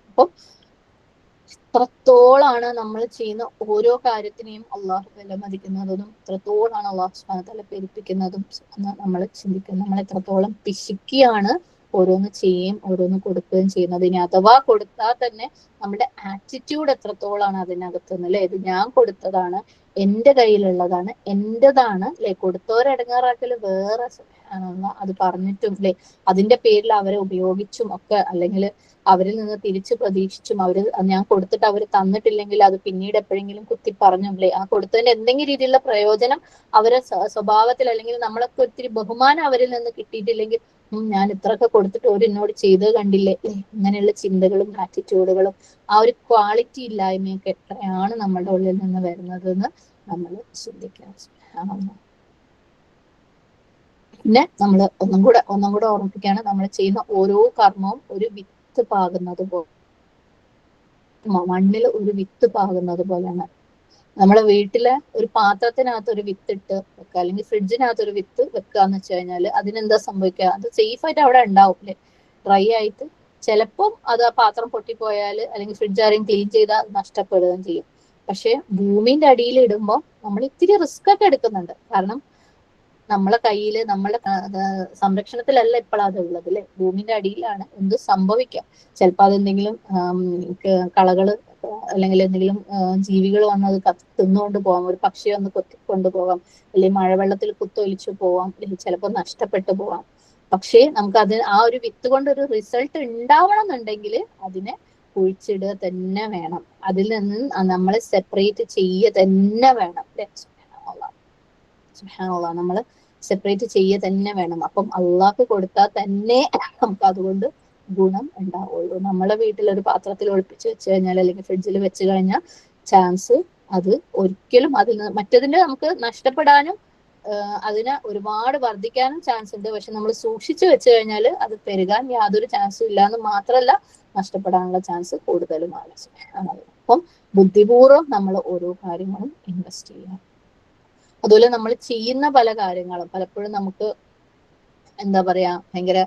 അപ്പൊ എത്രത്തോളാണ് നമ്മൾ ചെയ്യുന്ന ഓരോ കാര്യത്തിനെയും അള്ളാഹു വിലമതിക്കുന്നതും എത്രത്തോളാണ് അള്ളാഹു സുബ്ഹാനഹു വതആല പെരുപ്പിക്കുന്നതും നമ്മൾ ചിന്തിക്കുന്നത്. നമ്മൾ എത്രത്തോളം പിശുക്കിയാണ് ഓരോന്ന് ചെയ്യുകയും ഓരോന്ന് കൊടുക്കുകയും ചെയ്യുന്നത്. ഇനി അഥവാ കൊടുത്താൽ തന്നെ നമ്മുടെ ആറ്റിറ്റ്യൂഡ് എത്രത്തോളാണ് അതിനകത്ത് നിന്ന് അല്ലെ. ഇത് ഞാൻ കൊടുത്തതാണ്, എന്റെ കയ്യിലുള്ളതാണ്, എന്റേതാണ് അല്ലെ. കൊടുത്തവരെടങ്ങാറാക്കല് വേറെ, അത് പറഞ്ഞിട്ടും അല്ലെ അതിന്റെ പേരിൽ അവരെ ഉപയോഗിച്ചും ഒക്കെ, അല്ലെങ്കിൽ അവരിൽ നിന്ന് തിരിച്ച് പ്രതീക്ഷിച്ചും ഞാൻ കൊടുത്തിട്ട് അവർ തന്നിട്ടില്ലെങ്കിൽ അത് പിന്നീട് എപ്പോഴെങ്കിലും കുത്തി പറഞ്ഞും അല്ലെ, ആ കൊടുത്തതിന്റെ എന്തെങ്കിലും രീതിയിലുള്ള പ്രയോജനം അവരെ സ്വഭാവത്തിൽ അല്ലെങ്കിൽ നമ്മളൊക്കെ ഒത്തിരി ബഹുമാനം അവരിൽ നിന്ന് കിട്ടിയിട്ടില്ലെങ്കിൽ ഞാൻ ഇത്രയൊക്കെ കൊടുത്തിട്ട് ഒരു എന്നോട് ചെയ്തത് കണ്ടില്ലേ, ഇങ്ങനെയുള്ള ചിന്തകളും ആറ്റിറ്റ്യൂഡുകളും ആ ഒരു ക്വാളിറ്റി ഇല്ലായ്മയൊക്കെ എത്രയാണ് നമ്മുടെ ഉള്ളിൽ നിന്ന് വരുന്നത് എന്ന് നമ്മൾ ചിന്തിക്കണം. പിന്നെ നമ്മൾ ഒന്നും കൂടെ ഓർമ്മിപ്പിക്കുകയാണ്, നമ്മൾ ചെയ്യുന്ന ഓരോ കർമ്മവും ഒരു വിത്ത് പാകുന്നത് പോലെ, മണ്ണിൽ ഒരു വിത്ത് പാകുന്നത് പോലെയാണ്. നമ്മളെ വീട്ടിലെ ഒരു പാത്രത്തിനകത്ത് ഒരു വിത്ത് ഇട്ട് വെക്കുക, അല്ലെങ്കിൽ ഫ്രിഡ്ജിനകത്ത് ഒരു വിത്ത് വെക്കുക എന്ന് വെച്ച് കഴിഞ്ഞാൽ അതിനെന്താ സംഭവിക്കുക? അത് സേഫ് ആയിട്ട് അവിടെ ഉണ്ടാവും അല്ലെ, ഡ്രൈ ആയിട്ട്. ചിലപ്പം അത് ആ പാത്രം പൊട്ടിപ്പോയാൽ അല്ലെങ്കിൽ ഫ്രിഡ്ജ് ആരെയും ക്ലീൻ ചെയ്താൽ നഷ്ടപ്പെടുകയും ചെയ്യും. പക്ഷെ ഭൂമിന്റെ അടിയിൽ ഇടുമ്പോൾ നമ്മൾ ഇത്തിരി റിസ്ക് ഒക്കെ എടുക്കുന്നുണ്ട്. കാരണം നമ്മളെ കയ്യില് നമ്മളെ സംരക്ഷണത്തിലല്ല ഇപ്പോൾ അതുള്ളത് അല്ലെ. ഭൂമിന്റെ അടിയിലാണ്. എന്ത് സംഭവിക്കാം. ചിലപ്പോൾ അതെന്തെങ്കിലും കളകള് അല്ലെങ്കിൽ എന്തെങ്കിലും ജീവികൾ വന്ന് അത് തിന്നുകൊണ്ട് പോകാം. ഒരു പക്ഷി വന്ന് കൊത്തിക്കൊണ്ട് പോകാം. അല്ലെങ്കിൽ മഴവെള്ളത്തിൽ കുത്തൊലിച്ചു പോവാം. അല്ലെങ്കിൽ ചിലപ്പോൾ നഷ്ടപ്പെട്ടു പോവാം. പക്ഷേ നമുക്ക് അത് ആ ഒരു വിത്ത് കൊണ്ട് ഒരു റിസൾട്ട് ഉണ്ടാവണം എന്നുണ്ടെങ്കിൽ അതിനെ കുഴിച്ചിടുക തന്നെ വേണം. അതിൽ നിന്ന് നമ്മളെ സെപ്പറേറ്റ് ചെയ്യുക തന്നെ വേണം. നമ്മൾ സെപ്പറേറ്റ് ചെയ്യുക തന്നെ വേണം. അപ്പം അള്ളാഹ് കൊടുത്താൽ തന്നെ നമുക്ക് അതുകൊണ്ട് ഗുണം ഉണ്ടാവുള്ളൂ. നമ്മളെ വീട്ടിൽ ഒരു പാത്രത്തിൽ ഒളിപ്പിച്ച് വെച്ച് കഴിഞ്ഞാൽ അല്ലെങ്കിൽ ഫ്രിഡ്ജിൽ വെച്ച് കഴിഞ്ഞാൽ ചാൻസ് അത് ഒരിക്കലും അതിൽ നിന്ന് മറ്റതിന്റെ നമുക്ക് നഷ്ടപ്പെടാനും അതിനെ ഒരുപാട് വർദ്ധിക്കാനും ചാൻസ് ഉണ്ട്. പക്ഷെ നമ്മൾ സൂക്ഷിച്ചു വെച്ച് കഴിഞ്ഞാൽ അത് പെരുകാൻ യാതൊരു ചാൻസും ഇല്ല എന്ന് മാത്രമല്ല, നഷ്ടപ്പെടാനുള്ള ചാൻസ് കൂടുതലുമാണ്. അപ്പം ബുദ്ധിപൂർവ്വം നമ്മൾ ഓരോ കാര്യങ്ങളും ഇൻവെസ്റ്റ് ചെയ്യുക. അതുപോലെ നമ്മൾ ചെയ്യുന്ന പല കാര്യങ്ങളും പലപ്പോഴും നമുക്ക് എന്താ പറയാ ഭയങ്കര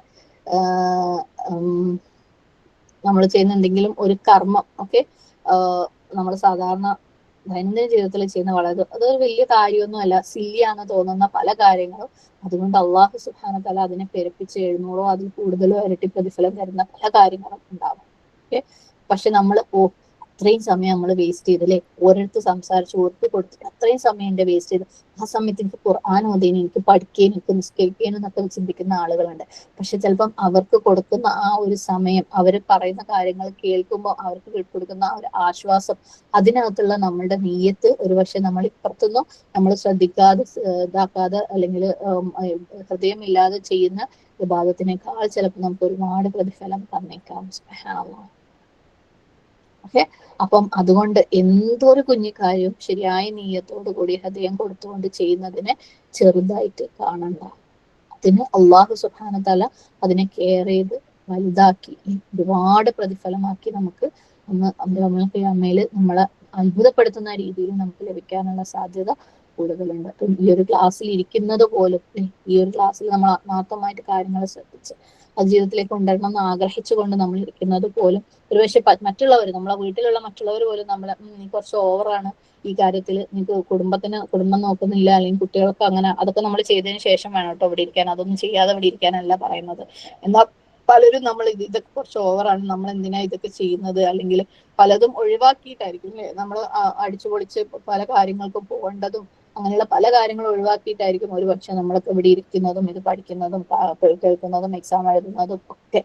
നമ്മൾ ചെയ്യുന്ന എന്തെങ്കിലും ഒരു കർമ്മം ഒക്കെ നമ്മൾ സാധാരണ ദൈനംദിന ജീവിതത്തിൽ ചെയ്യുന്ന വളരെ അതൊരു വലിയ കാര്യമൊന്നും അല്ല, സില്ലിയാന്ന് തോന്നുന്ന പല കാര്യങ്ങളും അതുകൊണ്ട് അള്ളാഹു സുബ്ഹാനഹു വ തആല അതിനെ പെരുപ്പിച്ച് 700 അതിൽ കൂടുതലോ ഇരട്ടി പ്രതിഫലം തരുന്ന പല കാര്യങ്ങളും ഉണ്ടാവും. ഓക്കെ, പക്ഷെ നമ്മൾ അത്രയും സമയം നമ്മൾ വേസ്റ്റ് ചെയ്തല്ലേ, ഓരോരുത്തർ സംസാരിച്ച് ഓർക്ക് കൊടുത്തിട്ട് അത്രയും സമയം എന്റെ വേസ്റ്റ് ചെയ്ത് ആ സമയത്ത് എനിക്ക് ഖുർആൻ ഓതാനും എനിക്ക് പഠിക്കാനും എനിക്ക് നിസ്കരിക്കാനും എന്നൊക്കെ ചിന്തിക്കുന്ന ആളുകളുണ്ട്. പക്ഷെ ചിലപ്പം അവർക്ക് കൊടുക്കുന്ന ആ ഒരു സമയം, അവർ പറയുന്ന കാര്യങ്ങൾ കേൾക്കുമ്പോൾ അവർക്ക് കൊടുക്കുന്ന ആ ഒരു ആശ്വാസം, അതിനകത്തുള്ള നമ്മളുടെ നീയത്ത് ഒരുപക്ഷെ നമ്മൾ ഇപ്പുറത്തൊന്നും നമ്മൾ ശ്രദ്ധിക്കാതെ ഇതാക്കാതെ അല്ലെങ്കിൽ ഹൃദയമില്ലാതെ ചെയ്യുന്ന വിഭാഗത്തിനേക്കാൾ ചിലപ്പോൾ നമുക്ക് ഒരുപാട് പ്രതിഫലം തന്നേക്കാം. സുബ്ഹാനല്ലാഹ്. ഓക്കെ, അപ്പം അതുകൊണ്ട് എന്തൊരു കുഞ്ഞു കാര്യവും ശരിയായ നീയത്തോടു കൂടി ഹൃദയം കൊടുത്തുകൊണ്ട് ചെയ്യുന്നതിനെ ചെറുതായിട്ട് കാണണ്ട. അതിന് അള്ളാഹു സുബ്ഹാനഹു വ തആല അതിനെ കെയർ ചെയ്ത് വലുതാക്കി ഒരുപാട് പ്രതിഫലമാക്കി നമുക്ക് ഖിയാമയിൽ നമ്മളെ അത്ഭുതപ്പെടുത്തുന്ന രീതിയിൽ നമുക്ക് ലഭിക്കാനുള്ള സാധ്യത കൂടുതലുണ്ട്. അപ്പം ഈ ഒരു ക്ലാസ്സിൽ ഇരിക്കുന്നത് പോലും ഈ ഒരു ക്ലാസ്സിൽ നമ്മൾ ആത്മാർത്ഥമായിട്ട് കാര്യങ്ങൾ ശ്രദ്ധിച്ച് അത് ജീവിതത്തിലേക്ക് കൊണ്ടുവരണം എന്ന് ആഗ്രഹിച്ചുകൊണ്ട് നമ്മൾ ഇരിക്കുന്നത് പോലും ഒരുപക്ഷെ മറ്റുള്ളവർ നമ്മളെ വീട്ടിലുള്ള മറ്റുള്ളവർ പോലും നമ്മളെ നീ കുറച്ച് ഓവറാണ് ഈ കാര്യത്തിൽ, നിനക്ക് കുടുംബം നോക്കുന്നില്ല അല്ലെങ്കിൽ കുട്ടികൾക്ക് അങ്ങനെ, അതൊക്കെ നമ്മൾ ചെയ്തതിന് ശേഷം വേണം കേട്ടോ ഇവിടെ ഇരിക്കാൻ, അതൊന്നും ചെയ്യാതെ ഇവിടെ ഇരിക്കാനല്ല പറയുന്നത്. എന്നാൽ പലരും നമ്മൾ ഇതൊക്കെ കുറച്ച് ഓവറാണ്, നമ്മൾ എന്തിനാ ഇതൊക്കെ ചെയ്യുന്നത്, അല്ലെങ്കിൽ പലതും ഒഴിവാക്കിയിട്ടായിരിക്കും അല്ലെ നമ്മൾ അടിച്ചു പൊളിച്ച് പല കാര്യങ്ങൾക്കും പോകേണ്ടതും അങ്ങനെയുള്ള പല കാര്യങ്ങളും ഒഴിവാക്കിയിട്ടായിരിക്കും ഒരുപക്ഷെ നമ്മളൊക്കെ ഇവിടെ ഇരിക്കുന്നതും ഇത് പഠിക്കുന്നതും കേൾക്കുന്നതും എക്സാം എഴുതുന്നതും ഒക്കെ.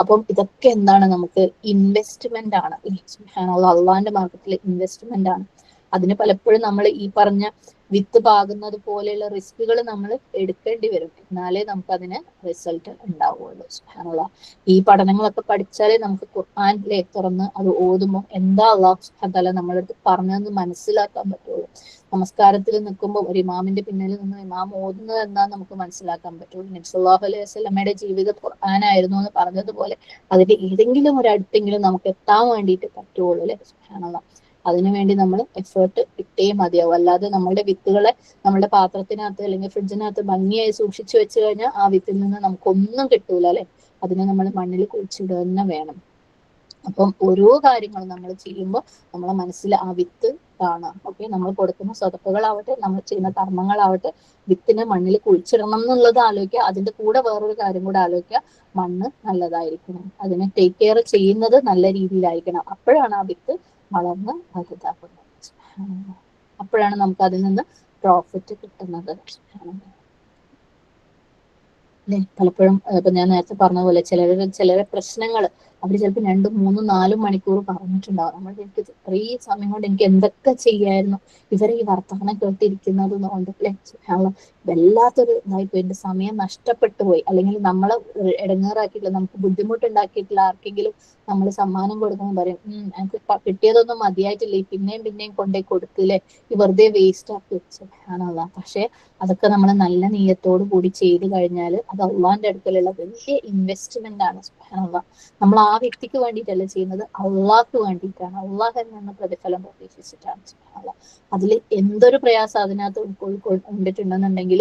അപ്പം ഇതൊക്കെ എന്താണ്, നമുക്ക് ഇൻവെസ്റ്റ്മെന്റ് ആണ്. അള്ളാന്റെ മാർക്കറ്റിൽ ഇൻവെസ്റ്റ്മെന്റ് ആണ്. അതിന് പലപ്പോഴും നമ്മൾ ഈ പറഞ്ഞ വിത്ത് പാകുന്നത് പോലെയുള്ള റിസ്കുകൾ നമ്മൾ എടുക്കേണ്ടി വരും. എന്നാലേ നമുക്ക് അതിന് റിസൾട്ട് ഉണ്ടാവുള്ളൂ. സുബ്ഹാനല്ലാഹ്. ഈ പഠനങ്ങളൊക്കെ പഠിച്ചാലേ നമുക്ക് ഖുർആനിലെ തുറന്ന് അത് ഓതുമ്പോൾ എന്താ അള്ളാഹു സുബ്ഹാനഹു വ തആല നമ്മുടെ അടുത്ത് പറഞ്ഞതെന്ന് മനസ്സിലാക്കാൻ പറ്റുള്ളൂ. നമസ്കാരത്തിൽ നിൽക്കുമ്പോൾ ഒരു ഇമാമിന്റെ പിന്നിൽ നിന്ന് ഇമാം ഓതുന്നത് എന്താന്ന് നമുക്ക് മനസ്സിലാക്കാൻ പറ്റുള്ളൂ. നബി സല്ലല്ലാഹു അലൈഹി വസല്ലമയുടെ ജീവിതം ഖുർആനായിരുന്നു എന്ന് പറഞ്ഞതുപോലെ അതിന്റെ ഏതെങ്കിലും ഒരു അടുത്തെങ്കിലും നമുക്ക് എത്താൻ വേണ്ടിയിട്ട് പറ്റുള്ളൂ അല്ലെ. സുബ്ഹാനല്ലാഹ്. അതിനുവേണ്ടി നമ്മൾ എഫേർട്ട് ഇട്ടേ മതിയാവും. അല്ലാതെ നമ്മളുടെ വിത്തുകളെ നമ്മുടെ പാത്രത്തിനകത്ത് അല്ലെങ്കിൽ ഫ്രിഡ്ജിനകത്ത് ഭംഗിയായി സൂക്ഷിച്ചു വെച്ച് കഴിഞ്ഞാൽ ആ വിത്തിൽ നിന്ന് നമുക്കൊന്നും കിട്ടൂല അല്ലെ. അതിനെ നമ്മൾ മണ്ണിൽ കുഴിച്ചിടുക തന്നെ വേണം. അപ്പം ഓരോ കാര്യങ്ങളും നമ്മൾ ചെയ്യുമ്പോൾ നമ്മളെ മനസ്സിൽ ആ വിത്ത് കാണാം. ഓക്കെ, നമ്മൾ കൊടുക്കുന്ന സ്വതക്കുകളാവട്ടെ നമ്മൾ ചെയ്യുന്ന കർമ്മങ്ങളാവട്ടെ വിത്തിനെ മണ്ണിൽ കുഴിച്ചിടണം എന്നുള്ളത് ആലോചിക്കുക. അതിന്റെ കൂടെ വേറൊരു കാര്യം കൂടെ ആലോചിക്കുക, മണ്ണ് നല്ലതായിരിക്കണം, അതിനെ ടേക്ക് കെയർ ചെയ്യുന്നത് നല്ല രീതിയിലായിരിക്കണം. അപ്പോഴാണ് ആ വിത്ത് വളർന്ന് വലുതാക്കുന്നത്. അപ്പോഴാണ് നമുക്ക് അതിൽ നിന്ന് പ്രോഫിറ്റ് കിട്ടുന്നത്. അല്ലെ, പലപ്പോഴും ഇപ്പൊ ഞാൻ നേരത്തെ പറഞ്ഞ പോലെ ചിലരെ പ്രശ്നങ്ങൾ അവർ ചിലപ്പോൾ 2, 3, 4 മണിക്കൂർ പറഞ്ഞിട്ടുണ്ടാവും. നമ്മൾ എനിക്ക് ഇത്രയും സമയം കൊണ്ട് എനിക്ക് എന്തൊക്കെ ചെയ്യായിരുന്നു, ഇവരെ ഈ വർത്തമാനം കേട്ടിരിക്കുന്നത് കൊണ്ട് അല്ലെ. വല്ലാത്തൊരു ഇതായിപ്പോയി, എന്റെ സമയം നഷ്ടപ്പെട്ടു പോയി. അല്ലെങ്കിൽ നമ്മളെ ഇടങ്ങേറാക്കിയിട്ടില്ല, നമുക്ക് ബുദ്ധിമുട്ടുണ്ടാക്കിയിട്ടില്ല ആർക്കെങ്കിലും നമ്മൾ സമ്മാനം കൊടുക്കുമ്പോൾ പറയും എനിക്ക് കിട്ടിയതൊന്നും മതിയായിട്ടില്ല, ഈ പിന്നെയും കൊണ്ടുപോയി കൊടുക്കില്ലേ, ഈ വെറുതെ വേസ്റ്റ് ആക്കി വെച്ചു. പക്ഷെ അതൊക്കെ നമ്മൾ നല്ല നീയത്തോടു കൂടി ചെയ്തു കഴിഞ്ഞാൽ അത് അള്ളാന്റെ അടുക്കലുള്ള വലിയ ഇൻവെസ്റ്റ്മെന്റ് ആണ്. സുബ്ഹാനല്ലാഹ്. നമ്മൾ ആ വ്യക്തിക്ക് വേണ്ടിയിട്ടല്ല ചെയ്യുന്നത്, അള്ളാഹ്ക്ക് വേണ്ടിയിട്ടാണ്. അള്ളാഹ് നിന്ന് പ്രതിഫലം പ്രതീക്ഷിച്ചിട്ടാണ്. സുബ്ഹാനല്ലാഹ്. അതിൽ എന്തൊരു പ്രയാസം അതിനകത്ത് ഉണ്ടിട്ടുണ്ടെന്നുണ്ടെങ്കിലും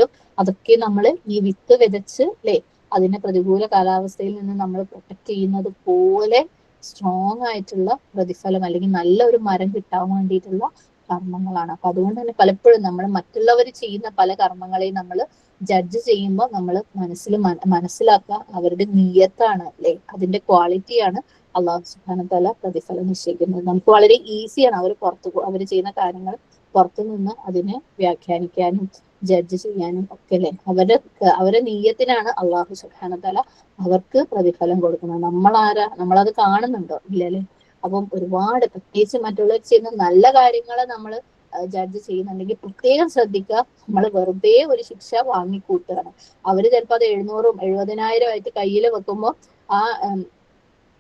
അതൊക്കെ നമ്മൾ ഈ വിത്ത് വിതച്ച് അല്ലെ അതിനെ പ്രതികൂല കാലാവസ്ഥയിൽ നിന്ന് നമ്മൾ പ്രൊട്ടക്ട് ചെയ്യുന്നത് പോലെ സ്ട്രോങ് ആയിട്ടുള്ള പ്രതിഫലം അല്ലെങ്കിൽ നല്ലൊരു മരം കിട്ടാൻ വേണ്ടിയിട്ടുള്ള കർമ്മങ്ങളാണ്. അപ്പൊ അതുകൊണ്ട് തന്നെ പലപ്പോഴും നമ്മൾ മറ്റുള്ളവർ ചെയ്യുന്ന പല കർമ്മങ്ങളെയും നമ്മൾ ജഡ്ജ് ചെയ്യുമ്പോൾ നമ്മൾ മനസ്സിലാക്കുക അവരുടെ നിയ്യത്താണ് അല്ലെ, അതിന്റെ ക്വാളിറ്റിയാണ് അള്ളാഹു സുബ്ഹാനഹു വ തആല പ്രതിഫലം നിശ്ചയിക്കുന്നത്. നമുക്ക് വളരെ ഈസിയാണ് അവർ ചെയ്യുന്ന കാര്യങ്ങൾ പുറത്തു നിന്ന് അതിനെ വ്യാഖ്യാനിക്കാനും ജഡ്ജ് ചെയ്യാനും ഒക്കെ അല്ലെ. അവരുടെ നീയത്തിനാണ് അള്ളാഹു സുബ്ഹാനഹു വ തആല അവർക്ക് പ്രതിഫലം കൊടുക്കുന്നത്. നമ്മളത് കാണുന്നുണ്ടോ? ഇല്ലല്ലേ. അപ്പം ഒരുപാട് പ്രത്യേകിച്ച് മറ്റുള്ളവർ ചെയ്യുന്ന നല്ല കാര്യങ്ങളെ നമ്മൾ ജഡ്ജ് ചെയ്യുന്നുണ്ടെങ്കിൽ പ്രത്യേകം ശ്രദ്ധിക്കുക. നമ്മൾ വെറുതെ ഒരു ശിക്ഷ വാങ്ങിക്കൂട്ടുകയാണ്. അവര് ചിലപ്പോൾ അത് 700ഉം 70,000 ആയിട്ട് കയ്യിൽ വെക്കുമ്പോൾ ആ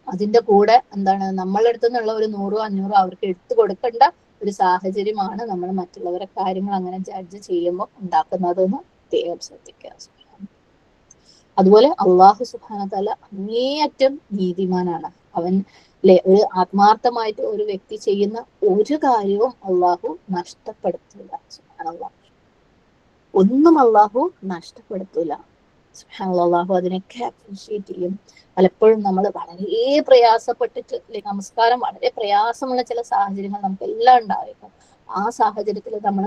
അതിന്റെ കൂടെ എന്താണ് നമ്മളുടെ അടുത്ത് നിന്നുള്ള ഒരു 100ഓ 500ഓ അവർക്ക് എടുത്തു കൊടുക്കേണ്ട ഒരു സാഹചര്യമാണ് നമ്മൾ മറ്റുള്ളവരെ കാര്യങ്ങൾ അങ്ങനെ ജഡ്ജ് ചെയ്യുമ്പോൾ ഉണ്ടാക്കുന്നത് എന്ന് പ്രത്യേകം ശ്രദ്ധിക്കുക. അതുപോലെ അള്ളാഹു സുബ്ഹാനഹു വ തആല അങ്ങേയറ്റം നീതിമാനാണ്. അവൻ ഒരു ആത്മാർത്ഥമായിട്ട് ഒരു വ്യക്തി ചെയ്യുന്ന ഒരു കാര്യവും അള്ളാഹു നഷ്ടപ്പെടുത്തില്ല. സുബ്ഹാനല്ലാഹ്, ഒന്നും അള്ളാഹു നഷ്ടപ്പെടുത്തൂല. സുബ്ഹാനല്ലാഹ്, അള്ളാഹു അതിനൊക്കെ അപ്രീഷിയേറ്റ് ചെയ്യും. പലപ്പോഴും നമ്മൾ വളരെ പ്രയാസപ്പെട്ടിട്ട് നമസ്കാരം വളരെ പ്രയാസമുള്ള ചില സാഹചര്യങ്ങൾ നമുക്ക് എല്ലാം ഉണ്ടായിരിക്കും. ആ സാഹചര്യത്തിൽ നമ്മൾ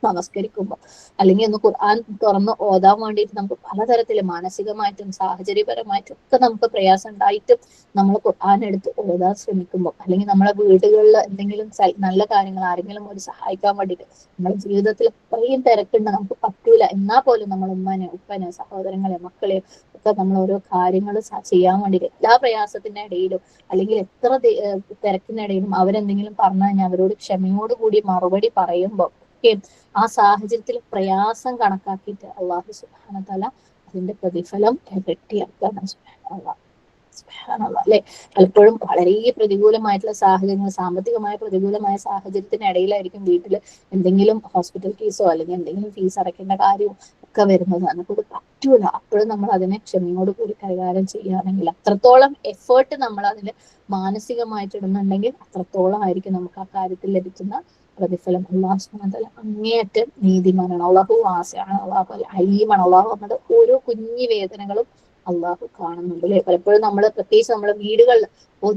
നമസ്കരിക്കുമ്പോൾ അല്ലെങ്കിൽ ഒന്ന് ഖുർആൻ തുറന്ന് ഓതാൻ വേണ്ടിയിട്ട് നമുക്ക് പലതരത്തില് മാനസികമായിട്ടും സാഹചര്യപരമായിട്ടും ഒക്കെ നമുക്ക് പ്രയാസം ഉണ്ടായിട്ടും നമ്മൾ ഖുർആൻ എടുത്ത് ഓതാൻ ശ്രമിക്കുമ്പോൾ, അല്ലെങ്കിൽ നമ്മളെ വീടുകളിൽ എന്തെങ്കിലും നല്ല കാര്യങ്ങൾ ആരെങ്കിലും ഒരു സഹായിക്കാൻ വേണ്ടിയിട്ട് നമ്മുടെ ജീവിതത്തിൽ അത്രയും തിരക്കുണ്ട്, നമുക്ക് പറ്റൂല, എന്നാൽ പോലും നമ്മൾ ഉപ്പനെ സഹോദരങ്ങളെ മക്കളെ ഒക്കെ നമ്മൾ ഓരോ കാര്യങ്ങൾ ചെയ്യാൻ വേണ്ടിയിട്ട് എല്ലാ പ്രയാസത്തിന്റെ ഇടയിലും അല്ലെങ്കിൽ എത്ര തിരക്കിനിടയിലും അവരെന്തെങ്കിലും പറഞ്ഞു കഴിഞ്ഞാൽ അവരോട് ക്ഷമയോടുകൂടി മറുപടി പറയുമ്പോൾ ആ സാഹചര്യത്തിൽ പ്രയാസം കണക്കാക്കിയിട്ട് അള്ളാഹു സുബ്ഹാനഹു വ തആല അതിന്റെ പ്രതിഫലം ഇരട്ടിയാക്കാണ്. സുബ്ഹാനല്ലാഹ് അല്ലെ. പലപ്പോഴും വളരെ പ്രതികൂലമായിട്ടുള്ള സാഹചര്യങ്ങൾ, സാമ്പത്തികമായ പ്രതികൂലമായ സാഹചര്യത്തിനിടയിലായിരിക്കും വീട്ടിൽ എന്തെങ്കിലും ഹോസ്പിറ്റൽ കേസോ അല്ലെങ്കിൽ എന്തെങ്കിലും ഫീസ് അടയ്ക്കേണ്ട കാര്യവും ഒക്കെ വരുന്നത്. നമുക്കത് പറ്റൂല. അപ്പോഴും നമ്മൾ അതിനെ ക്ഷമയോട് കൂടി കൈകാര്യം ചെയ്യുകയാണെങ്കിൽ, അത്രത്തോളം എഫേർട്ട് നമ്മൾ അതിന് മാനസികമായിട്ട് ഇടുന്നുണ്ടെങ്കിൽ അത്രത്തോളം ആയിരിക്കും നമുക്ക് ആ കാര്യത്തിൽ ലഭിക്കുന്ന പ്രതിഫലം. അള്ളാഹു സുബ്ഹാനഹു വ തആല അങ്ങേയറ്റം നീതിമാനാണ്. അള്ളാഹു വാസിഅണ്, അള്ളാഹു അലീമാണ്. അള്ളാഹു നമ്മുടെ ഓരോ കുഞ്ഞു വേദനകളും അള്ളാഹു കാണുന്നുണ്ട് അല്ലെ. പലപ്പോഴും നമ്മൾ പ്രത്യേകിച്ച് നമ്മുടെ വീടുകളിൽ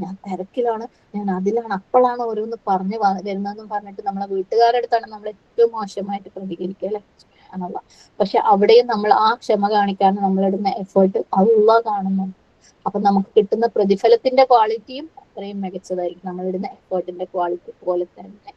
ഞാൻ തിരക്കിലാണ്, ഞാൻ അതിലാണ്, അപ്പോഴാണ് ഓരോന്ന് പറഞ്ഞു വരുന്നതെന്നും പറഞ്ഞിട്ട് നമ്മളെ വീട്ടുകാരുടെ അടുത്താണ് നമ്മൾ ഏറ്റവും മോശമായിട്ട് പ്രതികരിക്കുക അല്ലെ. സുബ്ഹാനല്ലാഹ്. പക്ഷെ അവിടെയും നമ്മൾ ആ ക്ഷമ കാണിക്കാൻ നമ്മളിടുന്ന എഫേർട്ട് അള്ളാഹു കാണുന്നുണ്ട്. അപ്പൊ നമുക്ക് കിട്ടുന്ന പ്രതിഫലത്തിന്റെ ക്വാളിറ്റിയും അത്രയും മികച്ചതായിരിക്കും, നമ്മളിടുന്ന എഫേർട്ടിന്റെ ക്വാളിറ്റി പോലെ തന്നെ.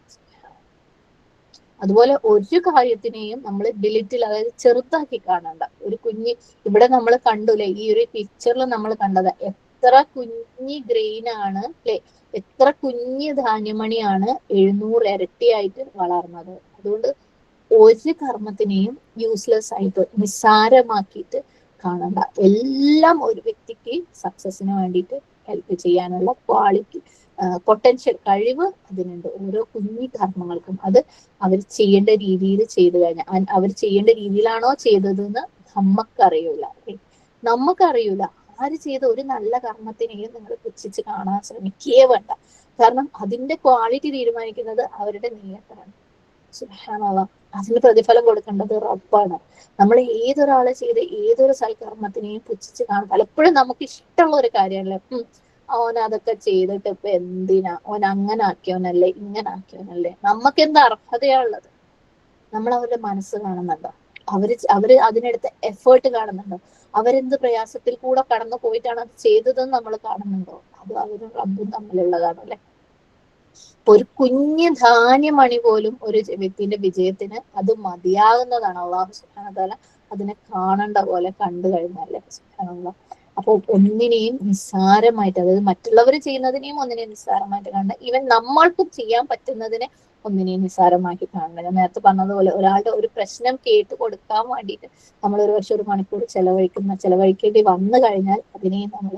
അതുപോലെ ഒരു കാര്യത്തിനെയും നമ്മൾ ഡിലിറ്റിൽ, അതായത് ചെറുതാക്കി കാണണ്ട. ഒരു കുഞ്ഞി ഇവിടെ നമ്മൾ കണ്ടുല്ലേ, ഈ ഒരു പിക്ചറിൽ നമ്മൾ കണ്ടത് എത്ര കുഞ്ഞി ഗ്രെയിൻ ആണ് അല്ലെ, എത്ര കുഞ്ഞി ധാന്യമണിയാണ് 700 ഇരട്ടിയായിട്ട് വളർന്നത്. അതുകൊണ്ട് ഒരു കർമ്മത്തിനെയും യൂസ്ലെസ് ആയിട്ട് നിസ്സാരമാക്കിയിട്ട് കാണണ്ട. എല്ലാം ഒരു വ്യക്തിക്ക് സക്സസിന് വേണ്ടിയിട്ട് ഹെൽപ്പ് ചെയ്യാനുള്ള ക്വാളിറ്റി, പൊട്ടൻഷ്യൽ, കഴിവ് അതിനുണ്ട് ഓരോ കുഞ്ഞി കർമ്മങ്ങൾക്കും. അത് അവർ ചെയ്യേണ്ട രീതിയിൽ ചെയ്തു കഴിഞ്ഞാൽ, അവർ ചെയ്യേണ്ട രീതിയിലാണോ ചെയ്തതെന്ന് നമുക്കറിയൂല. നമുക്കറിയൂല. ആര് ചെയ്ത ഒരു നല്ല കർമ്മത്തിനെയും നിങ്ങൾ പുച്ഛിച്ച് കാണാൻ ശ്രമിക്കേ വേണ്ട. കാരണം അതിന്റെ ക്വാളിറ്റി തീരുമാനിക്കുന്നത് അവരുടെ നിയത്താണ്. സുബ്ഹാനല്ലാഹ്, അതിന് പ്രതിഫലം കൊടുക്കേണ്ടത് റബ്ബാണ്. നമ്മൾ ഏതൊരാളെ ചെയ്ത് ഏതൊരു സൽക്കർമ്മത്തിനെയും പുച്ഛിച്ച് കാണും. പലപ്പോഴും നമുക്ക് ഇഷ്ടമുള്ള ഒരു കാര്യമല്ലേ, ഓൻ അതൊക്കെ ചെയ്തിട്ട് ഇപ്പൊ എന്തിനാ, ഓൻ അങ്ങനെ ആക്കിയോനല്ലേ ഇങ്ങനെ ആക്കിയോനല്ലേ, നമുക്ക് എന്താ അർഹതയാണുള്ളത്. നമ്മൾ അവരുടെ മനസ്സ് കാണുന്നുണ്ടോ? അവര് അതിനെടുത്ത എഫേർട്ട് കാണുന്നുണ്ടോ? അവരെന്ത് പ്രയാസത്തിൽ കൂടെ കടന്നു പോയിട്ടാണ് അത് ചെയ്തതെന്ന് നമ്മൾ കാണുന്നുണ്ടോ? അത് അവരും റബ്ബും തമ്മിലുള്ളതാണ് അല്ലെ. ഒരു കുഞ്ഞു ധാന്യമണി പോലും ഒരു വ്യക്തിന്റെ വിജയത്തിന് അത് മതിയാകുന്നതാണ്. അള്ളാഹു സുബ്ഹാനഹു വ തആല അതിനെ കാണേണ്ട പോലെ കണ്ടു കഴിഞ്ഞാലേ. സുബ്ഹാനല്ലാഹ്. അപ്പൊ ഒന്നിനെയും നിസ്സാരമായിട്ട്, അതായത് മറ്റുള്ളവർ ചെയ്യുന്നതിനെയും ഒന്നിനെയും നിസ്സാരമായിട്ട് കാണണ്ട. ഈവൻ നമ്മൾക്കും ചെയ്യാൻ പറ്റുന്നതിനെ ഒന്നിനെയും നിസ്സാരമാക്കി കാണണ്ട. ഞാൻ നേരത്തെ പറഞ്ഞതുപോലെ ഒരാളുടെ ഒരു പ്രശ്നം കേട്ട് കൊടുക്കാൻ വേണ്ടിയിട്ട് നമ്മൾ ഒരു പക്ഷെ 1 മണിക്കൂർ ചെലവഴിക്കേണ്ടി വന്നു കഴിഞ്ഞാൽ അതിനെയും നമ്മൾ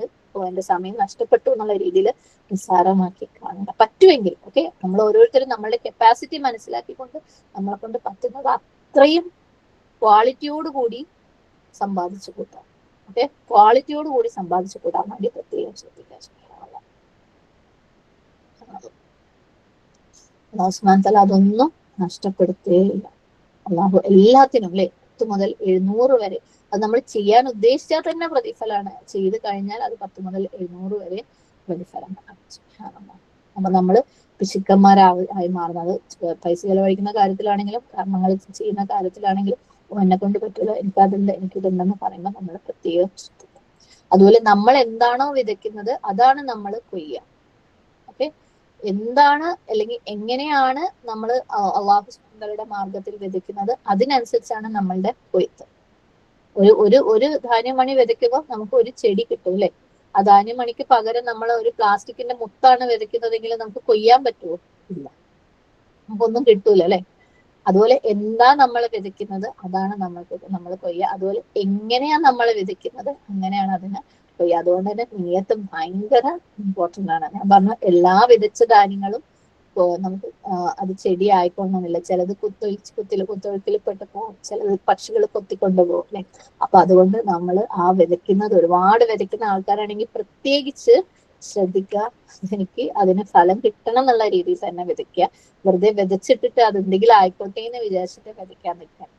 എന്റെ സമയം നഷ്ടപ്പെട്ടു എന്നുള്ള രീതിയിൽ നിസ്സാരമാക്കി കാണണ്ട. പറ്റുമെങ്കിൽ ഓക്കെ, നമ്മൾ ഓരോരുത്തരും നമ്മളുടെ കപ്പാസിറ്റി മനസ്സിലാക്കിക്കൊണ്ട് നമ്മളെ കൊണ്ട് പറ്റുന്നത് അത്രയും ക്വാളിറ്റിയോട് കൂടി സമ്പാദിച്ചു കൂട്ടാം. ഓക്കെ, ക്വാളിറ്റിയോട് കൂടി സമ്പാദിച്ചു കൂട്ടാൻ വേണ്ടി പ്രത്യേകം ശ്രദ്ധിക്കാൻ ശ്രമിക്കണം. അല്ലാഹു സുബ്ഹാനഹു വ തആല അതൊന്നും നഷ്ടപ്പെടുത്തുകയില്ല. അള്ളാഹു എല്ലാത്തിനും അല്ലെ 10 മുതൽ 700 വരെ, അത് നമ്മൾ ചെയ്യാൻ ഉദ്ദേശിച്ചാൽ തന്നെ പ്രതിഫലമാണ്, ചെയ്ത് കഴിഞ്ഞാൽ അത് 10 മുതൽ 700 വരെ പ്രതിഫലമാണ്. അപ്പൊ നമ്മള് പിശുക്കന്മാരായി മാറുന്നത് പൈസ ചെലവഴിക്കുന്ന കാര്യത്തിലാണെങ്കിലും കർമ്മങ്ങൾ ചെയ്യുന്ന കാര്യത്തിലാണെങ്കിലും എന്നെ കൊണ്ട് പറ്റൂല, എനിക്കിതുണ്ടെന്ന് പറയുമ്പോൾ നമ്മൾ പ്രത്യേകം ശ്രദ്ധിക്കണം. അതുപോലെ നമ്മൾ എന്താണോ വിതയ്ക്കുന്നത് അതാണ് നമ്മൾ കൊയ്യുക. ഓക്കെ, എന്താണ് അല്ലെങ്കിൽ എങ്ങനെയാണ് നമ്മൾ അള്ളാഹു സുബ്ഹാനഹുവ മാർഗത്തിൽ വിതയ്ക്കുന്നത് അതിനനുസരിച്ചാണ് നമ്മളുടെ കൊയ്ത്ത്. ഒരു ധാന്യമണി വിതയ്ക്കുമ്പോൾ നമുക്ക് ഒരു ചെടി കിട്ടും അല്ലെ. ആ ധാന്യമണിക്ക് പകരം നമ്മൾ ഒരു പ്ലാസ്റ്റിക്കിന്റെ മുത്താണ് വിതയ്ക്കുന്നതെങ്കിൽ നമുക്ക് കൊയ്യാൻ പറ്റുമോ? ഇല്ല, നമുക്കൊന്നും കിട്ടൂല അല്ലെ. അതുപോലെ എന്താ നമ്മൾ വിതയ്ക്കുന്നത് അതാണ് നമ്മൾ കൊയ്യുക. അതുപോലെ എങ്ങനെയാ നമ്മൾ വിതയ്ക്കുന്നത് അങ്ങനെയാണ് അതിന് കൊയ്യുക. അതുകൊണ്ട് തന്നെ നിയത്ത് ഭയങ്കര ഇമ്പോർട്ടന്റ് ആണ്. ഞാൻ പറഞ്ഞ എല്ലാ വിതച്ച ധാന്യങ്ങളും നമുക്ക് അത് ചെടി ആയിക്കൊള്ളണമെന്നില്ല. ചിലത് കുത്തൊഴുക്കിൽ പെട്ട് പോകും, ചിലത് പക്ഷികൾ കൊത്തിക്കൊണ്ടുപോകും അല്ലെ. അപ്പൊ അതുകൊണ്ട് നമ്മൾ ആ വിതയ്ക്കുന്നത്, ഒരുപാട് വിതയ്ക്കുന്ന ആൾക്കാരാണെങ്കിൽ പ്രത്യേകിച്ച് ശ്രദ്ധിക്കുക. എനിക്ക് അതിന് ഫലം കിട്ടണം എന്നുള്ള രീതിയിൽ തന്നെ വിതയ്ക്കുക. വെറുതെ വിതച്ചിട്ടിട്ട് അത് എന്തെങ്കിലും ആയിക്കോട്ടെ എന്ന് വിചാരിച്ചിട്ട് വിതയ്ക്കാൻ നിൽക്കേണ്ട.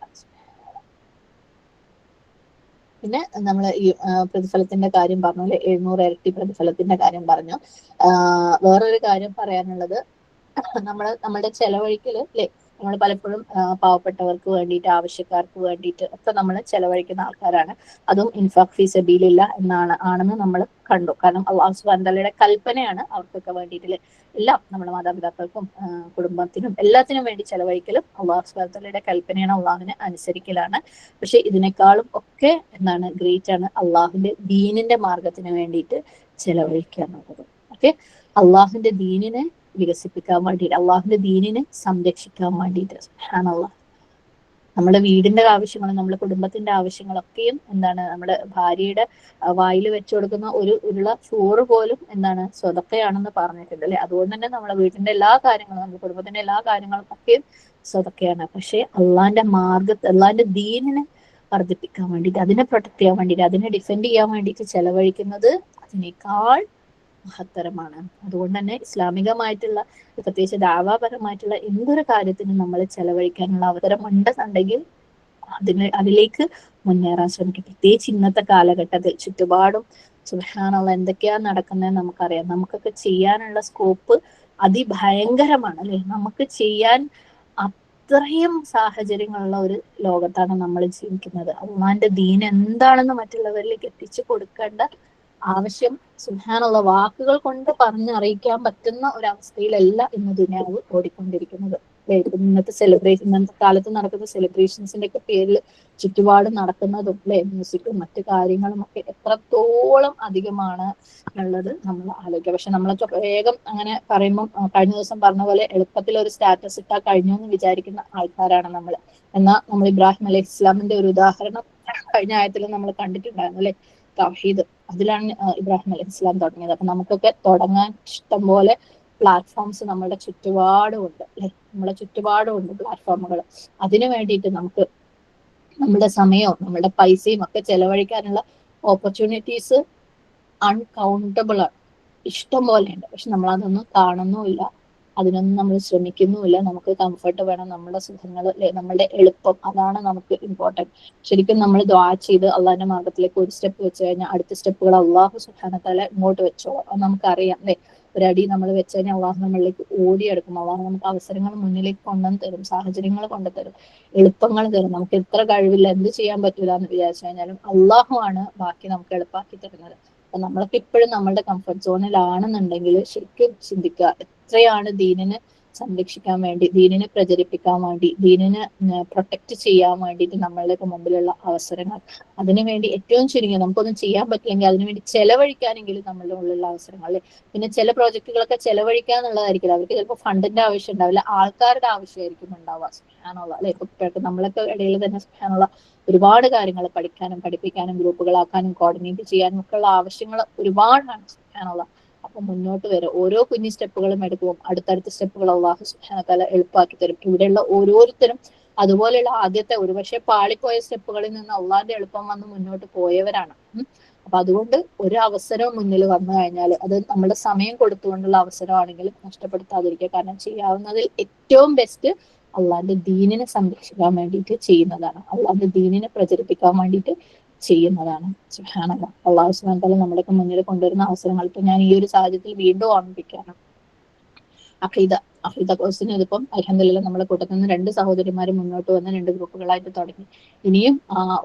പിന്നെ നമ്മൾ ഈ പ്രതിഫലത്തിന്റെ കാര്യം പറഞ്ഞു അല്ലെ, 700 ഇരട്ടി പ്രതിഫലത്തിന്റെ കാര്യം പറഞ്ഞു. വേറൊരു കാര്യം പറയാനുള്ളത്, നമ്മളുടെ ചെലവഴിക്കല് അല്ലെ, നമ്മൾ പലപ്പോഴും പാവപ്പെട്ടവർക്ക് വേണ്ടിയിട്ട്, ആവശ്യക്കാർക്ക് വേണ്ടിയിട്ട് ഒക്കെ നമ്മൾ ചെലവഴിക്കുന്ന ആൾക്കാരാണ്. അതും ഇൻഫാഖ് ഫീ സബീലില്ലാഹ് ആണെന്ന് നമ്മൾ കണ്ടു. കാരണം അല്ലാഹു സുബ്ഹാനഹു വതആലയുടെ കൽപ്പനയാണ് അവർക്കൊക്കെ വേണ്ടിയിട്ട്. എല്ലാം നമ്മുടെ മാതാപിതാക്കൾക്കും കുടുംബത്തിനും എല്ലാത്തിനും വേണ്ടി ചെലവഴിക്കലും അല്ലാഹു സുബ്ഹാനഹു വതആലയുടെ കൽപ്പനയാണ്, അള്ളാഹുവിനെ അനുസരിക്കലാണ്. പക്ഷെ ഇതിനേക്കാളും ഒക്കെ എന്താണ് ഗ്രേറ്റ് ആണ് അള്ളാഹുവിന്റെ ദീനിന്റെ മാർഗത്തിന് വേണ്ടിയിട്ട് ചെലവഴിക്കുക എന്നുള്ളത്. ഓക്കെ, അള്ളാഹുവിന്റെ ദീനിനെ വികസിപ്പിക്കാൻ വേണ്ടിയിട്ട്, അള്ളാഹുവിന്റെ ദീനിനെ സംരക്ഷിക്കാൻ വേണ്ടിയിട്ട്. സുബ്ഹാനല്ലാഹ്, നമ്മുടെ വീടിന്റെ ആവശ്യങ്ങളും നമ്മുടെ കുടുംബത്തിന്റെ ആവശ്യങ്ങളൊക്കെയും എന്താണ്, നമ്മുടെ ഭാര്യയുടെ വായിൽ വെച്ചു കൊടുക്കുന്ന ഒരു ഉരുള ചോറ് പോലും എന്താണ് സ്വതക്കയാണെന്ന് പറഞ്ഞിട്ടുണ്ട് അല്ലെ. അതുകൊണ്ട് തന്നെ നമ്മുടെ വീട്ടിന്റെ എല്ലാ കാര്യങ്ങളും, നമ്മുടെ കുടുംബത്തിന്റെ എല്ലാ കാര്യങ്ങളും ഒക്കെയും സ്വതക്കയാണ്. പക്ഷെ അള്ളാഹിന്റെ ദീനിനെ വർദ്ധിപ്പിക്കാൻ വേണ്ടിയിട്ട്, അതിനെ പ്രൊട്ടക്ട് ചെയ്യാൻ വേണ്ടിയിട്ട്, അതിനെ ഡിഫെൻഡ് ചെയ്യാൻ വേണ്ടിയിട്ട് ചെലവഴിക്കുന്നത് അതിനേക്കാൾ മഹത്തരമാണ്. അതുകൊണ്ട് തന്നെ ഇസ്ലാമികമായിട്ടുള്ള, പ്രത്യേകിച്ച് ദാവാപരമായിട്ടുള്ള എന്തൊരു കാര്യത്തിനും നമ്മൾ ചെലവഴിക്കാനുള്ള അവസരം ഉണ്ടെന്നുണ്ടെങ്കിൽ അതിലേക്ക് മുന്നേറാൻ ശ്രമിക്കും. പ്രത്യേകിച്ച് ഇന്നത്തെ കാലഘട്ടത്തിൽ ചുറ്റുപാടും സുബ്ഹാനല്ലാഹ് എന്തൊക്കെയാ നടക്കുന്നത് നമുക്കറിയാം. നമുക്കൊക്കെ ചെയ്യാനുള്ള സ്കോപ്പ് അതിഭയങ്കരമാണ് അല്ലെ. നമുക്ക് ചെയ്യാൻ അത്രയും സാഹചര്യങ്ങളുള്ള ഒരു ലോകത്താണ് നമ്മൾ ജീവിക്കുന്നത്. അള്ളാന്റെ ദീൻ എന്താണെന്ന് മറ്റുള്ളവരിലേക്ക് എത്തിച്ചു കൊടുക്കേണ്ട ആവശ്യം സുബ്ഹാനല്ലാഹ് വാക്കുകൾ കൊണ്ട് പറഞ്ഞറിയിക്കാൻ പറ്റുന്ന ഒരവസ്ഥയിലല്ല ഇന്ന് ദുനിയാവ് ഓടിക്കൊണ്ടിരിക്കുന്നത്. ഇന്നത്തെ കാലത്ത് നടക്കുന്ന സെലിബ്രേഷൻസിന്റെ ഒക്കെ പേരിൽ ചുറ്റുപാട് നടക്കുന്നതും അല്ലെ, മ്യൂസിക്കും മറ്റു കാര്യങ്ങളും ഒക്കെ എത്രത്തോളം അധികമാണ് എന്നുള്ളത് നമ്മൾ ആലോചിക്കുക. പക്ഷെ നമ്മളൊക്കെ വേഗം അങ്ങനെ പറയുമ്പോൾ, കഴിഞ്ഞ ദിവസം പറഞ്ഞ പോലെ എളുപ്പത്തിൽ ഒരു സ്റ്റാറ്റസ് ഇട്ടാൽ കഴിഞ്ഞു എന്ന് വിചാരിക്കുന്ന ആൾക്കാരാണ് നമ്മൾ. എന്നാൽ നമ്മൾ ഇബ്രാഹിം അലൈഹി ഇസ്ലാമിന്റെ ഒരു ഉദാഹരണം കഴിഞ്ഞ ആയത്തിൽ നമ്മൾ കണ്ടിട്ടുണ്ടായിരുന്നു അല്ലെ, തൗഹീദ്. അതിലാണ് ഇബ്രാഹിം അലൈഹി ഇസ്ലാം തുടങ്ങിയത്. അപ്പൊ നമുക്കൊക്കെ തുടങ്ങാൻ ഇഷ്ടം പോലെ പ്ലാറ്റ്ഫോംസ് നമ്മുടെ ചുറ്റുപാടും ഉണ്ട് അല്ലെ, നമ്മുടെ ചുറ്റുപാടും ഉണ്ട് പ്ലാറ്റ്ഫോമുകൾ. അതിനു വേണ്ടിയിട്ട് നമുക്ക് നമ്മുടെ സമയവും നമ്മുടെ പൈസയും ഒക്കെ ചെലവഴിക്കാനുള്ള ഓപ്പർച്യൂണിറ്റീസ് അൺകൗണ്ടബിൾ ആണ്, ഇഷ്ടം പോലെ ഉണ്ട്. പക്ഷെ നമ്മൾ അതൊന്നും കാണുന്നുമില്ല, അതിനൊന്നും നമ്മൾ ശ്രമിക്കുന്നുമില്ല. നമുക്ക് കംഫർട്ട് വേണം, നമ്മുടെ സുഖങ്ങൾ അല്ലെ, നമ്മുടെ എളുപ്പം, അതാണ് നമുക്ക് ഇമ്പോർട്ടൻറ്റ്. ശരിക്കും നമ്മൾ ദുആ ചെയ്ത് അള്ളാഹിന്റെ മാർഗത്തിലേക്ക് ഒരു സ്റ്റെപ്പ് വെച്ച് കഴിഞ്ഞാൽ അടുത്ത സ്റ്റെപ്പുകൾ അള്ളാഹു സുബ്ഹാനഹു വതആല ഇങ്ങോട്ട് വെച്ചോളാം. അത് നമുക്കറിയാം അല്ലെ. ഒരടി നമ്മൾ വെച്ച് കഴിഞ്ഞാൽ അള്ളാഹു നമ്മളിലേക്ക് ഓടിയെടുക്കും. അള്ളാഹു നമുക്ക് അവസരങ്ങൾ മുന്നിലേക്ക് കൊണ്ടുവന്ന് തരും, സാഹചര്യങ്ങൾ കൊണ്ടുതരും, എളുപ്പങ്ങൾ തരും. നമുക്ക് എത്ര കഴിവില്ല, എന്ത് ചെയ്യാൻ പറ്റൂല എന്ന് വിചാരിച്ചു കഴിഞ്ഞാലും അള്ളാഹു ആണ് ബാക്കി നമുക്ക് എളുപ്പമാക്കി തരുന്നത്. അപ്പൊ നമ്മളൊക്കെ ഇപ്പോഴും നമ്മളുടെ കംഫർട്ട് സോണിലാണെന്നുണ്ടെങ്കിൽ ശരിക്കും ചിന്തിക്കുക, എത്രയാണ് ദീനിനെ സംരക്ഷിക്കാൻ വേണ്ടി, ദീനിനെ പ്രചരിപ്പിക്കാൻ വേണ്ടി, ദീനിനെ പ്രൊട്ടക്ട് ചെയ്യാൻ വേണ്ടിയിട്ട് നമ്മളുടെ മുമ്പിലുള്ള അവസരങ്ങൾ. അതിനുവേണ്ടി ഏറ്റവും ചുരുങ്ങിയ, നമുക്കൊന്നും ചെയ്യാൻ പറ്റില്ലെങ്കിൽ അതിനുവേണ്ടി ചെലവഴിക്കാനെങ്കിലും നമ്മളുടെ ഉള്ളിലുള്ള അവസരങ്ങൾ അല്ലെ. പിന്നെ ചില പ്രോജക്റ്റുകളൊക്കെ ചെലവഴിക്കാന്നുള്ളതായിരിക്കില്ല, അവർക്ക് ചിലപ്പോൾ ഫണ്ടിന്റെ ആവശ്യം ഉണ്ടാവില്ല, ആൾക്കാരുടെ ആവശ്യമായിരിക്കും ഉണ്ടാവുക. സുബ്ഹാനല്ലാഹ് അല്ലെ. ഇപ്പൊ നമ്മളൊക്കെ ഇടയിൽ തന്നെ സുബ്ഹാനല്ലാഹ് ഒരുപാട് കാര്യങ്ങൾ പഠിക്കാനും പഠിപ്പിക്കാനും ഗ്രൂപ്പുകളാക്കാനും കോർഡിനേറ്റ് ചെയ്യാനും ഒക്കെ ഉള്ള ആവശ്യങ്ങൾ ഒരുപാടാണ്. സുബ്ഹാനല്ലാഹ്. അപ്പൊ മുന്നോട്ട് വരും, ഓരോ കുഞ്ഞു സ്റ്റെപ്പുകളും എടുക്കും, അടുത്തടുത്ത സ്റ്റെപ്പുകൾ അള്ളാഹു സുബ്ഹാനഹു വതആല എളുപ്പമാക്കി തരും. ഇവിടെയുള്ള ഓരോരുത്തരും അതുപോലെയുള്ള ആദ്യത്തെ ഒരുപക്ഷെ പാളിപ്പോയ സ്റ്റെപ്പുകളിൽ നിന്ന് അള്ളാഹിന്റെ എളുപ്പം വന്ന് മുന്നോട്ട് പോയവരാണ്. അപ്പൊ അതുകൊണ്ട് ഒരു അവസരം മുന്നിൽ വന്നു കഴിഞ്ഞാൽ അത് നമ്മുടെ സമയം കൊടുത്തുകൊണ്ടുള്ള അവസരമാണെങ്കിലും നഷ്ടപ്പെടുത്താതിരിക്കുക. കാരണം ചെയ്യാവുന്നതിൽ ഏറ്റവും ബെസ്റ്റ് അള്ളാഹിന്റെ ദീനിനെ സംരക്ഷിക്കാൻ വേണ്ടിയിട്ട് ചെയ്യുന്നതാണ്, അള്ളാഹിന്റെ ദീനിനെ പ്രചരിപ്പിക്കാൻ വേണ്ടിയിട്ട് ചെയ്യുന്നതാണ്. സുബ്ഹാനല്ലാഹ്. അള്ളാഹു സുബ്ഹാനഹു വതആല നമ്മുടെയൊക്കെ മുന്നിൽ കൊണ്ടുവരുന്ന അവസരങ്ങൾ ഇപ്പൊ ഞാൻ ഈ ഒരു സാഹചര്യത്തിൽ വീണ്ടും ഓർമ്മിപ്പിക്കുകയാണ്. അഖീദ അഖീദ കോഴ്സിന് ഇതിപ്പം അൽഹംദുലില്ലാഹ് നമ്മുടെ കൂട്ടത്തിൽ നിന്ന് 2 സഹോദരിമാർ മുന്നോട്ട് വന്ന് 2 ഗ്രൂപ്പുകളായിട്ട് തുടങ്ങി. ഇനിയും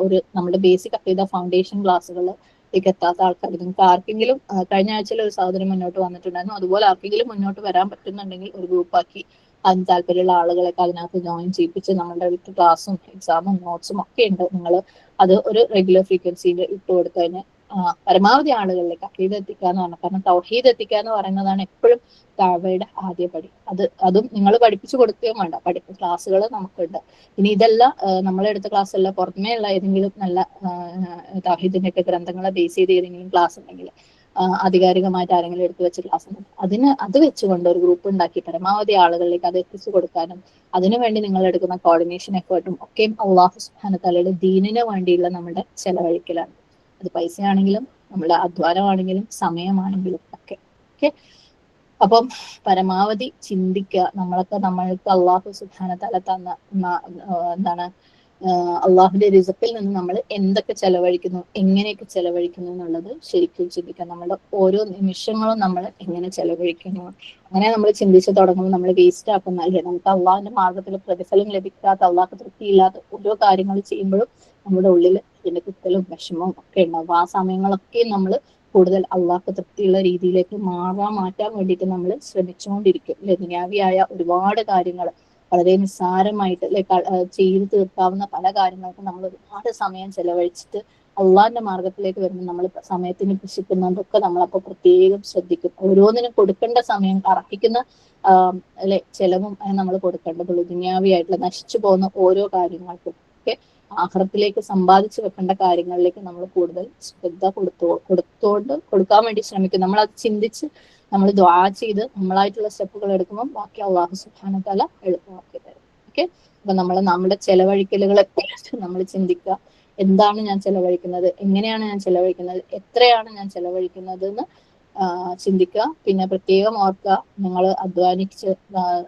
ഒരു നമ്മുടെ ബേസിക് അഖീദ ഫൗണ്ടേഷൻ ക്ലാസ്സുകളിലേക്ക് എത്താത്ത ആൾക്കാർ, നിങ്ങൾക്ക് ആർക്കെങ്കിലും കഴിഞ്ഞ ആഴ്ചയിൽ ഒരു സഹോദരി മുന്നോട്ട് വന്നിട്ടുണ്ടായിരുന്നു, അതുപോലെ ആർക്കെങ്കിലും മുന്നോട്ട് വരാൻ പറ്റുന്നുണ്ടെങ്കിൽ ഒരു ഗ്രൂപ്പാക്കി അതിന് താല്പര്യമുള്ള ആളുകളൊക്കെ അതിനകത്ത് ജോയിൻ ചെയ്യിപ്പിച്ച് നമ്മുടെ ക്ലാസ്സും എക്സാമും നോട്ട്സും ഒക്കെ ഉണ്ട്. നിങ്ങൾ അത് ഒരു റെഗുലർ ഫ്രീക്വൻസിയിൽ ഇട്ട് കൊടുത്തതിന് പരമാവധി ആളുകളിലേക്ക് അഖീദ എത്തിക്കുക എന്ന് പറഞ്ഞാൽ, കാരണം തൗഹീദ് എത്തിക്കുക എന്ന് പറയുന്നതാണ് എപ്പോഴും ദഅവയുടെ ആദ്യ പടി. അതും നിങ്ങൾ പഠിപ്പിച്ചു കൊടുക്കുകയും വേണ്ട, ക്ലാസ്സുകൾ നമുക്കുണ്ട്. ഇനി ഇതെല്ലാം നമ്മളെടുത്ത ക്ലാസ് അല്ല, പുറമേ ഉള്ള ഏതെങ്കിലും നല്ല തൗഹീദിന്റെ ഒക്കെ ഗ്രന്ഥങ്ങളെ ബേസ് ചെയ്ത് ഏതെങ്കിലും ക്ലാസ് ഉണ്ടെങ്കിൽ ആധികാരികമായിട്ട് ആരെങ്കിലും എടുത്തു വെച്ച ക്ലാസ് ഉണ്ടെങ്കിൽ അത് വെച്ചുകൊണ്ട് ഒരു ഗ്രൂപ്പ് ഉണ്ടാക്കി പരമാവധി ആളുകളിലേക്ക് അത് എത്തിച്ചു കൊടുക്കാനും അതിനുവേണ്ടി നിങ്ങൾ എടുക്കുന്ന കോർഡിനേഷൻ എഫേർട്ടും ഒക്കെയും അള്ളാഹു സുബ്ഹാനഹു തആലയുടെ ദീനിന് വേണ്ടിയുള്ള നമ്മുടെ ചെലവഴിക്കലാണ്. അത് പൈസയാണെങ്കിലും നമ്മുടെ അധ്വാനമാണെങ്കിലും സമയമാണെങ്കിലും ഒക്കെ. ഓക്കെ, അപ്പം പരമാവധി ചിന്തിക്കുക. നമ്മൾക്ക് അള്ളാഹു സുബ്ഹാനഹു തആല തന്ന എന്താണ് അള്ളാഹുവിന്റെ റിസ്ഖിൽ നിന്ന് നമ്മൾ എന്തൊക്കെ ചെലവഴിക്കുന്നു, എങ്ങനെയൊക്കെ ചെലവഴിക്കുന്നു എന്നുള്ളത് ശരിക്കും ചിന്തിക്കാം. നമ്മുടെ ഓരോ നിമിഷങ്ങളും നമ്മൾ എങ്ങനെ ചെലവഴിക്കുന്നു, അങ്ങനെ നമ്മൾ ചിന്തിച്ചു തുടങ്ങുമ്പോൾ നമ്മൾ വേസ്റ്റ് ആക്കുന്നതല്ലേ. നമുക്ക് അള്ളാഹുവിന്റെ മാർഗത്തിൽ പ്രതിഫലം ലഭിക്കാത്ത, അള്ളാഹ് തൃപ്തിയില്ലാത്ത ഓരോ കാര്യങ്ങൾ ചെയ്യുമ്പോഴും നമ്മുടെ ഉള്ളിൽ ഇതിന്റെ കുത്തലും വിഷമവും ഒക്കെ ഉണ്ടാവും. ആ സമയങ്ങളൊക്കെ നമ്മൾ കൂടുതൽ അള്ളാഹ് തൃപ്തിയുള്ള രീതിയിലേക്ക് മാറ്റാൻ വേണ്ടിയിട്ട് നമ്മൾ ശ്രമിച്ചുകൊണ്ടിരിക്കും. ദുനിയാവിയായ ഒരുപാട് കാര്യങ്ങൾ വളരെ നിസ്സാരമായിട്ട് ചെയ്തു തീർക്കാവുന്ന പല കാര്യങ്ങൾക്കും നമ്മൾ ഒരുപാട് സമയം ചെലവഴിച്ചിട്ട് അള്ളാഹിന്റെ മാർഗത്തിലേക്ക് വരുമ്പോൾ നമ്മൾ സമയത്തിന് കൃഷിക്കുന്നതൊക്കെ നമ്മളപ്പോൾ പ്രത്യേകം ശ്രദ്ധിക്കും. ഓരോന്നിനും കൊടുക്കേണ്ട സമയം അർഹിക്കുന്ന ചെലവും നമ്മൾ കൊടുക്കേണ്ടതുള്ളൂ. ദുനിയാവിയായിട്ടുള്ള നശിച്ചു പോകുന്ന ഓരോ കാര്യങ്ങൾക്കും ഒക്കെ ആഖിറത്തിലേക്ക് സമ്പാദിച്ചു വെക്കേണ്ട കാര്യങ്ങളിലേക്ക് നമ്മൾ കൂടുതൽ ശ്രദ്ധ കൊടുക്കാൻ വേണ്ടി ശ്രമിക്കും. നമ്മൾ അത് ചിന്തിച്ച് നമ്മൾ ദുആ ചെയ്ത് നമ്മളായിട്ടുള്ള സ്റ്റെപ്പുകൾ എടുക്കുമ്പോൾ ബാക്കി അള്ളാഹു സുബ്ഹാനഹു തആല എളുപ്പമാക്കി തരും. ഓക്കെ, അപ്പൊ നമ്മുടെ ചെലവഴിക്കലുകളെ കുറിച്ച് നമ്മൾ ചിന്തിക്കുക. എന്താണ് ഞാൻ ചെലവഴിക്കുന്നത്, എങ്ങനെയാണ് ഞാൻ ചെലവഴിക്കുന്നത്, എത്രയാണ് ഞാൻ ചെലവഴിക്കുന്നത് എന്ന് ചിന്തിക്കുക. പിന്നെ പ്രത്യേകം ഓർക്കുക, നിങ്ങൾ അധ്വാനിച്ച്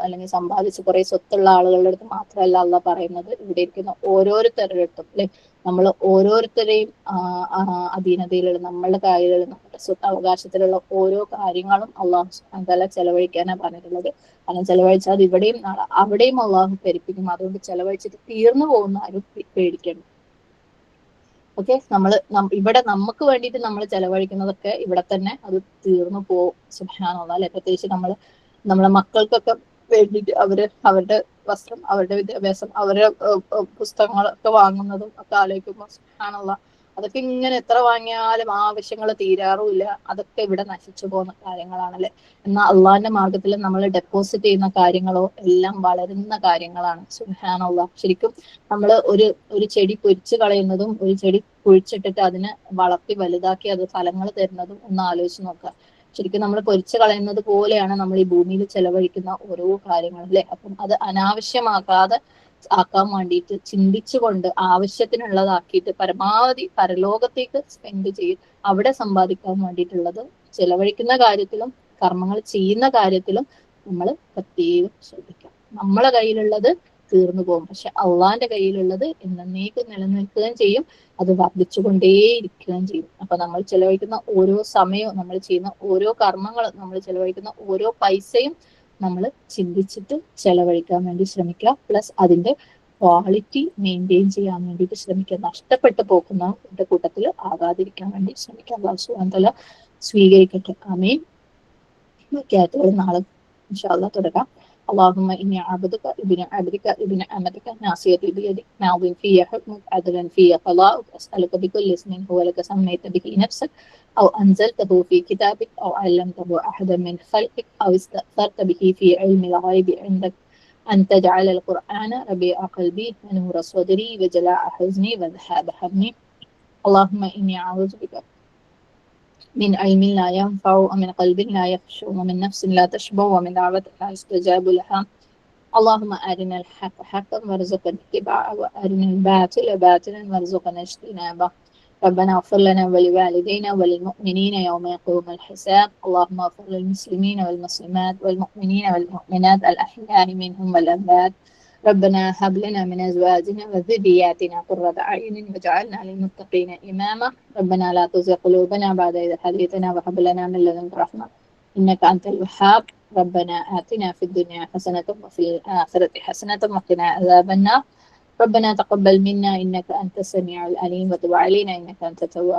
അല്ലെങ്കിൽ സമ്പാദിച്ച് കുറെ സ്വത്തുള്ള ആളുകളുടെ അടുത്ത് മാത്രമല്ല അള്ളാഹ് പറയുന്നത്, ഇവിടെ ഇരിക്കുന്ന ഓരോരുത്തരുടെ അടുത്തും അല്ലെ, നമ്മൾ ഓരോരുത്തരെയും അധീനതയിലുള്ള നമ്മളുടെ കാര്യങ്ങളിൽ നമ്മുടെ സ്വത്ത് അവകാശത്തിലുള്ള ഓരോ കാര്യങ്ങളും അള്ളാഹു സുബ്ഹാനഹു തആല ചെലവഴിക്കാനാണ് പറഞ്ഞിട്ടുള്ളത്. കാരണം ചെലവഴിച്ചാൽ ഇവിടെയും അവിടെയും അള്ളാഹു പെരുപ്പിക്കും. അതുകൊണ്ട് ചെലവഴിച്ചിട്ട് തീർന്നു പോകുന്ന ആരും പേടിക്കണം. ഓക്കെ, ഇവിടെ നമുക്ക് വേണ്ടിയിട്ട് നമ്മൾ ചെലവഴിക്കുന്നതൊക്കെ ഇവിടെ തന്നെ അത് തീർന്നു പോകും. സുബ്ഹാനല്ലാഹ് അല്ലെ. പ്രത്യേകിച്ച് നമ്മളെ മക്കൾക്കൊക്കെ വേണ്ടിയിട്ട് അവരുടെ വസ്ത്രം, അവരുടെ വിദ്യാഭ്യാസം, അവരുടെ പുസ്തകങ്ങളൊക്കെ വാങ്ങുന്നതും ഒക്കെ ആലോചിക്കുമ്പോൾ സുബ്ഹാനല്ലാഹ്, അതൊക്കെ ഇങ്ങനെ എത്ര വാങ്ങിയാലും ആവശ്യങ്ങൾ തീരാറുമില്ല. അതൊക്കെ ഇവിടെ നശിച്ചു പോകുന്ന കാര്യങ്ങളാണല്ലേ. എന്നാൽ അള്ളാഹിന്റെ മാർഗത്തിൽ നമ്മൾ ഡെപ്പോസിറ്റ് ചെയ്യുന്ന കാര്യങ്ങളോ എല്ലാം വളരുന്ന കാര്യങ്ങളാണ്. സുബ്ഹാനല്ലാഹ്, ശരിക്കും നമ്മൾ ഒരു ചെടി പൊരിച്ചു കളയുന്നതും ഒരു ചെടി കുഴിച്ചിട്ടിട്ട് അതിനെ വളർത്തി വലുതാക്കി അത് ഫലങ്ങൾ തരുന്നതും ഒന്ന് ആലോചിച്ച് നോക്കുക. ശരിക്കും നമ്മൾ പൊരിച്ചു കളയുന്നത് പോലെയാണ് നമ്മൾ ഈ ഭൂമിയിൽ ചെലവഴിക്കുന്ന ഓരോ കാര്യങ്ങളും അല്ലെ. അപ്പം അത് അനാവശ്യമാക്കാതെ ആക്കാൻ വേണ്ടിയിട്ട് ചിന്തിച്ചുകൊണ്ട് ആവശ്യത്തിനുള്ളതാക്കിയിട്ട് പരമാവധി പരലോകത്തേക്ക് സ്പെൻഡ് ചെയ്യും. അവിടെ സമ്പാദിക്കാൻ വേണ്ടിയിട്ടുള്ളത് ചെലവഴിക്കുന്ന കാര്യത്തിലും കർമ്മങ്ങൾ ചെയ്യുന്ന കാര്യത്തിലും നമ്മൾ പ്രത്യേകം ശ്രദ്ധിക്കാം. നമ്മളെ കയ്യിലുള്ളത് തീർന്നു പോകും, പക്ഷെ അള്ളാന്റെ കയ്യിലുള്ളത് എന്നേക്കും നിലനിൽക്കുകയും ചെയ്യും. അത് വർദ്ധിച്ചുകൊണ്ടേയിരിക്കുകയും ചെയ്യും. അപ്പൊ നമ്മൾ ചെലവഴിക്കുന്ന ഓരോ സമയവും, നമ്മൾ ചെയ്യുന്ന ഓരോ കർമ്മങ്ങളും, നമ്മൾ ചെലവഴിക്കുന്ന ഓരോ പൈസയും നമ്മൾ ചിന്തിച്ചിട്ട് ചെലവഴിക്കാൻ വേണ്ടി ശ്രമിക്കുക. പ്ലസ് അതിന്റെ ക്വാളിറ്റി മെയിൻറ്റെയിൻ ചെയ്യാൻ വേണ്ടിയിട്ട് ശ്രമിക്കുക. നഷ്ടപ്പെട്ടു പോകുന്ന കൂട്ടത്തിൽ ആകാതിരിക്കാൻ വേണ്ടി ശ്രമിക്കുക. അല്ലാഹു സുബ്ഹാനഹു വ തആല സ്വീകരിക്കട്ടെ. ആമീൻ. ക്യാറ്റുകൾ നാളെ ഇൻഷാ അല്ലാഹ് തുടരാം. اللهم إني عبدك ابن عبدك ابن أمتك ناصيتي بيدك ماض في حكمك عدلا في قضاؤك أسألك بكل اسم هو لك سميت به نفسك أو أنزلته في كتابك أو علمته أحدا من خلقك أو استأثرت به في علم الغيب عندك أن تجعل القرآن ربيع قلبي ونور صدري وجلاء حزني وذهاب همي. اللهم إني أعوذ بك من علم لا ينفع ومن قلب لا يخشع ومن نفس لا تشبع ومن دعوة لا يستجاب لها. اللهم أرنا الحق حقا وارزقنا اتباعه وأرنا الباطل باطلا وارزقنا اجتنابه. ربنا اغفر لنا ولوالدينا وللمؤمنين يوم يقوم الحساب. اللهم اغفر للمسلمين والمسلمات والمؤمنين والمؤمنات الأحياء منهم والأموات. ربنا هب لنا من أزواجنا وذرياتنا قرة أعين واجعلنا للمتقين إماما. ربنا لا تزغ قلوبنا بعد إذ هديتنا وهب لنا من لدنك رحمة إنك أنت الوهاب. ربنا آتنا في الدنيا حسنة وفي الآخرة حسنة وقنا عذاب النار. ربنا تقبل منا إنك أنت السميع العليم وتب علينا إنك أنت التواب